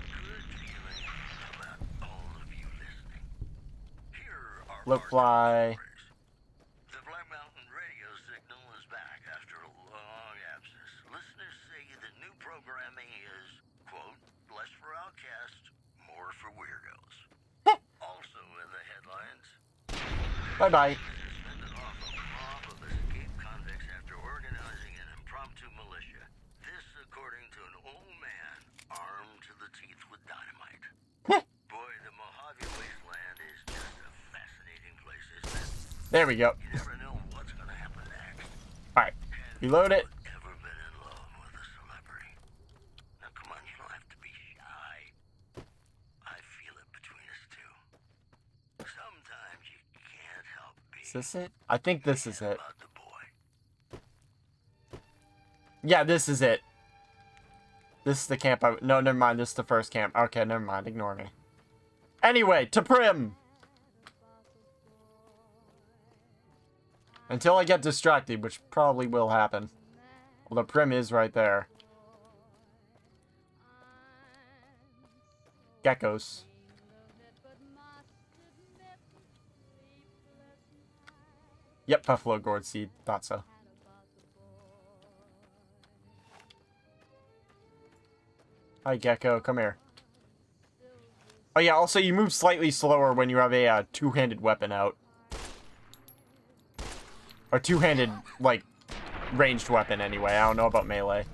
Bloat fly. The Black Mountain radio signal is back after a long absence. Listeners say the new programming is, quote, less for outcasts, more for weirdos. Also in the headlines. Bye-bye. Suspended off a mob of escaped convicts after organizing an impromptu militia. This according to an old man armed to the teeth with dynamite. Boy, the Mojave Wasteland is just a fascinating place, isn't it? There we go. You never know what's gonna happen next. Alright. Reload it. Ever been in love with a celebrity? Now come on, you don't have to be shy. I feel it between us two. Sometimes you can't help being Is this it? I think this is it. Yeah, this is it. This is the camp I... No, never mind. This is the first camp. Okay, never mind. Ignore me. Anyway, to Prim! Until I get distracted, which probably will happen. Well, the Prim is right there. Geckos. Yep, Buffalo Gourd Seed. Thought so. Hi, Gecko. Come here. Oh, yeah. Also, you move slightly slower when you have a two-handed weapon out. Or two-handed, like, ranged weapon, anyway. I don't know about melee.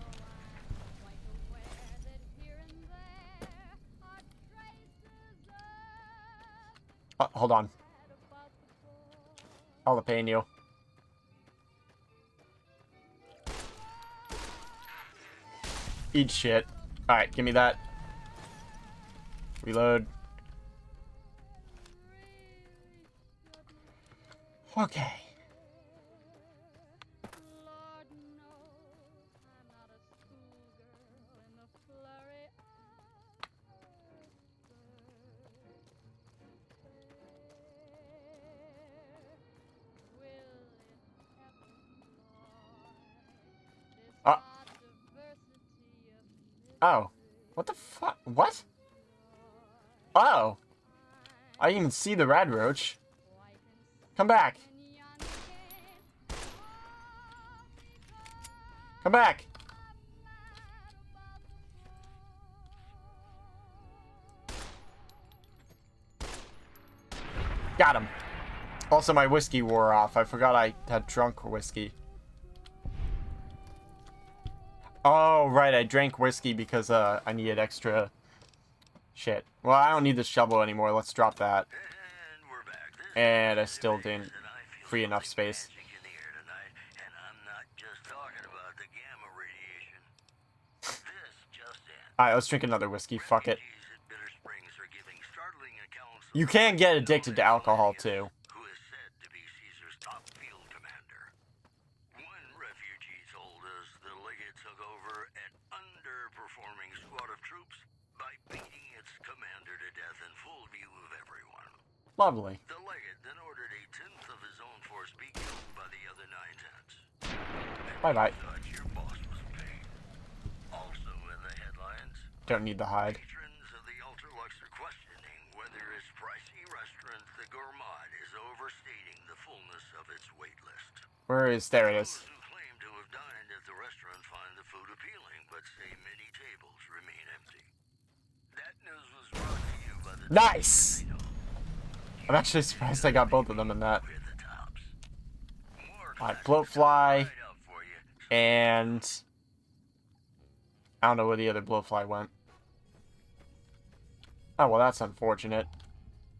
Oh, hold on. Jalapeno. Eat shit. Alright, give me that. Reload. Okay. Oh. What the fuck? What? Oh. I didn't even see the rad roach. Come back. Come back. Got him. Also, my whiskey wore off. I forgot I had drunk whiskey. Oh, right. I drank whiskey because I needed extra shit. Well, I don't need the shovel anymore. Let's drop that. And we're back. This And I still didn't free enough space. Alright, let's drink another whiskey. Fuck it. You can get addicted to alcohol, too. Lovely. The legate then ordered a tenth of his own force be killed by the other 9/10. Bye-bye. Your boss was paid. Also in the headlines, Don't need the hide. patrons of the Ultralux are questioning whether its pricey restaurant, the Gourmand, is overstating the fullness of its wait list. Where is... There it is. Those who claim to have dined at the restaurant find the food appealing, but say many tables remain empty. That news was brought to you by the... Nice! I'm actually surprised I got both of them in that. Alright, Bloatfly. And... I don't know where the other Bloatfly went. Oh, well, that's unfortunate.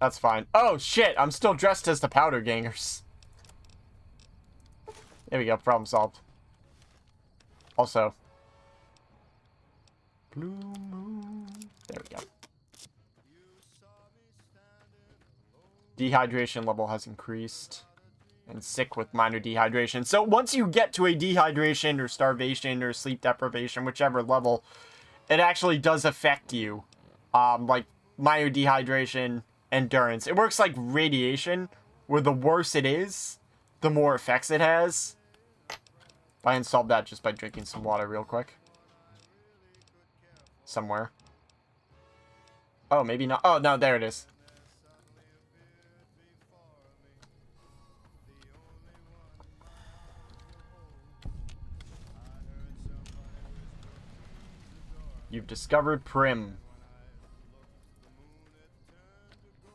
That's fine. Oh, shit! I'm still dressed as the Powder Gangers. There we go. Problem solved. Also... Blue Moon... There we go. Dehydration level has increased. And sick with minor dehydration. So once you get to a dehydration or starvation or sleep deprivation, whichever level, it actually does affect you. Like minor dehydration, endurance. It works like radiation, where the worse it is, the more effects it has. I can solve that just by drinking some water real quick. Somewhere. Oh, maybe not. Oh, no, there it is. You've discovered Prim.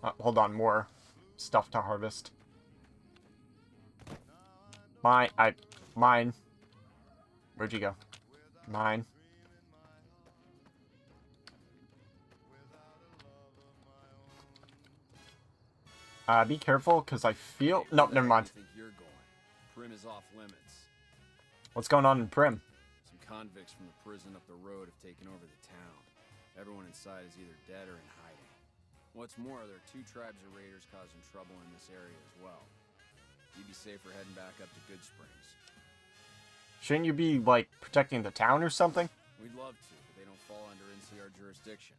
Hold on, more stuff to harvest. Mine. Where'd you go? Mine. Be careful, because I feel... Nope, never mind. I think you're going. Prim is off limits. What's going on in Prim? Some convicts from the prison up the road have taken over the town. Everyone inside is either dead or in hiding. What's more, there are 2 tribes of raiders causing trouble in this area as well. You'd be safer heading back up to Good Springs. Shouldn't you be, like, protecting the town or something? We'd love to, but they don't fall under NCR jurisdiction.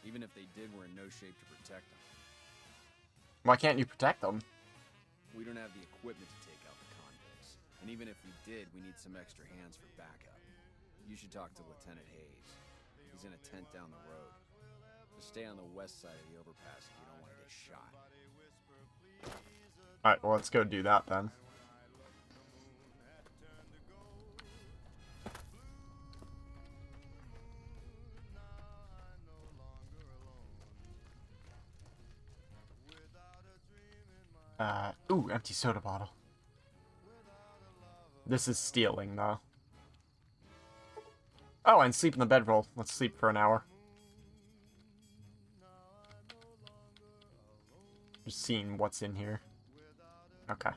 Even if they did, we're in no shape to protect them. Why can't you protect them? We don't have the equipment to take out the convicts. And even if we did, we need some extra hands for backup. You should talk to Lieutenant Hayes. He's in a tent down the road. Just stay on the west side of the overpass if you don't want to get shot. Alright, well, let's go do that then. Ooh, empty soda bottle. This is stealing, though. Oh, and sleep in the bedroll. Let's sleep for an hour. Just seeing what's in here. Okay.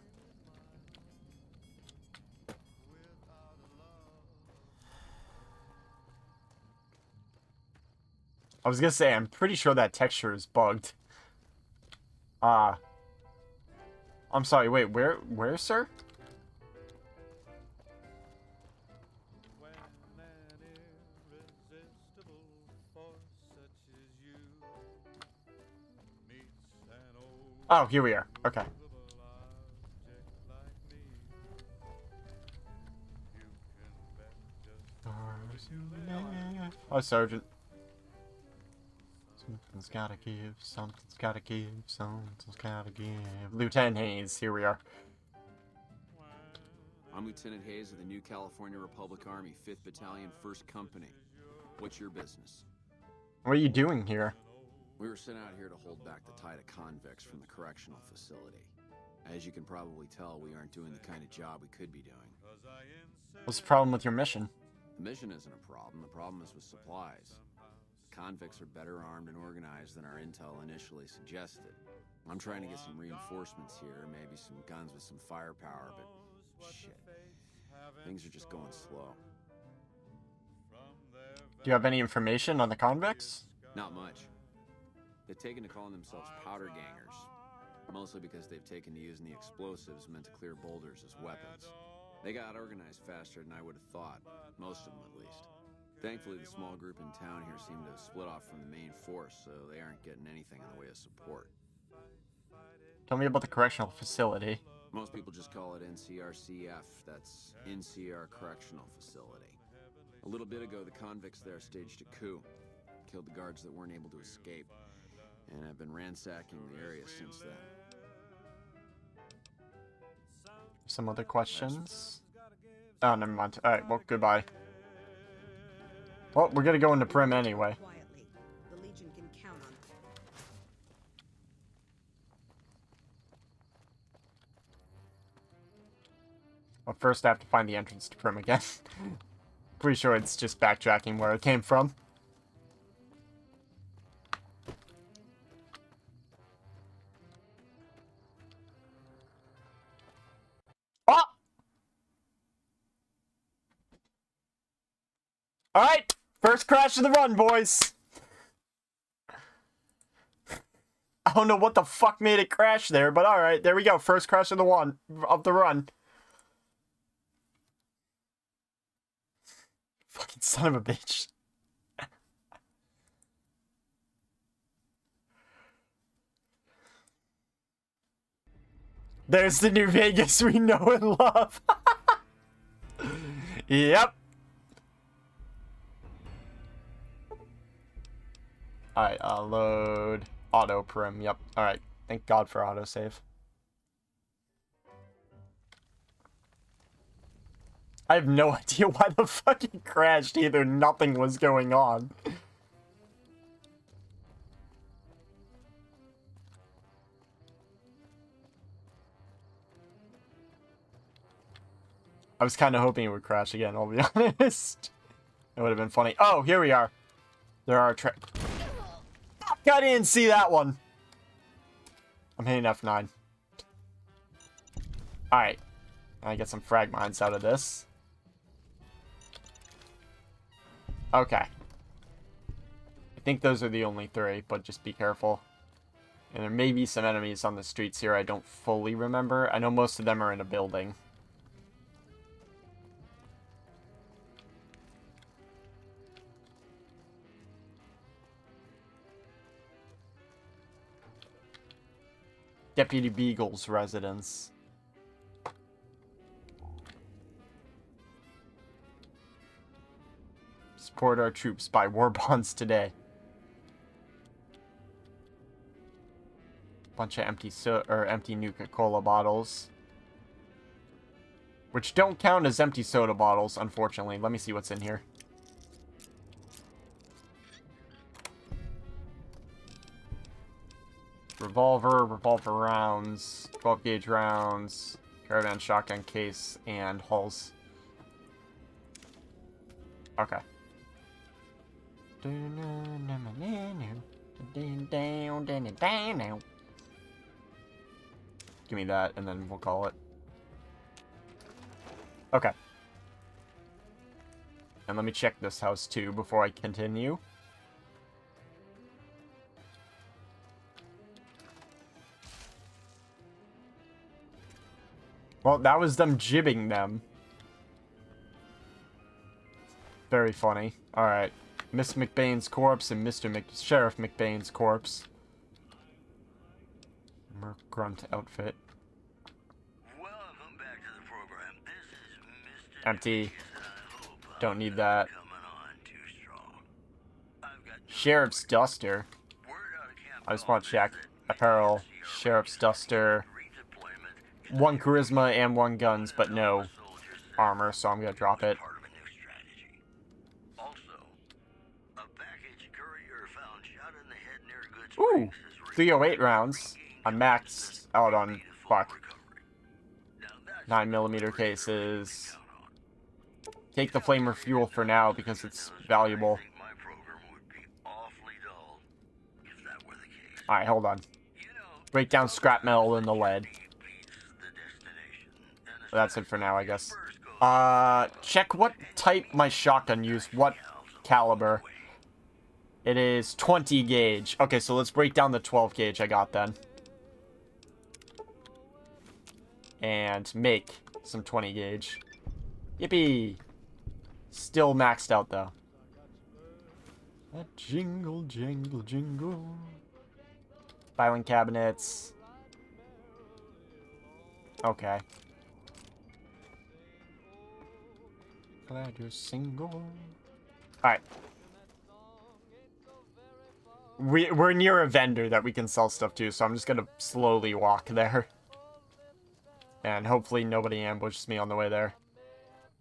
I was gonna say, I'm pretty sure that texture is bugged. I'm sorry, wait, where, sir? Oh, here we are. Okay. Oh, Sergeant. Something's gotta give, something's gotta give, something's gotta give. Lieutenant Hayes, here we are. I'm Lieutenant Hayes of the New California Republic Army, 5th Battalion, 1st Company. What's your business? What are you doing here? We were sent out here to hold back the tide of convicts from the correctional facility. As you can probably tell, we aren't doing the kind of job we could be doing. What's the problem with your mission? The mission isn't a problem. The problem is with supplies. convicts are better armed and organized than our intel initially suggested. I'm trying to get some reinforcements here, maybe some guns with some firepower, but shit. Things are just going slow. Do you have any information on the convicts? Not much. They've taken to calling themselves powder gangers, mostly because they've taken to using the explosives meant to clear boulders as weapons. They got organized faster than I would have thought, most of them at least. Thankfully, the small group in town here seem to have split off from the main force, so they aren't getting anything in the way of support. Tell me about the correctional facility. Most people just call it NCRCF, that's NCR Correctional Facility. A little bit ago, the convicts there staged a coup, killed the guards that weren't able to escape, and have been ransacking the area since then. Some other questions? Oh, never mind. Alright, well, goodbye. Well, we're gonna go into Prim anyway. The Legion can count on them. Well, first I have to find the entrance to Prim again. Pretty sure it's just backtracking where it came from. Oh! Alright! First crash of the run, boys! I don't know what the fuck made it crash there, but alright, there we go. First crash of the run. Fucking son of a bitch. There's the New Vegas we know and love. Yep. Alright, load auto prim. Yep. Alright. Thank God for autosave. I have no idea why the fucking crashed either. Nothing was going on. I was kind of hoping it would crash again, I'll be honest. It would have been funny. Oh, here we are. There are Fuck, I didn't see that one. I'm hitting F9. Alright. I get some frag mines out of this. Okay. I think those are the only three, but just be careful. And there may be some enemies on the streets here I don't fully remember. I know most of them are in a building. Deputy Beagle's residence. Support our troops. Buy war bonds today. Bunch of empty Nuka-Cola bottles. Which don't count as empty soda bottles, unfortunately. Let me see what's in here. Revolver rounds, 12 gauge rounds, caravan shotgun case, and hulls. Okay. Give me that, and then we'll call it. Okay. And let me check this house too before I continue. Well, that was them jibbing them. Very funny. Alright. Miss McBain's corpse and Sheriff McBain's corpse. Merc Grunt outfit. Welcome back to the program. This is Mr. Empty. Don't need that. Sheriff's Duster. I just want to check. Apparel. Sheriff's Duster. 1 charisma and 1 guns, but no armor, so I'm gonna drop it. Ooh! 308 rounds. I'm maxed out on, fuck, 9mm cases. Take the flamer fuel for now because it's valuable. Alright, hold on. Break down scrap metal and the lead. That's it for now, I guess. Check what type my shotgun used. What caliber. It is 20 gauge. Okay, so let's break down the 12 gauge I got then. And make some 20 gauge. Yippee! Still maxed out, though. That jingle, jingle, jingle. Filing cabinets. Okay. Glad you're single. Alright. We're near a vendor that we can sell stuff to, so I'm just gonna slowly walk there. And hopefully nobody ambushes me on the way there.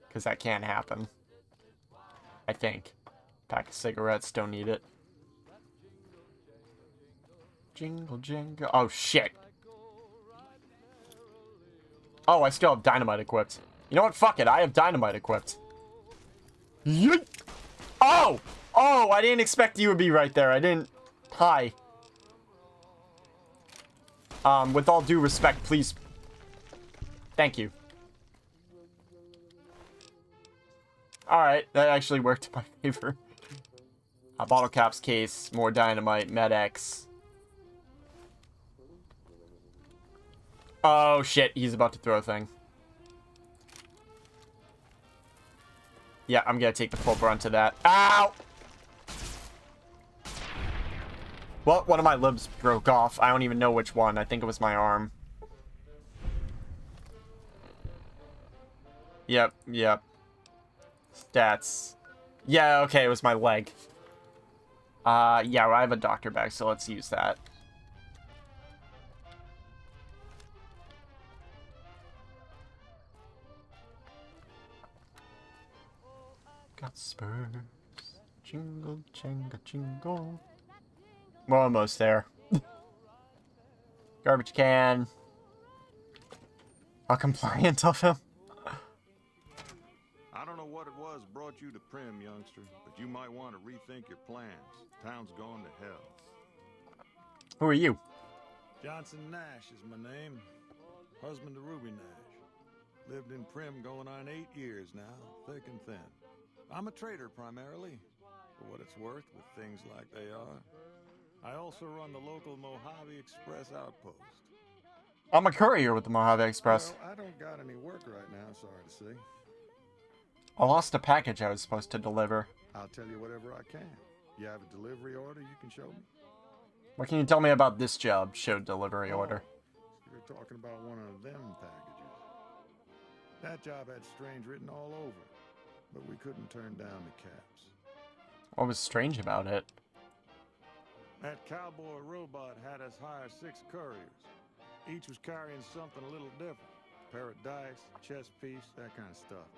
Because that can't happen. I think. Pack of cigarettes, don't need it. Jingle, jingle. Oh, shit. Oh, I still have dynamite equipped. You know what? Fuck it. I have dynamite equipped. Yeet. Oh! Oh, I didn't expect you would be right there. I didn't... Hi. With all due respect, please... Thank you. Alright, that actually worked in my favor. Bottle caps case, more dynamite, Med-X. Oh shit, he's about to throw a thing. Yeah, I'm gonna take the full brunt of that. Ow! Well, one of my libs broke off. I don't even know which one. I think it was my arm. Yep, yep. Stats. Yeah, okay, it was my leg. Yeah, I have a doctor bag, so let's use that. Got spurs. Jingle, jingle, jingle. We're almost there. Garbage can. How compliant of him. I don't know what it was brought you to Prim, youngster, but you might want to rethink your plans. Town's going to hell. Who are you? Johnson Nash is my name. Husband to Ruby Nash. Lived in Prim going on 8 years now, thick and thin. I'm a trader primarily, for what it's worth with things like they are. I also run the local Mojave Express outpost. I'm a courier with the Mojave Express. Well, I don't got any work right now, sorry to say. I lost a package I was supposed to deliver. I'll tell you whatever I can. You have a delivery order you can show me? What can you tell me about this job? Show delivery order. You're talking about one of them packages. That job had strange written all over it, but we couldn't turn down the caps. What was strange about it? That cowboy robot had us hire 6 couriers. Each was carrying something a little different. Pair of dice, chess piece, that kind of stuff.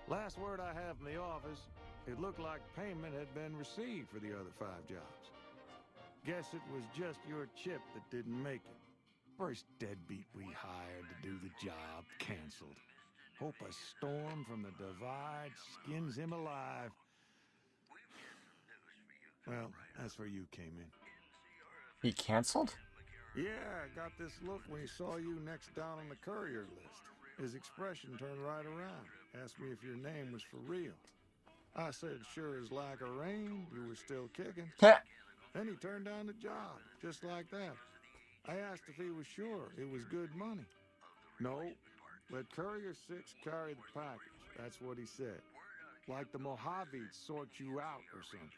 Last word I have from the office, it looked like payment had been received for the other 5 jobs. Guess it was just your chip that didn't make it. First deadbeat we hired to do the job canceled. Hope a storm from the divide skins him alive. Well, that's where you came in. He canceled? Yeah, I got this look when he saw you next down on the courier list. His expression turned right around. Asked me if your name was for real. I said, sure as like a rain, you were still kicking. Then he turned down the job, just like that. I asked if he was sure it was good money. No, let Courier 6 carry the package. That's what he said. Like the Mojaves sort you out or something.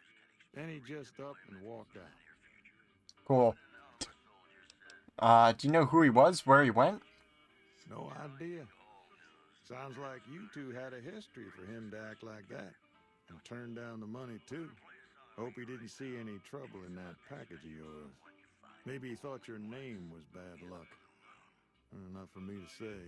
Then he just up and walked out. Cool. Do you know who he was? Where he went? No idea. Sounds like you two had a history for him to act like that. And turn down the money, too. Hope he didn't see any trouble in that package of yours. Maybe he thought your name was bad luck. Enough for me to say.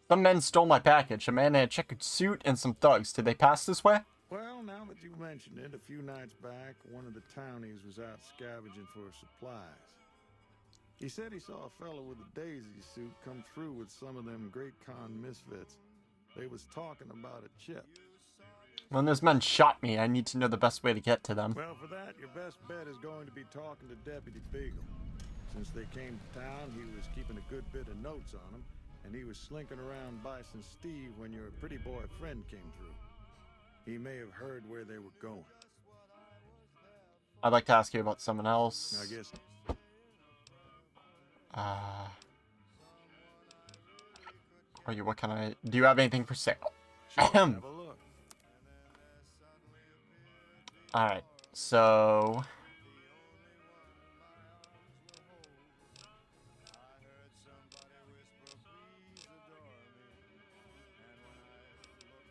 Some men stole my package. A man in a checkered suit and some thugs. Did they pass this way? Well, now that you mentioned it, a few nights back, one of the townies was out scavenging for supplies. He said he saw a fellow with a daisy suit come through with some of them Great Con misfits. They was talking about a chip. When those men shot me, I need to know the best way to get to them. Well, for that, your best bet is going to be talking to Deputy Beagle. Since they came to town, he was keeping a good bit of notes on them, and he was slinking around Bison Steve when your pretty boy friend came through. He may have heard where they were going. I'd like to ask you about someone else. I guess. What can I... Do you have anything for sale? Sure, have a look. Alright, so...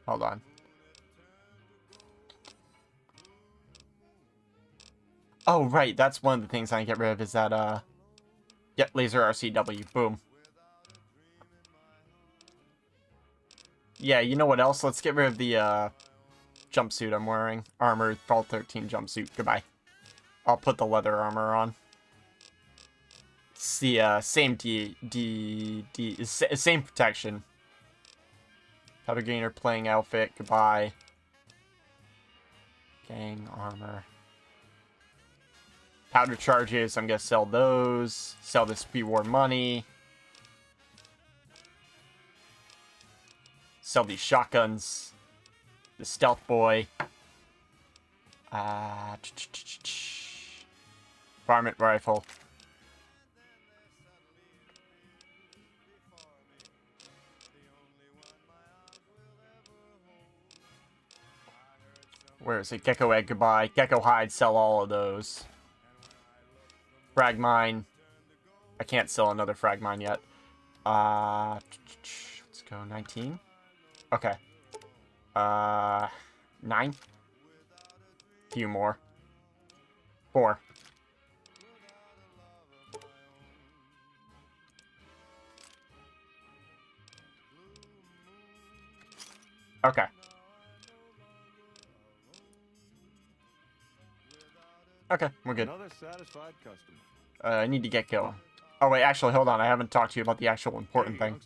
Hold on. Oh, right, that's one of the things I can get rid of is that, Yep, laser RCW, boom. Yeah, you know what else? Let's get rid of the, jumpsuit I'm wearing. Armored Fall 13 jumpsuit. Goodbye. I'll put the leather armor on. It's the, same same protection. Powder Gainer playing outfit. Goodbye. Gang armor. Powder charges. I'm gonna sell those. Sell this pre-war money. Sell these shotguns. The stealth boy. Varmint rifle. Where is it? Gecko egg, goodbye. Gecko hide, sell all of those. Frag mine. I can't sell another frag mine yet. Let's go 19. Okay. 9. Few more. 4. Okay. Okay, we're good. Another satisfied customer. I need to get going. Oh wait, actually, hold on. I haven't talked to you about the actual important thing.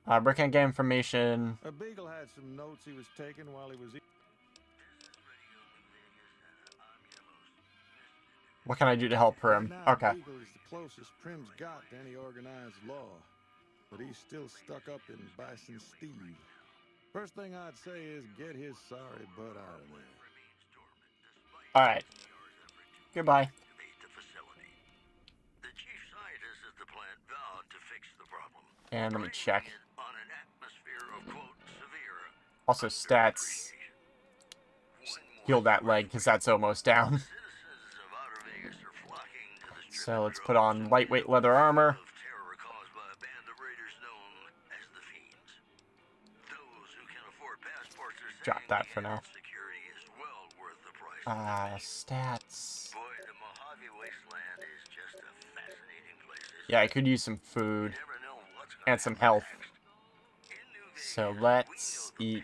Where can I get information? A Beagle had some notes he was taking while he was. What can I do to help him? Now, Okay. Beagle is the closest Prim's got to any organized law, but he's still stuck up in Bison Steve. First thing I'd say is get his sorry butt out of there. All right. Goodbye. And let me check. Also, stats. Heal that leg, because that's almost down. So let's put on lightweight leather armor. Drop that for now. Stats. Yeah, I could use some food. And some health. So let's eat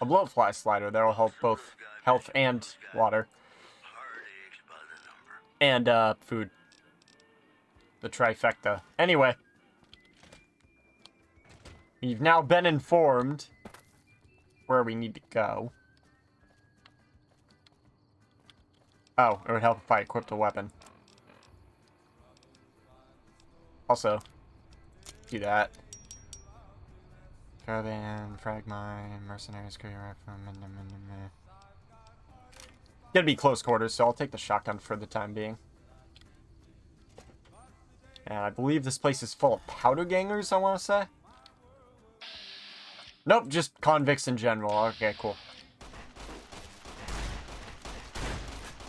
a blowfly slider. That'll help both health and water. And, food. The trifecta. Anyway. We've now been informed where we need to go. Oh, it would help if I equipped a weapon. Also, do that. Caravan, frag mine, mercenaries, courier rifle, Gonna be close quarters, so I'll take the shotgun for the time being. And I believe this place is full of powder gangers, I want to say. Nope, just convicts in general. Okay, cool.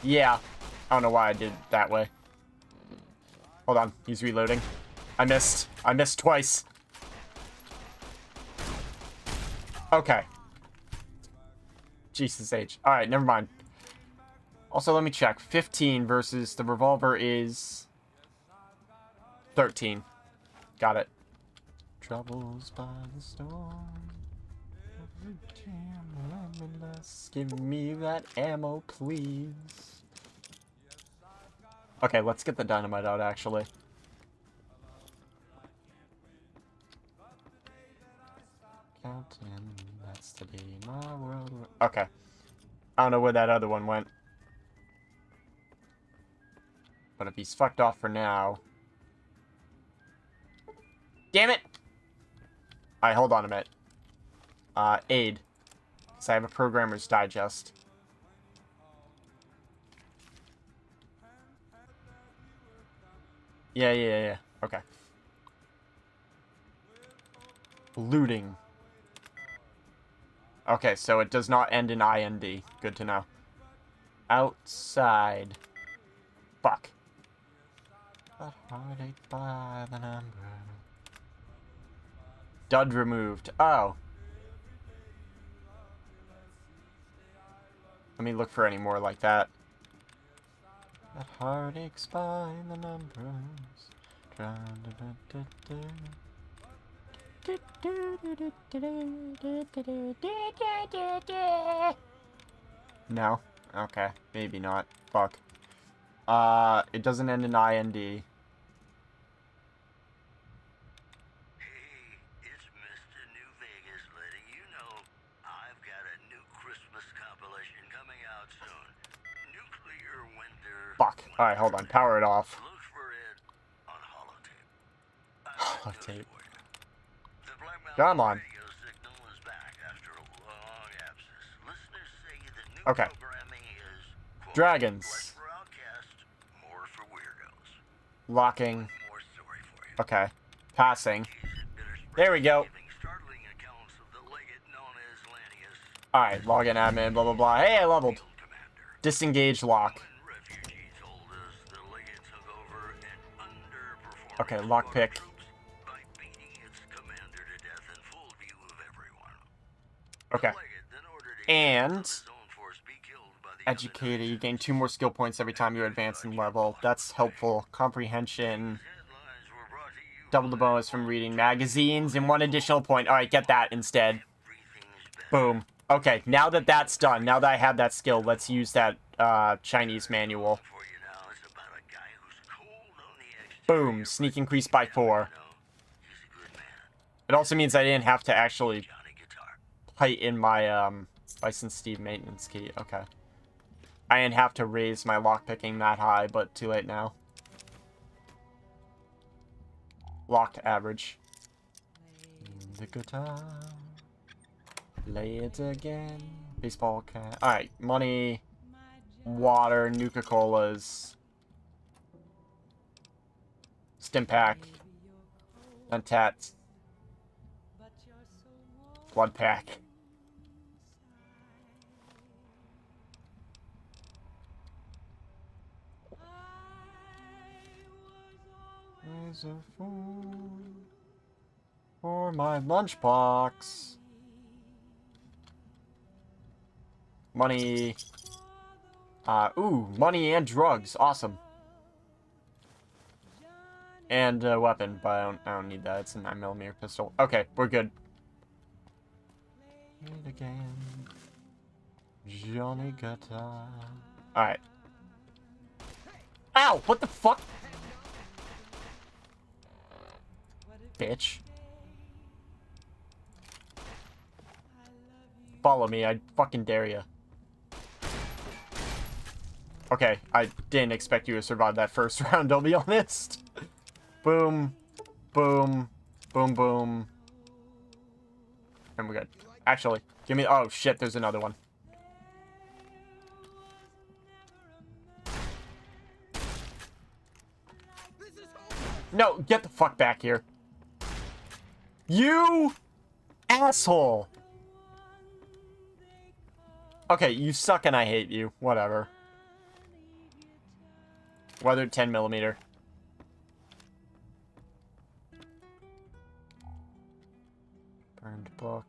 Yeah, I don't know why I did it that way. Hold on, he's reloading. I missed. I missed twice. Okay. Jesus H. Alright, never mind. Also, let me check. 15 versus the revolver is 13. Got it. Troubles by the storm. Give me that ammo, please. Okay, let's get the dynamite out, actually. Counting, that's Yesterday, my world. Okay. I don't know where that other one went. But if he's fucked off for now. Damn it! Alright, hold on a minute. Aid. Because I have a Programmer's Digest. Yeah. Okay. Looting. Okay, so it does not end in IND. Good to know. Outside. Fuck. But heartache by the number. Dud removed. Oh. Let me look for any more like that. That heartaches by the numbers. No? Okay. Maybe not. Fuck. It doesn't end in IND. Fuck. Alright, hold on. Power it off. Holotape. Come on. Okay. Dragons. Locking. Okay. Passing. There we go. Alright, login admin, blah blah blah. Hey, I leveled. Disengage lock. Okay, lockpick. Okay. And educator, you gain 2 more skill points every time you advance in level. That's helpful. Comprehension. Double the bonus from reading magazines and 1 additional point. Alright, get that instead. Boom. Okay, now that that's done, now that I have that skill, let's use that Chinese manual. Boom. Sneak increased by 4. It also means I didn't have to actually height in my License Steve maintenance key. Okay. I didn't have to raise my lockpicking that high, but too late now. Locked average. The guitar. Lay it again. Baseball cap. Alright, money. Water. Nuka-Colas. Stim pack. Untat. Blood pack. There's a food for my lunchbox. Money. Ooh, money and drugs. Awesome. And a weapon, but I don't need that. It's a 9mm pistol. Okay, we're good. And again, Johnny Guitar. Alright. Ow! What the fuck? Bitch. Follow me, I fucking dare you. Okay, I didn't expect you to survive that first round, I'll be honest. Boom. Boom. Boom, boom. And we're good. Actually, give me... Oh, shit, there's another one. No, get the fuck back here. You asshole. Okay, you suck and I hate you. Whatever. Weathered 10mm. Burned book.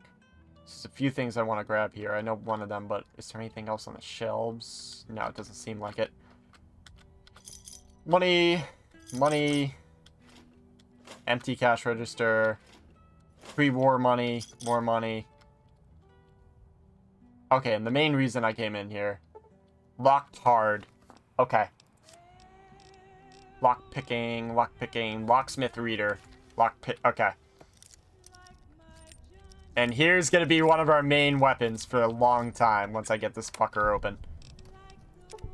There's a few things I want to grab here. I know one of them, but is there anything else on the shelves? No, it doesn't seem like it. Money. Money. Empty cash register. Pre-war money. More money. Okay, and the main reason I came in here. Locked hard. Okay. Lock picking. Locksmith reader. Okay. And here's gonna be one of our main weapons for a long time once I get this fucker open.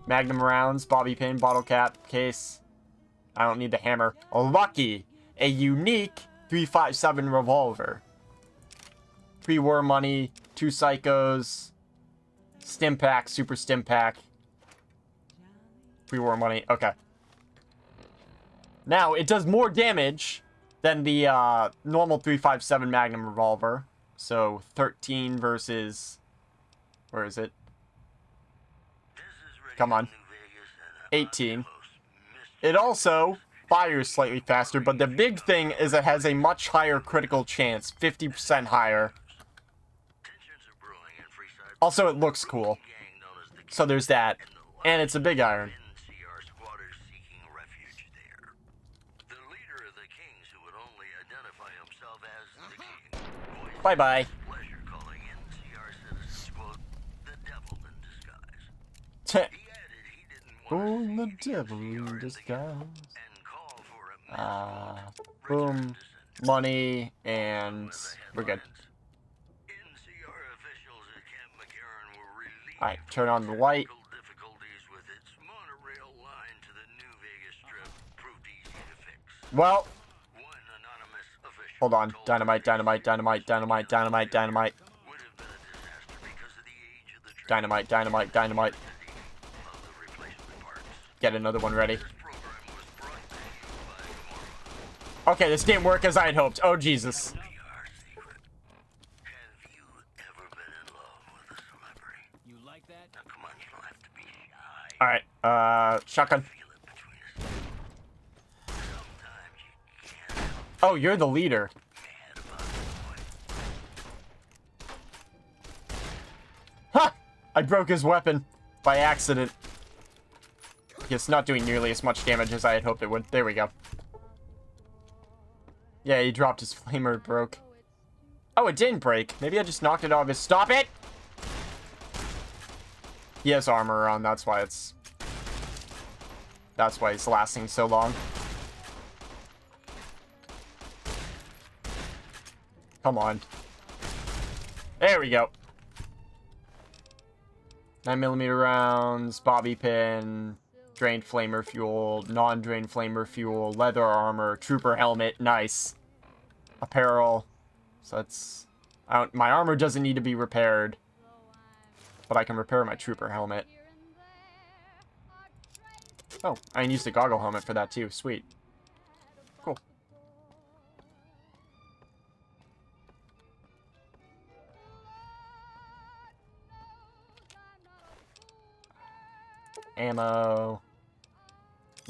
Magnum rounds, bobby pin, bottle cap, case. I don't need the hammer. Lucky! A unique 357 revolver. Pre-war money, 2 psychos, stim pack, super stim pack. Pre-war money, okay. Now, it does more damage than the normal 357 Magnum revolver. So, 13 versus... Where is it? Come on. 18. It also fires slightly faster, but the big thing is it has a much higher critical chance. 50% higher. Also, it looks cool. So there's that. And it's a big iron. Bye-bye. Oh, the devil in disguise. Boom. Money, and we're good. Alright, turn on the light. Well. Hold on. Dynamite, dynamite, dynamite, dynamite, dynamite, dynamite. Dynamite, dynamite, dynamite. Get another one ready. Okay, this didn't work as I had hoped. Oh, Jesus. Alright, shotgun. Oh, you're the leader. Ha! I broke his weapon by accident. It's not doing nearly as much damage as I had hoped it would. There we go. Yeah, he dropped his flamer, it broke. Oh, it didn't break. Maybe I just knocked it off his... Stop it! He has armor on, that's why it's... That's why it's lasting so long. Come on. There we go. 9mm rounds, bobby pin, drained flamer fuel, non-drained flamer fuel, leather armor, trooper helmet, nice. Apparel. So that's... my armor doesn't need to be repaired. But I can repair my trooper helmet. Oh, I can use the goggle helmet for that too. Sweet. Cool. Ammo.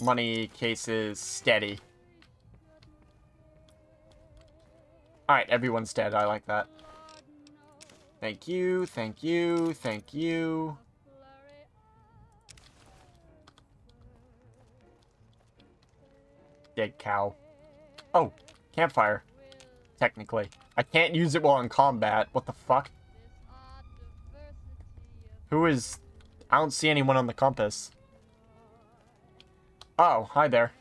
Money, cases, steady. Alright, everyone's dead. I like that. Thank you, thank you, thank you. Dead cow. Oh, campfire. Technically. I can't use it while in combat. What the fuck? Who is... I don't see anyone on the compass. Oh, hi there.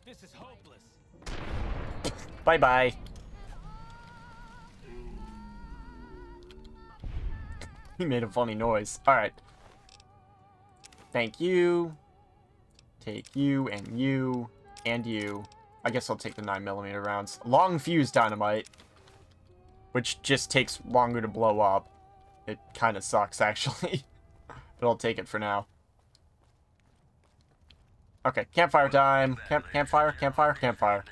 This is hopeless. Bye-bye. He made a funny noise. Alright. Thank you. Take you, and you, and you. I guess I'll take the 9mm rounds. Long fuse dynamite. Which just takes longer to blow up. It kind of sucks, actually. But I'll take it for now. Okay, campfire time. Campfire, campfire, campfire.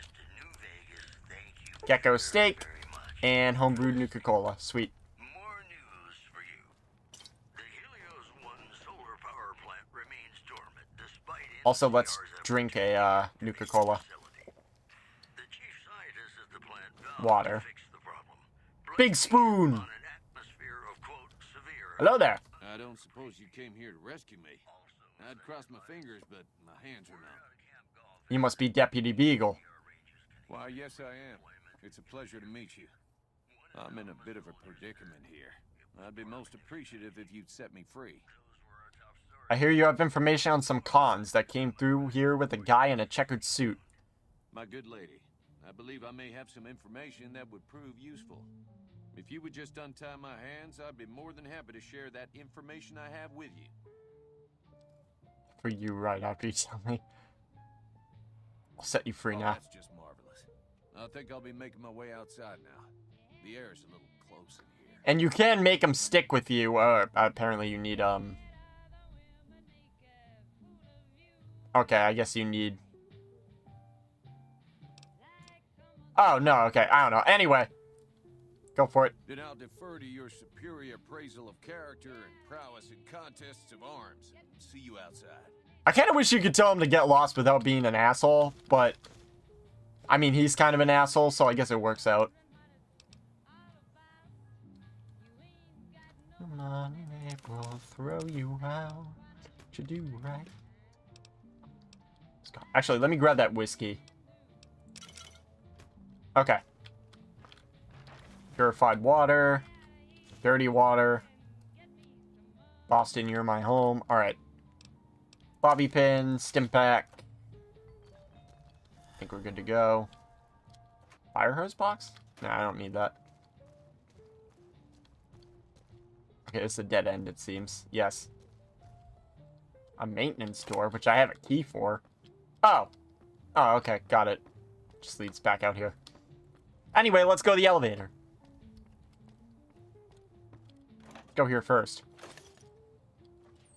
Gecko steak. And homebrewed Nuka-Cola. Sweet. Also, let's drink a Nuka-Cola. Water. Big spoon! Hello there. I don't suppose you came here to rescue me. I'd cross my fingers, but my hands are numb. You must be Deputy Beagle. Why, yes, I am. It's a pleasure to meet you. I'm in a bit of a predicament here. I'd be most appreciative if you'd set me free. I hear you have information on some cons that came through here with a guy in a checkered suit. My good lady, I believe I may have some information that would prove useful. If you would just untie my hands, I'd be more than happy to share that information I have with you. For you right after you tell me. I'll set you free now. That's just marvelous. I think I'll be making my way outside now. The air's a little close in here. And you can make them stick with you. Apparently you need, Okay, I guess you need... Oh, no, okay. I don't know. Anyway. Go for it. Then I'll defer to your superior appraisal of character and prowess in contests of arms. See you outside. I kind of wish you could tell him to get lost without being an asshole, but... I mean, he's kind of an asshole, so I guess it works out. Money will throw you out. What you do, right? Let's go. Actually, let me grab that whiskey. Okay. Purified water. Dirty water. Boston, you're my home. Alright. Bobby pin. Stim pack. I think we're good to go. Fire hose box? Nah, I don't need that. Okay, it's a dead end, it seems. Yes. A maintenance door, which I have a key for. Oh. Oh, okay. Got it. Just leads back out here. Anyway, let's go to the elevator. Go here first.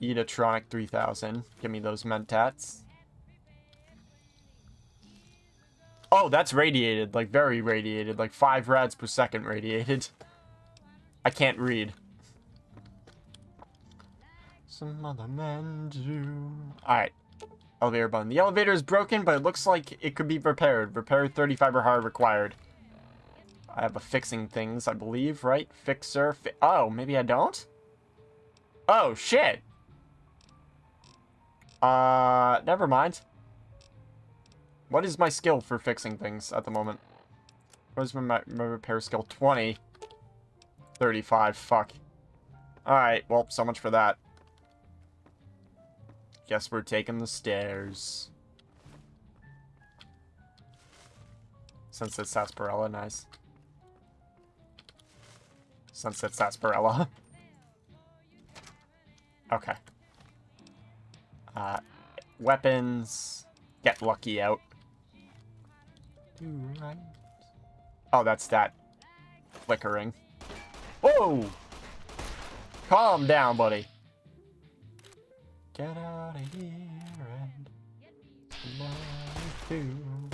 Edatronic 3000. Give me those mentats. Oh, that's radiated. Like, very radiated. Like, 5 rads per second radiated. I can't read. Some other men do. Alright. Elevator button. The elevator is broken, but it looks like it could be repaired. Repair 35 or higher required. I have a fixing things, I believe, right? Fixer. Oh, maybe I don't? Oh, shit. Never mind. What is my skill for fixing things at the moment? What is my repair skill? 20. 35. Fuck. Alright, well, so much for that. Guess we're taking the stairs. Sunset Sarsaparilla, nice. Sunset Sarsaparilla. Okay. Weapons. Get lucky out. Oh, that's that flickering. Whoa! Calm down, buddy. Get out of here and through.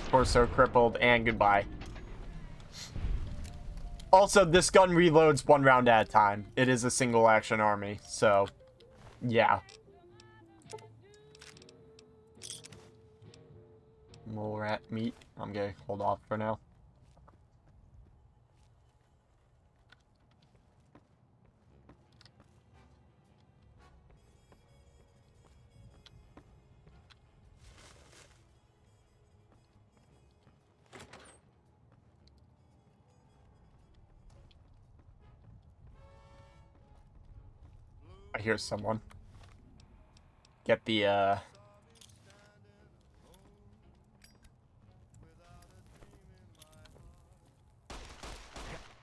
Torso crippled and goodbye. Also, this gun reloads 1 round at a time. It is a single action army, so yeah. Mole rat meat. I'm gonna hold off for now. I hear someone. Get the,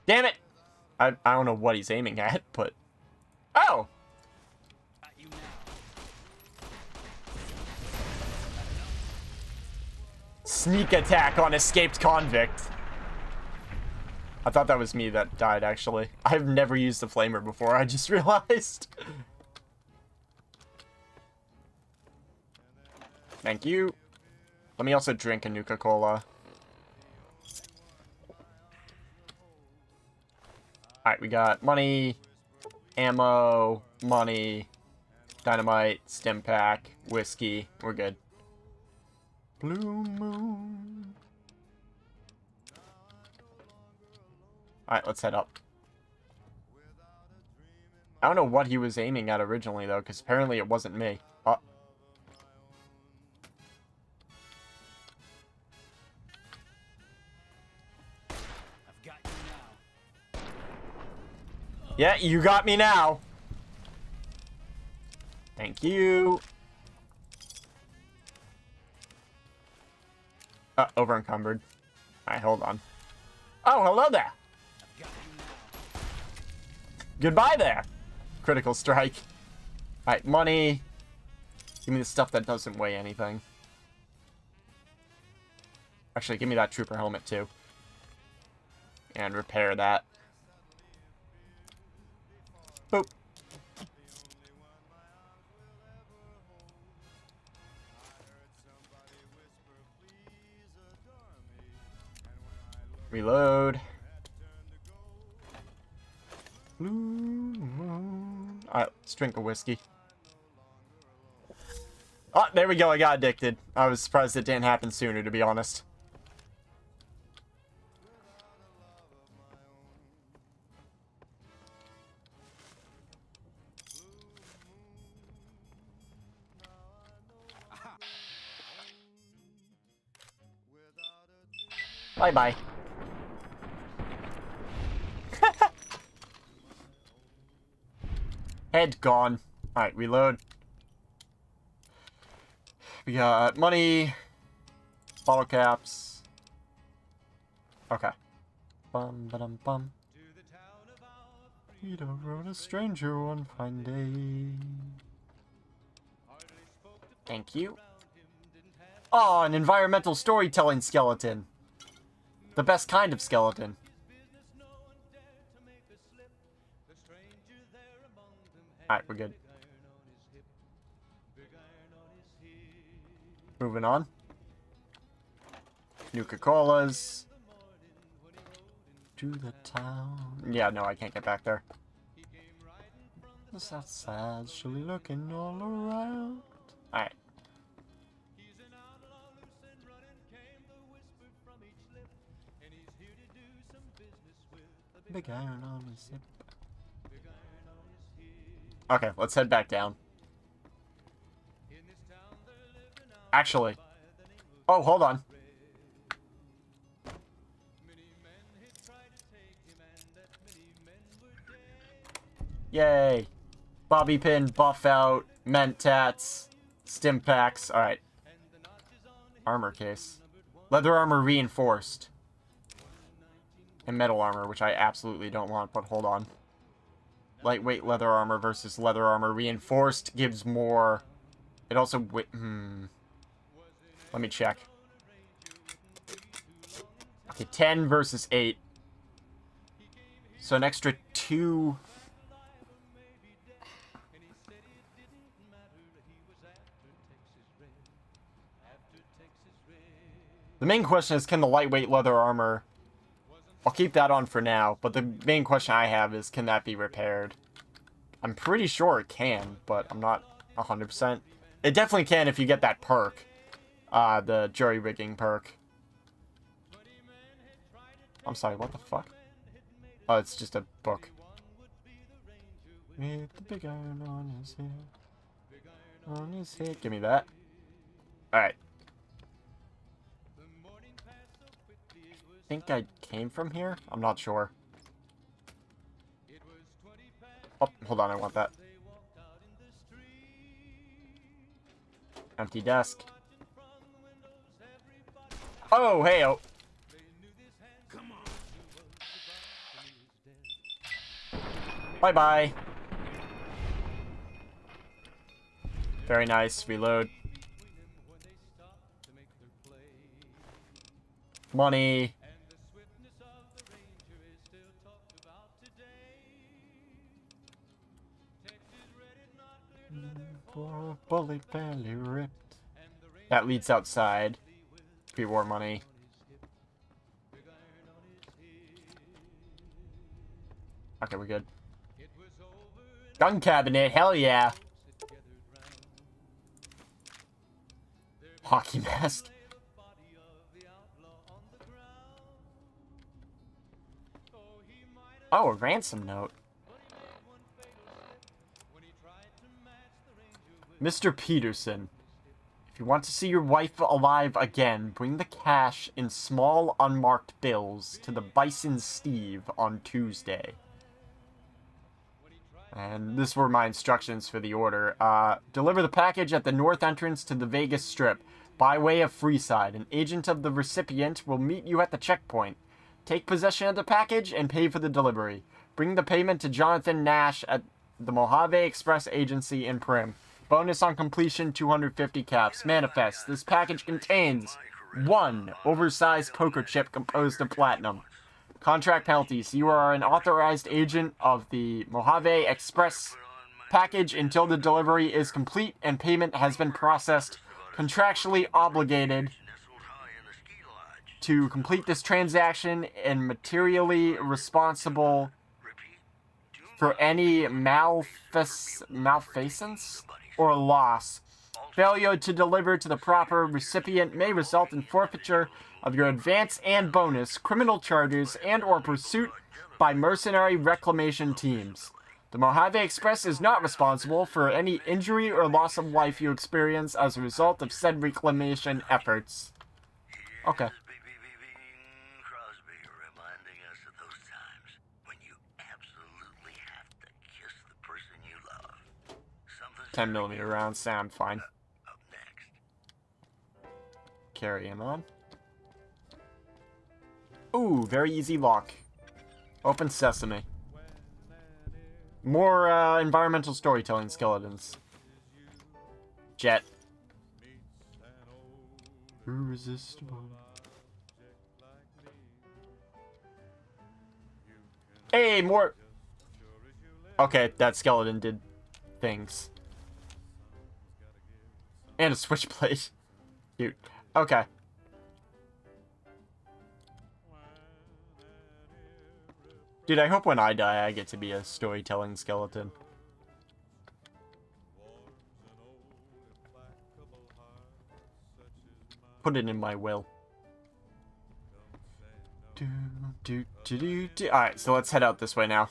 Damn it! I don't know what he's aiming at, but... Oh! Sneak attack on escaped convict. I thought that was me that died, actually. I've never used the flamer before, I just realized. Thank you. Let me also drink a Nuka-Cola. Alright, we got money, ammo, money, dynamite, stim pack, whiskey. We're good. Blue moon. Alright, let's head up. I don't know what he was aiming at originally, though, because apparently it wasn't me. Oh. Yeah, you got me now. Thank you. Over encumbered. Alright, hold on. Oh, hello there. Goodbye there. Critical strike. Alright, money. Give me the stuff that doesn't weigh anything. Actually, give me that trooper helmet too. And repair that. Boop. Reload. Alright, let's drink a whiskey. Oh, there we go, I got addicted. I was surprised it didn't happen sooner, to be honest. Bye-bye. Head gone. Alright, reload. We got money. Bottle caps. Okay. Bum ba-dum bum. We'd rode a stranger one fine day. Thank you. Oh, an environmental storytelling skeleton. The best kind of skeleton. Alright, we're good. Moving on. Nuka-Colas. To the town. Yeah, no, I can't get back there. The south side, surely looking all around. Alright. Big iron on his hip. Okay, let's head back down. Actually. Oh, hold on. Yay. Bobby pin, buff out, mentats, stim packs. Alright. Armor case. Leather armor reinforced. And metal armor, which I absolutely don't want, but hold on. Lightweight leather armor versus leather armor reinforced gives more. It also... Let me check. Okay, 10 versus 8. So an extra 2... The main question is, can the lightweight leather armor... I'll keep that on for now, but the main question I have is, can that be repaired? I'm pretty sure it can, but I'm not 100%. It definitely can if you get that perk. The jury-rigging perk. I'm sorry, what the fuck? Oh, it's just a book. With the big iron on his head. On his head. Give me that. Alright. I think I came from here? I'm not sure. Oh, hold on, I want that. Empty desk. Oh, hey, oh. Bye-bye. Very nice. Reload. Money. For a bullet barely ripped. That leads outside. Pre-war money. Okay, we're good. Gun cabinet, hell yeah. Hockey mask. Oh, a ransom note. Mr. Peterson, if you want to see your wife alive again, bring the cash in small unmarked bills to the Bison Steve on Tuesday. And this were my instructions for the order. Deliver the package at the north entrance to the Vegas Strip, by way of Freeside. An agent of the recipient will meet you at the checkpoint. Take possession of the package and pay for the delivery. Bring the payment to Jonathan Nash at the Mojave Express Agency in Prim. Bonus on completion, 250 caps. Manifest. This package contains 1 oversized poker chip composed of platinum. Contract penalties. You are an authorized agent of the Mojave Express package until the delivery is complete and payment has been processed. Contractually obligated to complete this transaction and materially responsible for any malfeasance or loss. Failure to deliver to the proper recipient may result in forfeiture of your advance and bonus, criminal charges, and or pursuit by mercenary reclamation teams. The Mojave Express is not responsible for any injury or loss of life you experience as a result of said reclamation efforts. Okay. Crosby reminding us of those times when you absolutely have to kiss the person you love. 10mm rounds sound fine. Carry him on. Ooh, very easy lock. Open sesame. More environmental storytelling skeletons. Jet. Irresistible. Hey, more. Okay, that skeleton did things. And a switchblade. Cute. Okay. Dude, I hope when I die, I get to be a storytelling skeleton. Put it in my will. Alright, so let's head out this way now.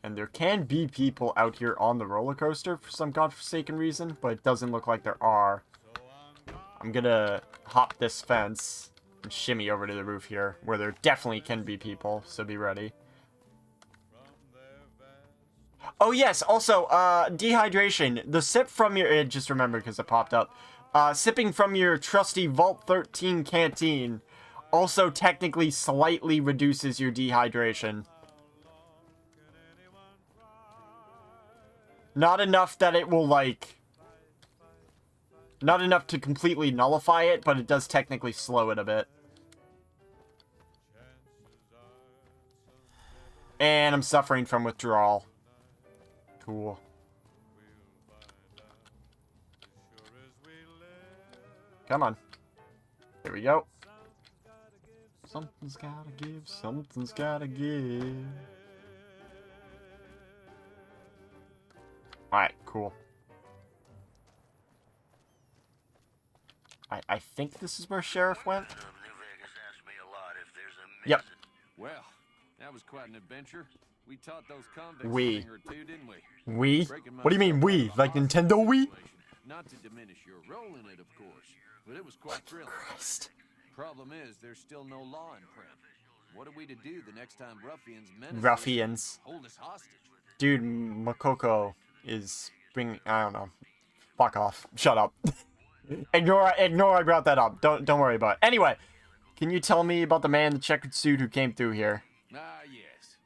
And there can be people out here on the roller coaster for some godforsaken reason, but it doesn't look like there are. I'm gonna hop this fence and shimmy over to the roof here, where there definitely can be people, so be ready. Oh yes, also, dehydration. The sip from your... just remember because it popped up. Sipping from your trusty Vault 13 canteen also technically slightly reduces your dehydration. Not enough that it will, like... not enough to completely nullify it, but it does technically slow it a bit. And I'm suffering from withdrawal. Cool. Come on. There we go. Something's gotta give, something's gotta give. Alright, cool. I think this is where Sheriff went. Yep. Well, that was quite an adventure. We taught those convicts We. a thing or two, didn't we? We? What do you mean we? Like Nintendo Wii? Not to diminish your role in it, of course, but it was quite thrilling. Christ. Problem is, there's still no law in Prim. What are we to do the next time ruffians menace Ruffians. us and hold us hostage? Dude, Makoko is bringing... I don't know. Fuck off. Shut up. Ignore I brought that up. Don't worry about it. Anyway, can you tell me about the man in the checkered suit who came through here? Ah, yes.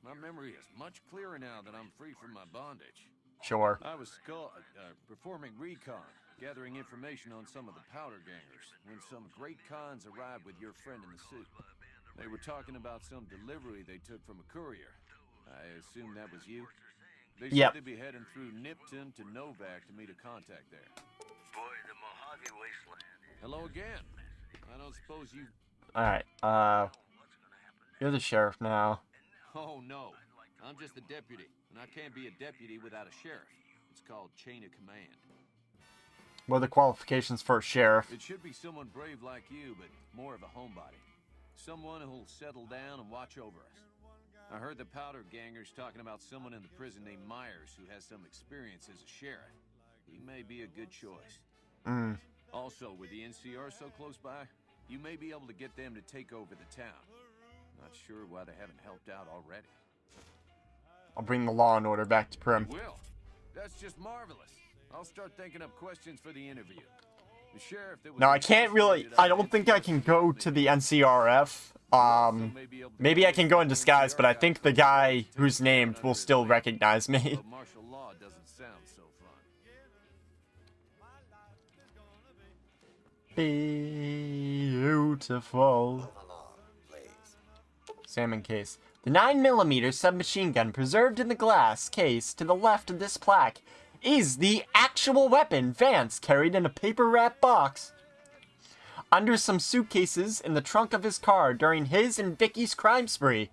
My memory is much clearer now that I'm free from my bondage. Sure. I was performing recon, gathering information on some of the powder gangers, when some great cons arrived with your friend in the suit. They were talking about some delivery they took from a courier. I assume that was you? They said they'd be heading through Nipton to Novak to meet a contact there. Boy, the Mojave wasteland. Hello again. I don't suppose you... Alright, you're the sheriff now. Oh, no. I'm just a deputy, and I can't be a deputy without a sheriff. It's called chain of command. What are the qualifications for a sheriff? It should be someone brave like you, but more of a homebody. Someone who'll settle down and watch over us. I heard the powder gangers talking about someone in the prison named Myers who has some experience as a sheriff. He may be a good choice. Also, with the NCR so close by, you may be able to get them to take over the town. Not sure why they haven't helped out already. I'll bring the law and order back to Prim. Will. That's just marvelous. I'll start thinking up questions for the interview. The sheriff that was Now, I can't really... I don't think I can go to the NCRF. Maybe I can go in disguise, but I think the guy who's named will still recognize me. But martial law doesn't sound so fun. Beautiful. Salmon case. The 9mm submachine gun preserved in the glass case to the left of this plaque is the actual weapon Vance carried in a paper-wrapped box under some suitcases in the trunk of his car during his and Vicky's crime spree.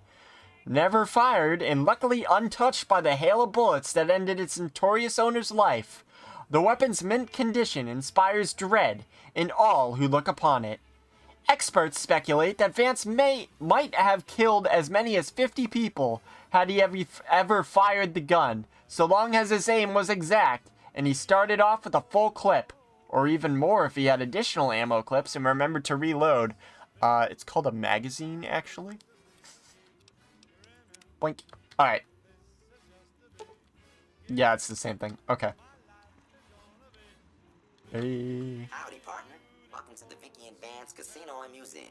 Never fired and luckily untouched by the hail of bullets that ended its notorious owner's life. The weapon's mint condition inspires dread in all who look upon it. Experts speculate that Vance might have killed as many as 50 people had he ever fired the gun, so long as his aim was exact and he started off with a full clip, or even more if he had additional ammo clips and remembered to reload. It's called a magazine, actually. Boink. Alright. Yeah, it's the same thing. Okay. Hey. Howdy, partner. Welcome to the Vicky and Vance Casino and Museum.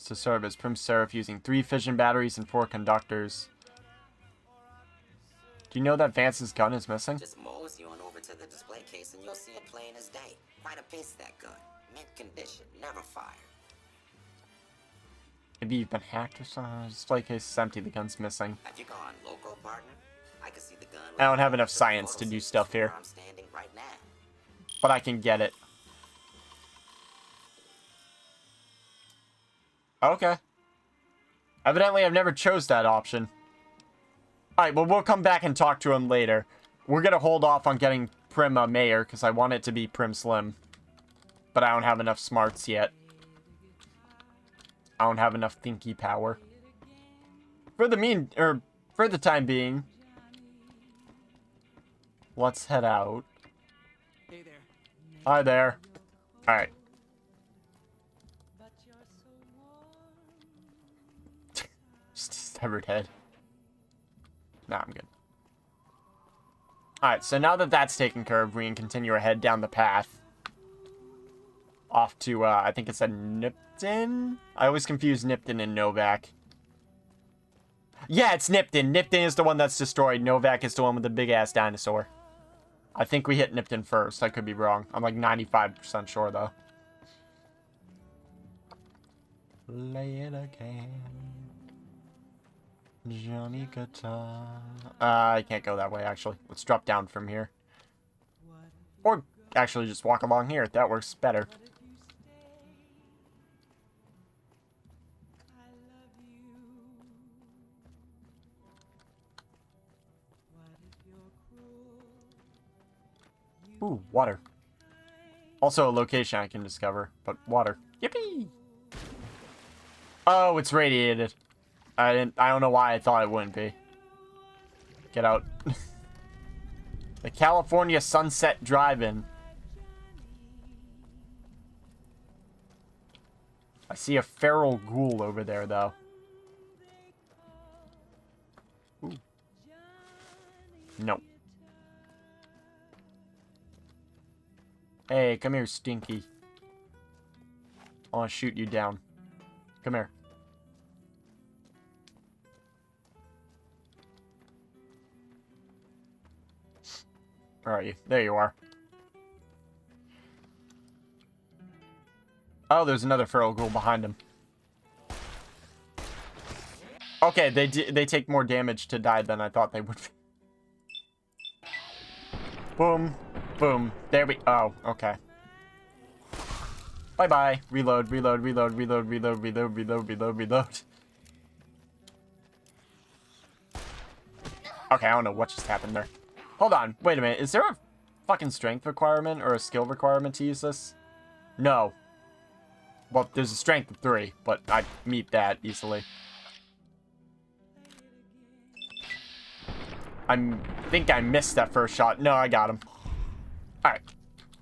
To serve as Prim Seraph using 3 fission batteries and 4 conductors. Do you know that Vance's gun is missing? Just mosey on over to the display case and you'll see it plain as day. Quite a piece of that gun. Mint condition, never fired. Maybe you've been hacked or something. The display case is empty, the gun's missing. Have you gone local, partner? I can see the gun. I don't have enough science to do stuff here. I'm standing right now. But I can get it. Okay. Evidently, I've never chose that option. Alright, well, we'll come back and talk to him later. We're gonna hold off on getting Prim a mayor, because I want it to be Prim Slim. But I don't have enough smarts yet. I don't have enough thinky power. For the time being, let's head out. Hey there. Hi there. Alright. Just a severed head. Nah, I'm good. Alright, so now that that's taken care of, we can continue ahead down the path. Off to, I think it said Nipton? I always confuse Nipton and Novak. Yeah, it's Nipton. Nipton is the one that's destroyed. Novak is the one with the big-ass dinosaur. I think we hit Nipton first. I could be wrong. I'm like 95% sure, though. Lay it again. Johnny Guitar. I can't go that way, actually. Let's drop down from here. Or actually just walk along here. That works better. Ooh, water. Also a location I can discover, but water. Yippee! Oh, it's radiated. I don't know why I thought it wouldn't be. Get out. The California Sunset Drive-In. I see a feral ghoul over there, though. Ooh. No. Hey, come here, Stinky. I want to shoot you down. Come here. Where are you? There you are. Oh, there's another feral ghoul behind him. Okay, they take more damage to die than I thought they would. Boom. Boom. There we... Oh, okay. Bye-bye. Reload, reload, reload, reload, reload, reload, reload, reload, reload. Okay, I don't know what just happened there. Hold on. Wait a minute. Is there a fucking strength requirement or a skill requirement to use this? No. Well, there's a strength of 3, but I meet that easily. I think I missed that first shot. No, I got him. Alright.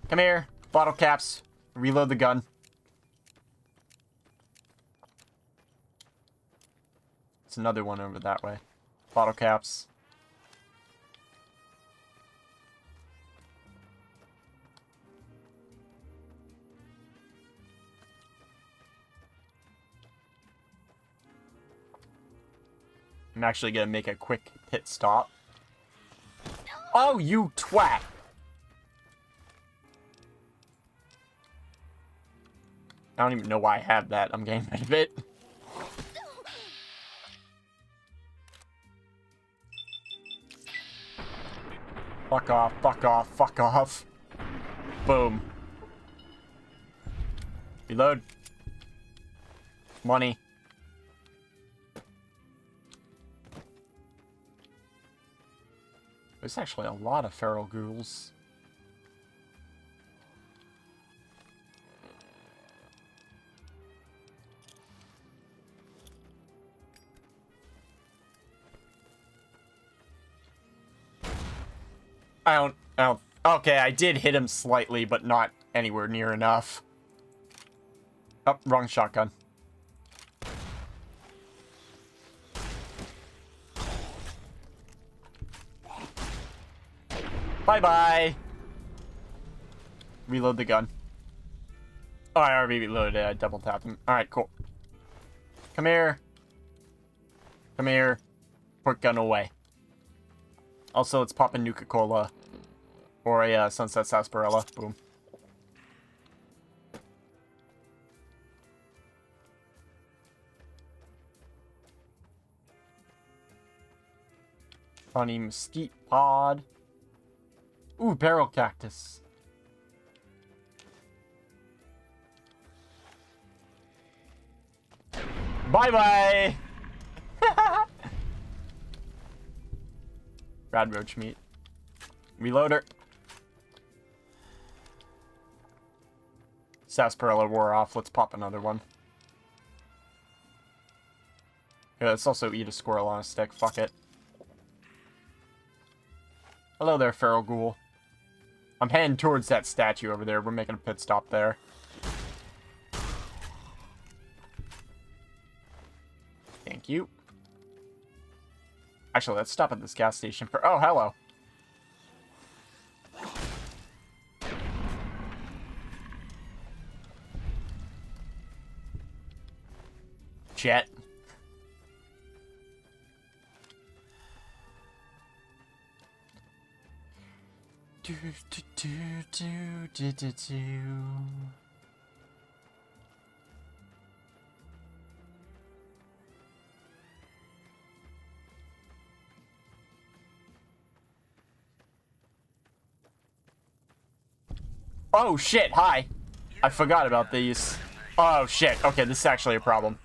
Come here. Bottle caps. Reload the gun. It's another one over that way. Bottle caps. I'm actually gonna make a quick pit stop. Oh, you twat! I don't even know why I have that. I'm getting rid of it. Fuck off, fuck off, fuck off. Boom. Reload. Money. There's actually a lot of feral ghouls. I don't, okay, I did hit him slightly, but not anywhere near enough. Oh, wrong shotgun. Bye-bye. Reload the gun. Oh, I already reloaded it. I double tapped him. Alright, cool. Come here. Come here. Put gun away. Also, let's pop a Nuka-Cola. Or a Sunset Sarsaparilla. Boom. Funny mesquite pod. Ooh, barrel cactus. Bye-bye! Rad roach meat. Reloader. Sarsaparilla wore off. Let's pop another one. Yeah, let's also eat a squirrel on a stick. Fuck it. Hello there, feral ghoul. I'm heading towards that statue over there. We're making a pit stop there. Thank you. Actually, let's stop at this gas station for... Oh, hello. Jet. Do, do, do, do, do, do, do. Oh shit, hi. I forgot about these. Oh shit, okay, this is actually a problem.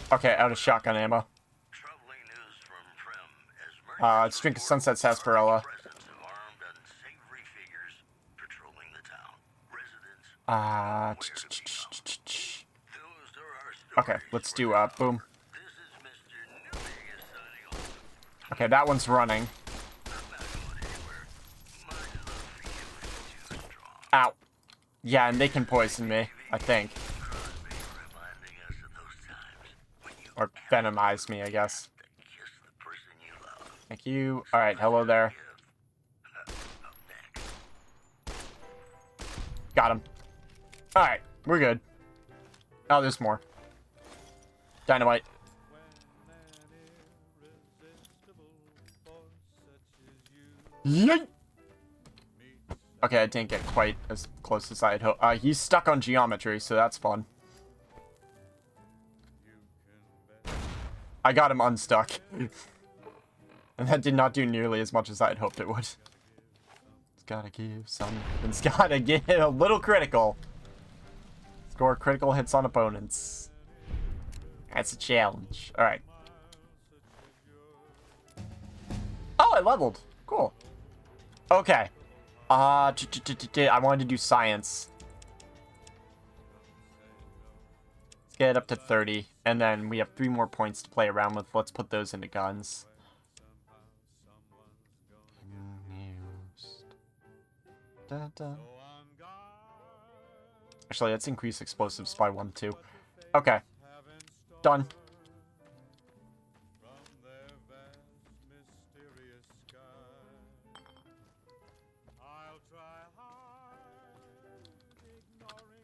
Okay, out of shotgun ammo. Let's drink a Sunset Sarsaparilla. Okay, let's do, boom. Okay, that one's running. Ow. Yeah, and they can poison me, I think. Or venomize me, I guess. Thank you. Alright, hello there. Got him. Alright, we're good. Oh, there's more. Dynamite. Yeet! Okay, I didn't get quite as close as I had hoped. He's stuck on geometry, so that's fun. I got him unstuck. And that did not do nearly as much as I had hoped it would. It's gotta give something's gotta get a little critical. Score critical hits on opponents. That's a challenge. Alright. Oh, I leveled. Cool. Okay. I wanted to do science. Let's get it up to 30. And then we have 3 more points to play around with. Let's put those into guns. Actually, let's increase explosives by 1, too. Okay. Done.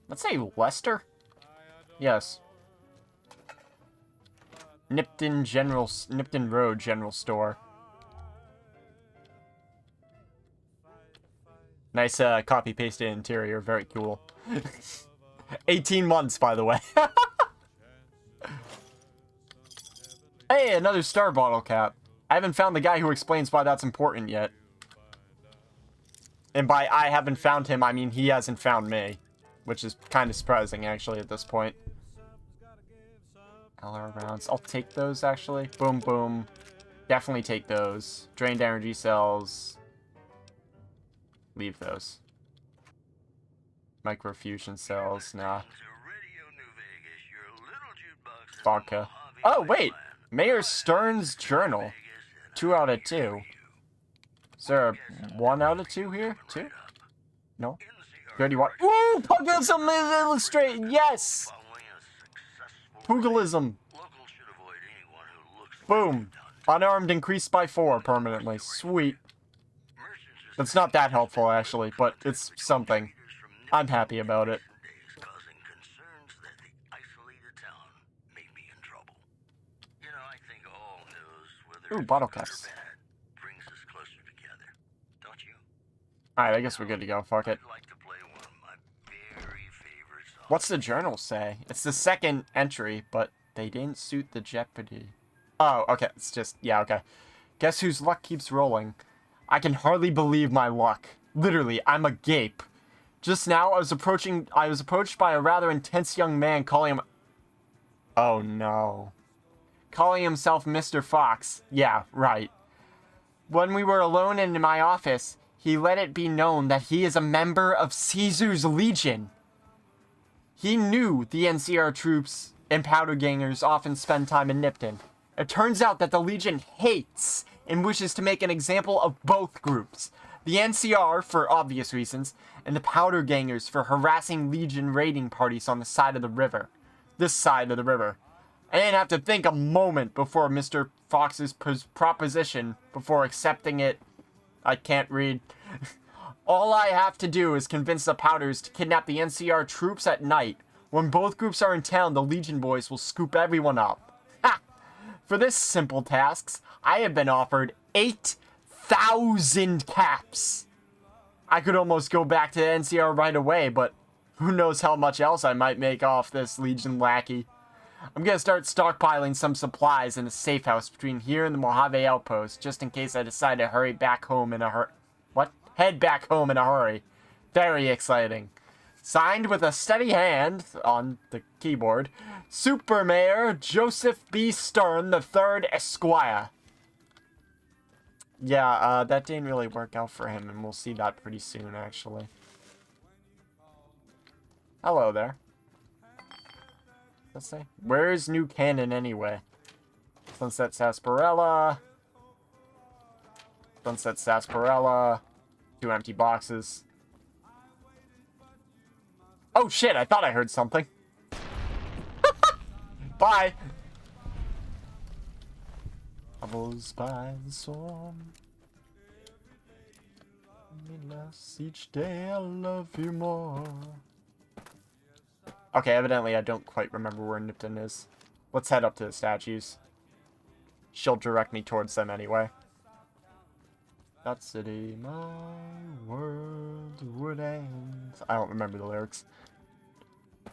Let's say Lester? Yes. Nipton Road General Store. Nice copy-pasted interior, very cool. 18 months, by the way. Hey, another star bottle cap. I haven't found the guy who explains why that's important yet. And by I haven't found him, I mean he hasn't found me. Which is kind of surprising, actually, at this point. LR rounds. I'll take those, actually. Boom, boom. Definitely take those. Drained energy cells. Leave those. Microfusion cells. Nah. Vodka. Oh, wait! Mayor Stern's journal. 2 out of 2. Is there a 1 out of 2 here? 2? No? 31. Ooh! Pugilism illustrated! Yes! Pugilism. Boom. Unarmed increased by 4 permanently. Sweet. That's not that helpful, actually, but it's something. I'm happy about it. Ooh, bottle caps. Alright, I guess we're good to go. Fuck it. What's the journal say? It's the second entry, but they didn't suit the jeopardy. Oh, okay. It's just, yeah, okay. Guess whose luck keeps rolling? I can hardly believe my luck. Literally, I'm agape. Just now, I was approached by a rather intense young man calling him... Oh, no. Calling himself Mr. Fox. Yeah, right. When we were alone in my office, he let it be known that he is a member of Caesar's Legion. He knew the NCR troops and powder gangers often spend time in Nipton. It turns out that the Legion hates and wishes to make an example of both groups. The NCR, for obvious reasons, and the powder gangers for harassing Legion raiding parties on the side of the river. This side of the river. I didn't have to think a moment before Mr. Fox's proposition, before accepting it. I can't read. All I have to do is convince the Powders to kidnap the NCR troops at night. When both groups are in town, the Legion boys will scoop everyone up. Ha! For this simple task, I have been offered 8,000 caps. I could almost go back to the NCR right away, but who knows how much else I might make off this Legion lackey. I'm gonna start stockpiling some supplies in a safe house between here and the Mojave outpost, just in case I decide to hurry back home in a head back home in a hurry. Very exciting. Signed with a steady hand on the keyboard, Super Mayor Joseph B. Stern III, Esquire. Yeah, that didn't really work out for him, and we'll see that pretty soon, actually. Hello there. Let's say, where's New Cannon anyway? Sunset Sarsaparilla. Sunset Sarsaparilla. 2 empty boxes. Oh shit, I thought I heard something. Bye. Bubbles by the storm. Each day I love you more. Okay, evidently I don't quite remember where Nipton is. Let's head up to the statues. She'll direct me towards them anyway. That city, my world would end. I don't remember the lyrics.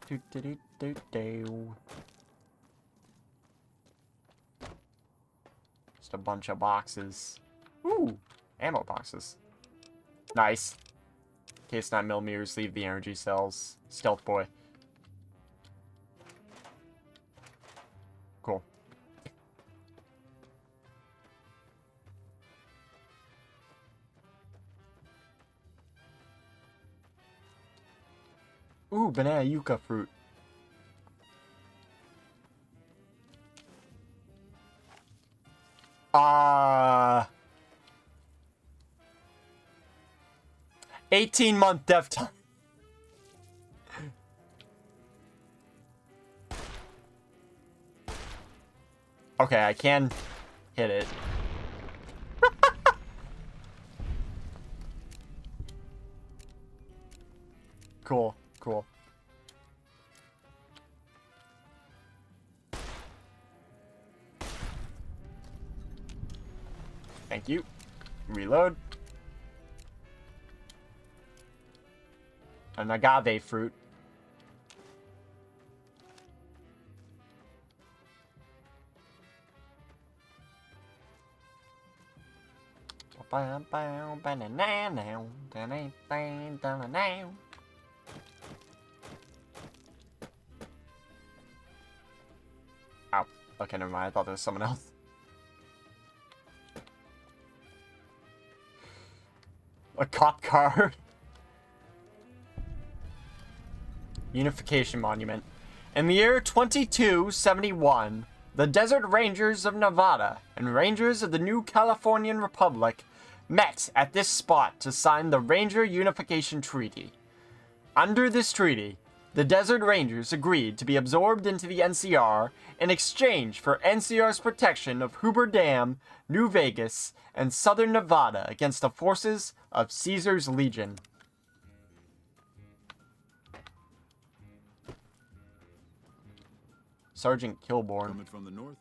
Just a bunch of boxes. Ooh, ammo boxes. Nice. Case 9mm, leave the energy cells. Stealth boy. Cool. Ooh, banana yucca fruit. Ah. 18-month dev time. Okay, I can hit it. Cool, cool. Thank you. Reload. An agave fruit. Ow. Okay, never mind. I thought there was someone else. A cop car. Unification Monument. In the year 2271, the Desert Rangers of Nevada and Rangers of the New Californian Republic met at this spot to sign the Ranger Unification Treaty. Under this treaty, the Desert Rangers agreed to be absorbed into the NCR in exchange for NCR's protection of Hoover Dam, New Vegas, and southern Nevada against the forces of Caesar's Legion. Sergeant Kilborn. Coming from the north?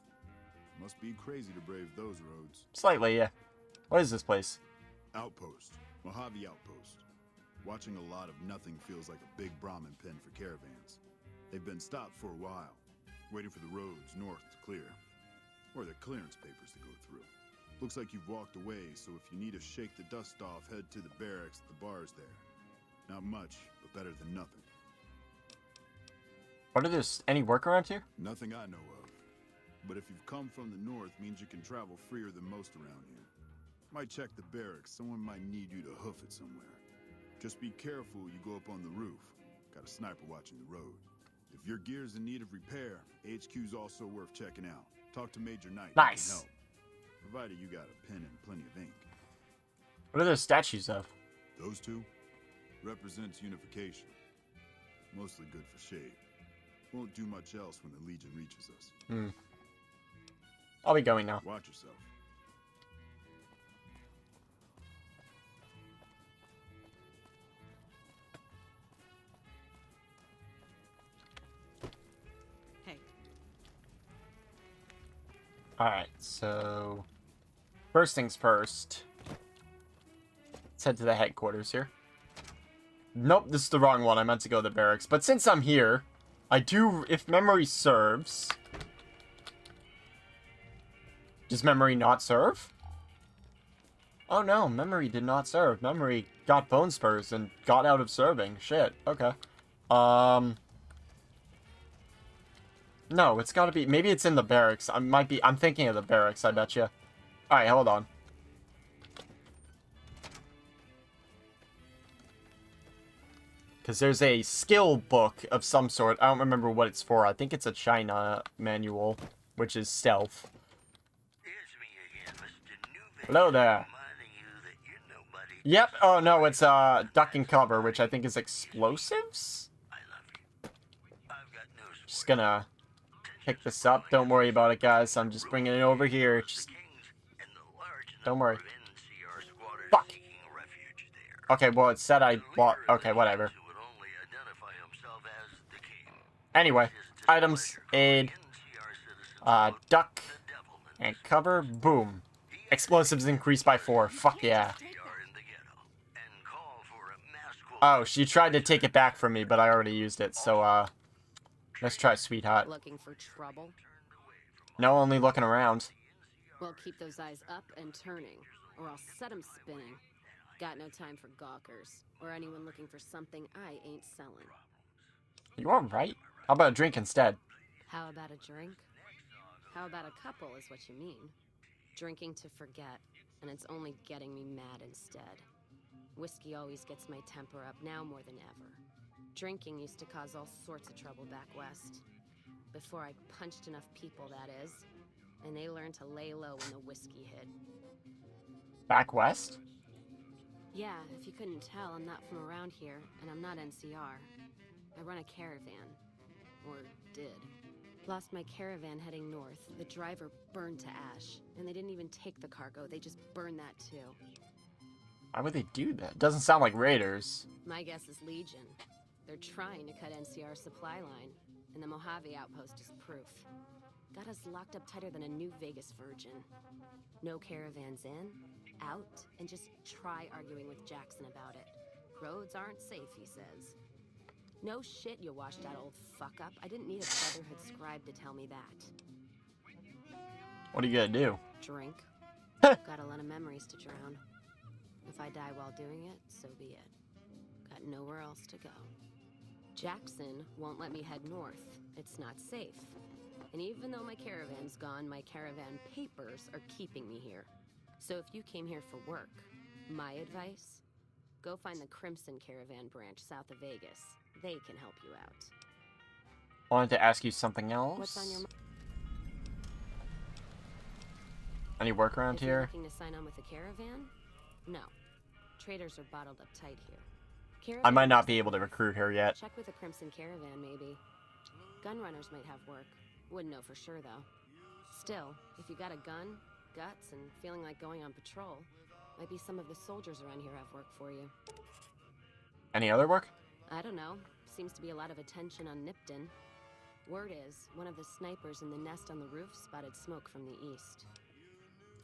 Must be crazy to brave those roads. Slightly, yeah. What is this place? Outpost. Mojave Outpost. Watching a lot of nothing feels like a big Brahmin pen for caravans. They've been stopped for a while, waiting for the roads north to clear. Or their clearance papers to go through. Looks like you've walked away, so if you need to shake the dust off, head to the barracks at the bars there. Not much, but better than nothing. What are there any work around here? Nothing I know of. But if you've come from the north, means you can travel freer than most around here. Might check the barracks, someone might need you to hoof it somewhere. Just be careful you go up on the roof. Got a sniper watching the road. If your gear's in need of repair, HQ's also worth checking out. Talk to Major Knight. Nice. He can help. Provided you got a pen and plenty of ink. What are those statues of? Those two? Represents unification. Mostly good for shade. Won't do much else when the Legion reaches us. I'll be going now. Watch yourself. Hey. Alright, so... First things first. Let's head to the headquarters here. Nope, this is the wrong one. I meant to go to the barracks. But since I'm here, I do, if memory serves... Does memory not serve? Oh no, memory did not serve. Memory got bone spurs and got out of serving. Shit, okay. No, it's gotta be, maybe it's in the barracks. I'm thinking of the barracks, I betcha. Alright, hold on. Because there's a skill book of some sort. I don't remember what it's for. I think it's a China manual, which is stealth. Hello there. Yep. Oh, no, it's duck and cover, which I think is explosives? Just gonna pick this up. Don't worry about it, guys. I'm just bringing it over here. Just... Don't worry. Fuck. Okay, well, it said I bought... Okay, whatever. Anyway, items, aid, duck, and cover, boom. Explosives increased by 4. Fuck yeah. Oh, she tried to take it back from me, but I already used it, so, let's try sweetheart. Looking for trouble? No, only looking around. Well, keep those eyes up and turning, or I'll set 'em spinning. Got no time for gawkers, or anyone looking for something I ain't selling. You alright? How about a drink instead? How about a drink? How about a couple is what you mean. Drinking to forget, and it's only getting me mad instead. Whiskey always gets my temper up, now more than ever. Drinking used to cause all sorts of trouble back west. Before I punched enough people, that is. And they learned to lay low when the whiskey hit. Back west? Yeah, if you couldn't tell, I'm not from around here, and I'm not NCR. I run a caravan. Or did. Lost my caravan heading north. The driver burned to ash. And they didn't even take the cargo, they just burned that too. Why would they do that? Doesn't sound like raiders. My guess is Legion. They're trying to cut NCR's supply line, and the Mojave outpost is proof. Got us locked up tighter than a New Vegas virgin. No caravans in, out, and just try arguing with Jackson about it. Roads aren't safe, he says. No shit, you washed out old fuck-up. I didn't need a Brotherhood scribe to tell me that. What are you gonna do? Drink. Got a lot of memories to drown. If I die while doing it, so be it. Got nowhere else to go. Jackson won't let me head north. It's not safe. And even though my caravan's gone, my caravan papers are keeping me here. So if you came here for work, my advice, go find the Crimson Caravan branch south of Vegas. They can help you out. Wanted to ask you something else. What's on your mind? Any work around If you're here? looking to sign on with a caravan? No. Traders are bottled up tight here. I might not be able to recruit her yet. Check with the Crimson Caravan, maybe. Gunrunners might have work. Wouldn't know for sure, though. Still, if you got a gun, guts, and feeling like going on patrol, might be some of the soldiers around here have work for you. Any other work? I don't know. Seems to be a lot of attention on Nipton. Word is, one of the snipers in the nest on the roof spotted smoke from the east.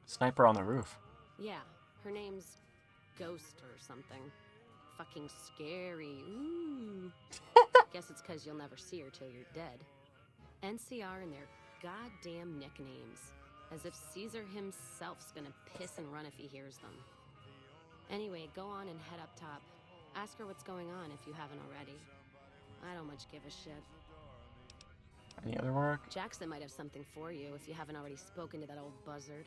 Sniper on the roof. Yeah, her name's Ghost or something. Fucking scary. Ooh. Guess it's 'cause you'll never see her till you're dead. NCR and their goddamn nicknames. As if Caesar himself's gonna piss and run if he hears them. Anyway, go on and head up top. Ask her what's going on if you haven't already. I don't much give a shit. Any other work? Jackson might have something for you if you haven't already spoken to that old buzzard.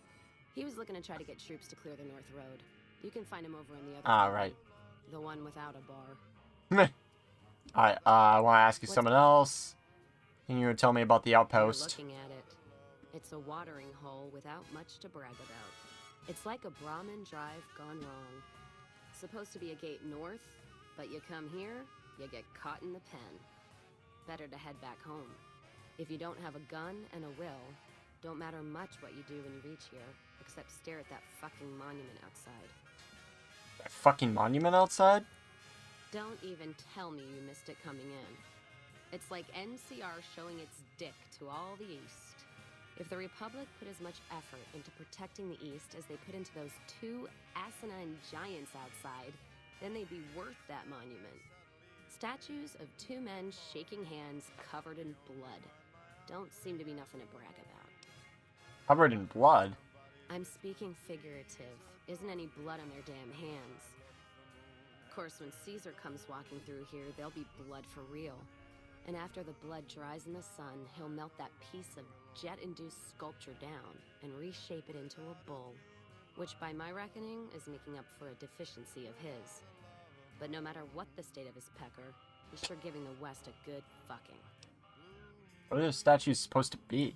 He was looking to try to get troops to clear the North Road. You can find him over on the other Ah, side. right. The one without a bar. Alright, I want to ask you something else. Can you tell me about the outpost? You're looking at it. It's a watering hole without much to brag about. It's like a Brahmin drive gone wrong. Supposed to be a gate north, but you come here, you get caught in the pen. Better to head back home. If you don't have a gun and a will, don't matter much what you do when you reach here, except stare at that fucking monument outside. That fucking monument outside? Don't even tell me you missed it coming in. It's like NCR showing its dick to all the East. If the Republic put as much effort into protecting the East as they put into those two asinine giants outside, then they'd be worth that monument. Statues of two men shaking hands covered in blood. Don't seem to be nothing to brag about. Covered in blood? I'm speaking figurative. Isn't any blood on their damn hands. Of course, when Caesar comes walking through here, there'll be blood for real. And after the blood dries in the sun, he'll melt that piece of jet-induced sculpture down and reshape it into a bull, which by my reckoning is making up for a deficiency of his. But no matter what the state of his pecker, he's sure giving the West a good fucking. What are those statues supposed to be?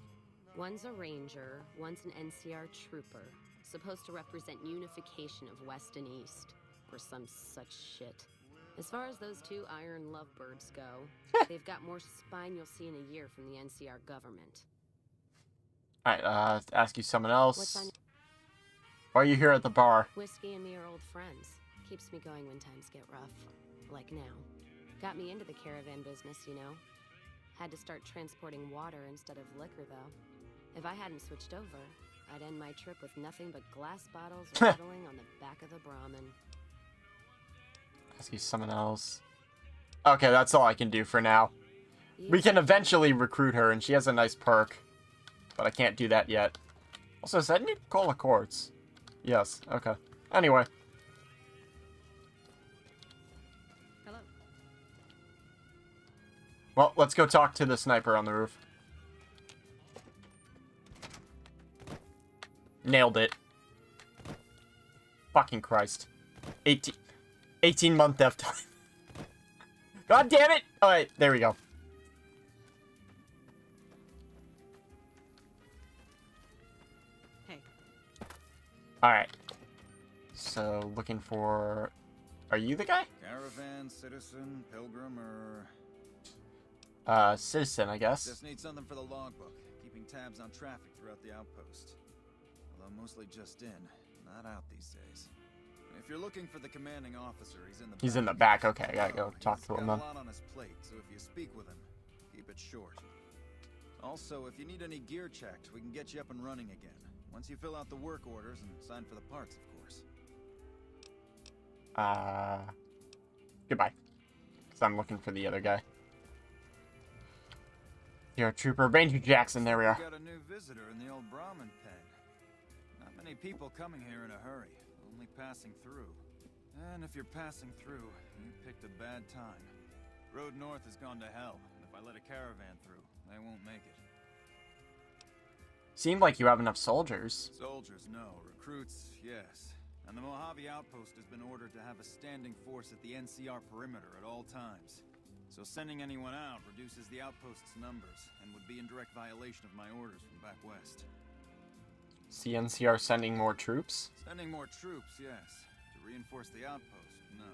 One's a ranger, one's an NCR trooper, supposed to represent unification of West and East, or some such shit. As far as those two iron lovebirds go, they've got more spine you'll see in a year from the NCR government. Alright, ask you something else. What's on Why are you here at the bar? Whiskey and me are old friends. Keeps me going when times get rough. Like now. Got me into the caravan business, you know. Had to start transporting water instead of liquor, though. If I hadn't switched over, I'd end my trip with nothing but glass bottles rattling on the back of the Brahmin. Ask you something else. Okay, that's all I can do for now. We can eventually recruit her, and she has a nice perk. But I can't do that yet. Also, does that need cola quartz? Yes, okay. Anyway. Hello. Well, let's go talk to the sniper on the roof. Nailed it. Fucking Christ. 18-month death time. God damn it! Alright, there we go. Hey. Alright. So, looking for... Are you the guy? Caravan, citizen, pilgrim, or... citizen, I guess. Just need something for the logbook, keeping tabs on traffic throughout the outpost. Although mostly just in, not out these days. If you're looking for the commanding officer, He's in the back. Okay, I gotta go talk to him then. He's got a lot on his plate, so if you speak with him, keep it short. Also, if you need any gear checked, we can get you up and running again. Once you fill out the work orders and sign for the parts, of course. Goodbye. Because I'm looking for the other guy. You're a trooper. Ranger Jackson, there we are. Got a new visitor in the old Brahmin pen. Not many people coming here in a hurry, only passing through. And if you're passing through, you picked a bad time. Road north has gone to hell, and if I let a caravan through, they won't make it. Seemed like you have enough soldiers. Soldiers, no. Recruits, yes. And the Mojave outpost has been ordered to have a standing force at the NCR perimeter at all times. So sending anyone out reduces the outpost's numbers, and would be in direct violation of my orders from back west. CNCR sending more troops? Sending more troops, yes. To reinforce the outpost, no.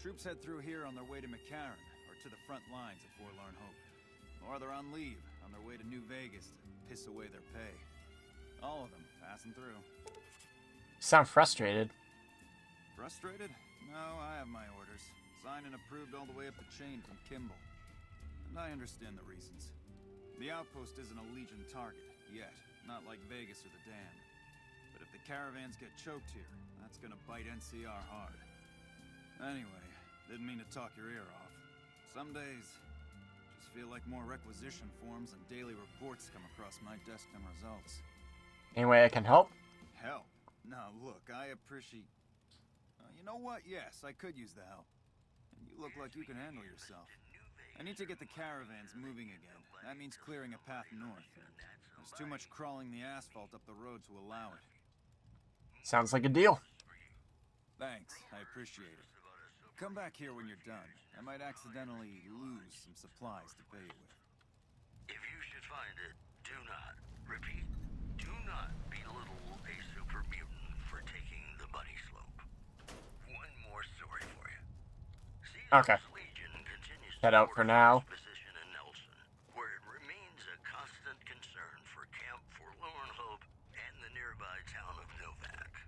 Troops head through here on their way to McCarran, or to the front lines at Forlorn Hope. Or they're on leave, on their way to New Vegas to piss away their pay. All of them passing through. Sound frustrated. Frustrated? No, I have my orders. Signed and approved all the way up the chain from Kimball. And I understand the reasons. The outpost isn't a Legion target, yet. Not like Vegas or the Dam. But if the caravans get choked here, that's gonna bite NCR hard. Anyway, didn't mean to talk your ear off. Some days, just feel like more requisition forms and daily reports come across my desk than results. Any way I can help? Help? Now look, I appreciate... you know what? Yes, I could use the help. And you look like you can handle yourself. I need to get the caravans moving again. That means clearing a path north. There's too much crawling the asphalt up the road to allow it. Sounds like a deal. Thanks, I appreciate it. Come back here when you're done. I might accidentally lose some supplies to pay you with. If you should find it, do not, repeat, do not belittle a super mutant for taking the bunny slope. One more story for you. Okay. Head out for now. Position in Nelson, where it remains a constant concern for Camp Forlorn Hope and the nearby town of Novak.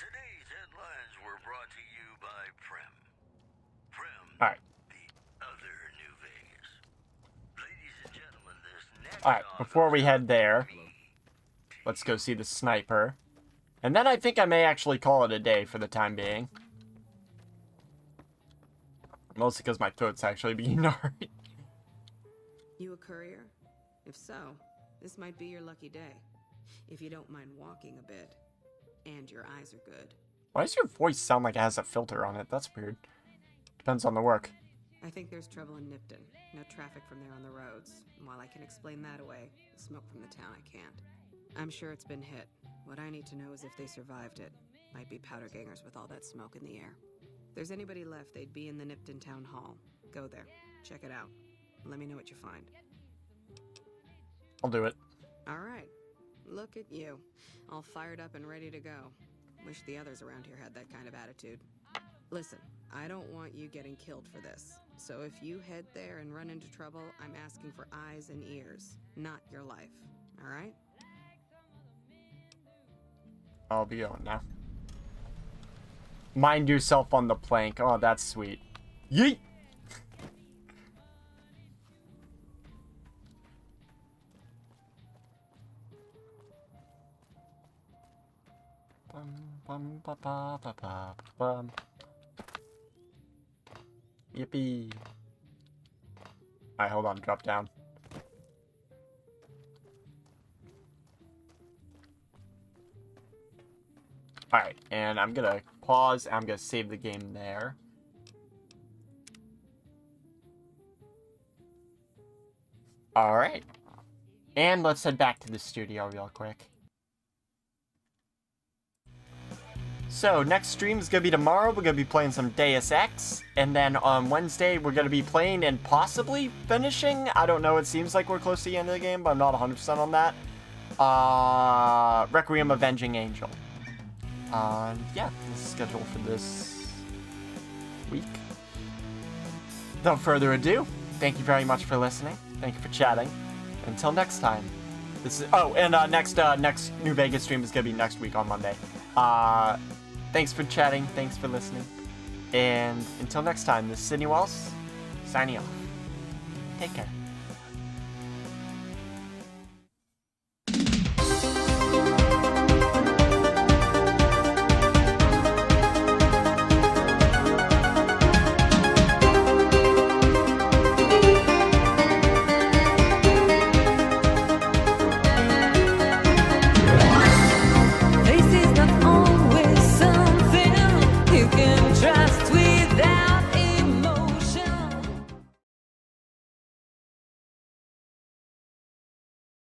Today's headlines were brought to you by Prem. Prem, Alright. the other New Vegas. Ladies and gentlemen, this next Alright, before we head there, let's go see the sniper. And then I think I may actually call it a day for the time being. Mostly because my throat's actually being gnarly. You a courier? If so, this might be your lucky day. If you don't mind walking a bit. And your eyes are good. Why does your voice sound like it has a filter on it? That's weird. Depends on the work. I think there's trouble in Nipton. No traffic from there on the roads. And while I can explain that away, the smoke from the town I can't. I'm sure it's been hit. What I need to know is if they survived it. Might be powder gangers with all that smoke in the air. If there's anybody left, they'd be in the Nipton Town Hall. Go there. Check it out. Let me know what you find. I'll do it. Alright. Look at you. All fired up and ready to go. Wish the others around here had that kind of attitude. Listen, I don't want you getting killed for this. So if you head there and run into trouble, I'm asking for eyes and ears, not your life. Alright? I'll be going now. Mind yourself on the plank. Oh, that's sweet. Yeet! Yippee. Alright, hold on. Drop down. Alright, and I'm gonna pause. I'm gonna save the game there. Alright. And let's head back to the studio real quick. So, next stream is going to be tomorrow. We're going to be playing some Deus Ex. And then on Wednesday, we're going to be playing and possibly finishing. I don't know. It seems like we're close to the end of the game, but I'm not 100% on that. Requiem Avenging Angel. Yeah, this is scheduled for this week. Without further ado, thank you very much for listening. Thank you for chatting. Until next time. This is next New Vegas stream is gonna be next week on Monday. Thanks for chatting. Thanks for listening. And until next time, this is Sydney Walls signing off. Take care. This is not always something you can trust with.